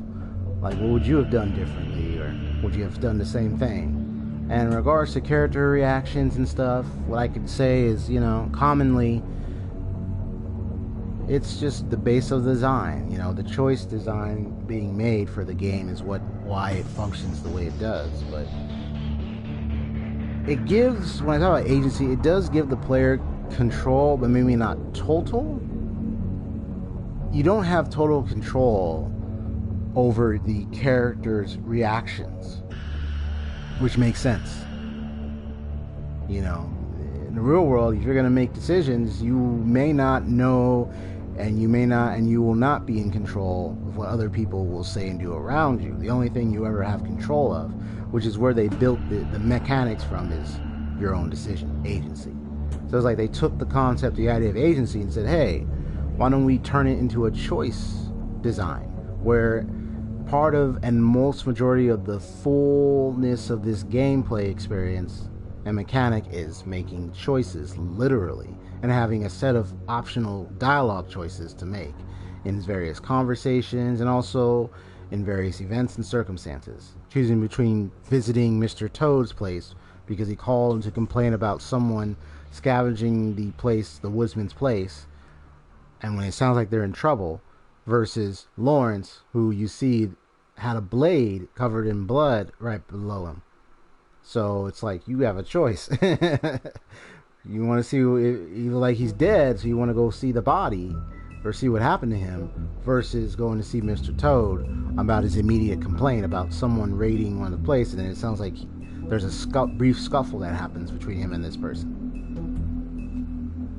Like, what would you have done differently, or would you have done the same thing? And in regards to character reactions and stuff, what I could say is, commonly, it's just the base of the design. The choice design being made for the game is why it functions the way it does. But it gives, when I talk about agency, it does give the player control, but maybe not total. You don't have total control over the character's reactions, which makes sense. In the real world, if you're going to make decisions, you may not know, and you will not be in control of what other people will say and do around you. The only thing you ever have control of, which is where they built the mechanics from, is your own decision, agency. So it's like they took the concept, the idea of agency, and said, hey, why don't we turn it into a choice design, where part of and most majority of the fullness of this gameplay experience and mechanic is making choices, literally, and having a set of optional dialogue choices to make in various conversations and also in various events and circumstances. Choosing between visiting Mr. Toad's place because he called to complain about someone scavenging the woodsman's place, and when it sounds like they're in trouble, versus Lawrence, who you see had a blade covered in blood right below him. So it's like you have a choice. You want to see either like he's dead, so you want to go see the body or see what happened to him, versus going to see Mr. Toad about his immediate complaint about someone raiding one of the places, and it sounds like there's a brief scuffle that happens between him and this person.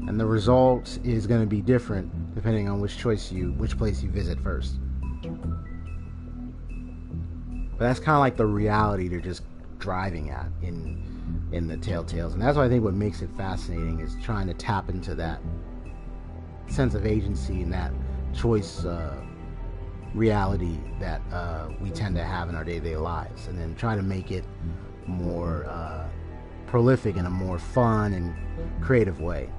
And the result is going to be different depending on which place you visit first. But that's kind of like the reality they're just driving at in the Telltales, and that's why I think what makes it fascinating is trying to tap into that sense of agency and that choice reality that we tend to have in our day-to-day lives, and then try to make it more prolific in a more fun and creative way.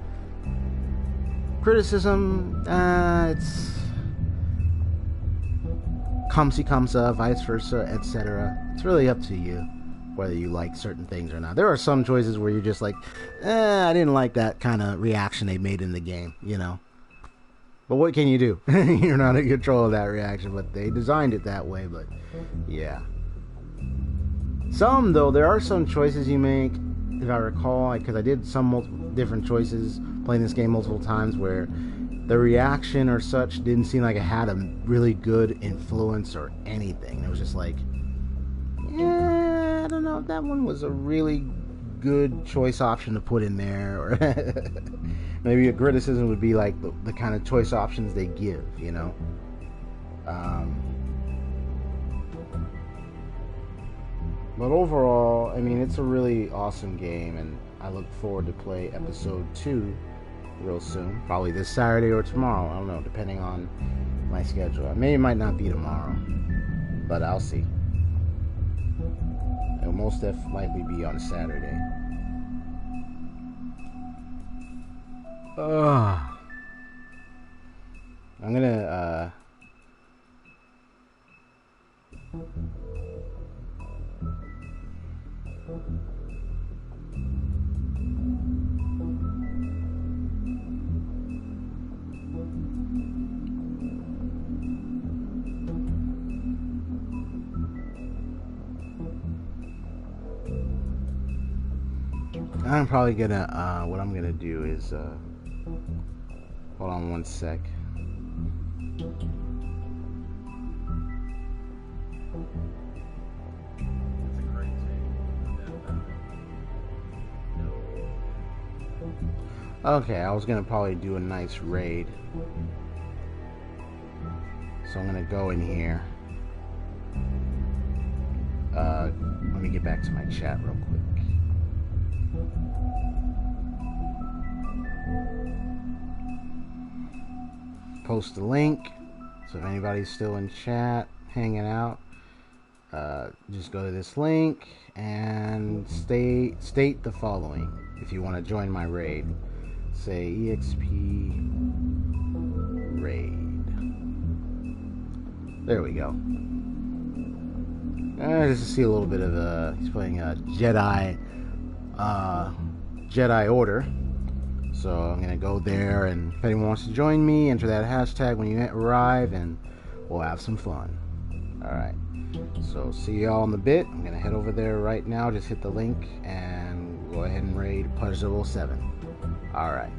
Criticism, it's come-see-come-sa, vice versa, etc. It's really up to you whether you like certain things or not. There are some choices where you're just like, I didn't like that kind of reaction they made in the game, you know. But what can you do? You're not in control of that reaction, but they designed it that way. But yeah. Some, though, there are some choices you make, if I recall, because I did some different choices playing this game multiple times where the reaction or such didn't seem like it had a really good influence or anything. It was just like, yeah, I don't know if that one was a really good choice option to put in there, or maybe a criticism would be like the kind of choice options they give, you know. But overall, I mean, it's a really awesome game, and I look forward to play episode 2 real soon, probably this Saturday or tomorrow. I don't know, depending on my schedule. Maybe it might not be tomorrow, but I'll see. It'll most likely be on Saturday. I'm gonna I'm probably gonna, what I'm gonna do is, hold on one sec. Okay, I was gonna probably do a nice raid. So I'm gonna go in here. Let me get back to my chat real quick. Post the link, so if anybody's still in chat hanging out, just go to this link and state the following if you want to join my raid. Say EXP raid. There we go. Just to see a little bit of he's playing a Jedi Order. So I'm gonna go there, and if anyone wants to join me, enter that hashtag when you arrive, and we'll have some fun. Alright, so see y'all in a bit. I'm gonna head over there right now, just hit the link, and go ahead and raid Pudge 007. Alright.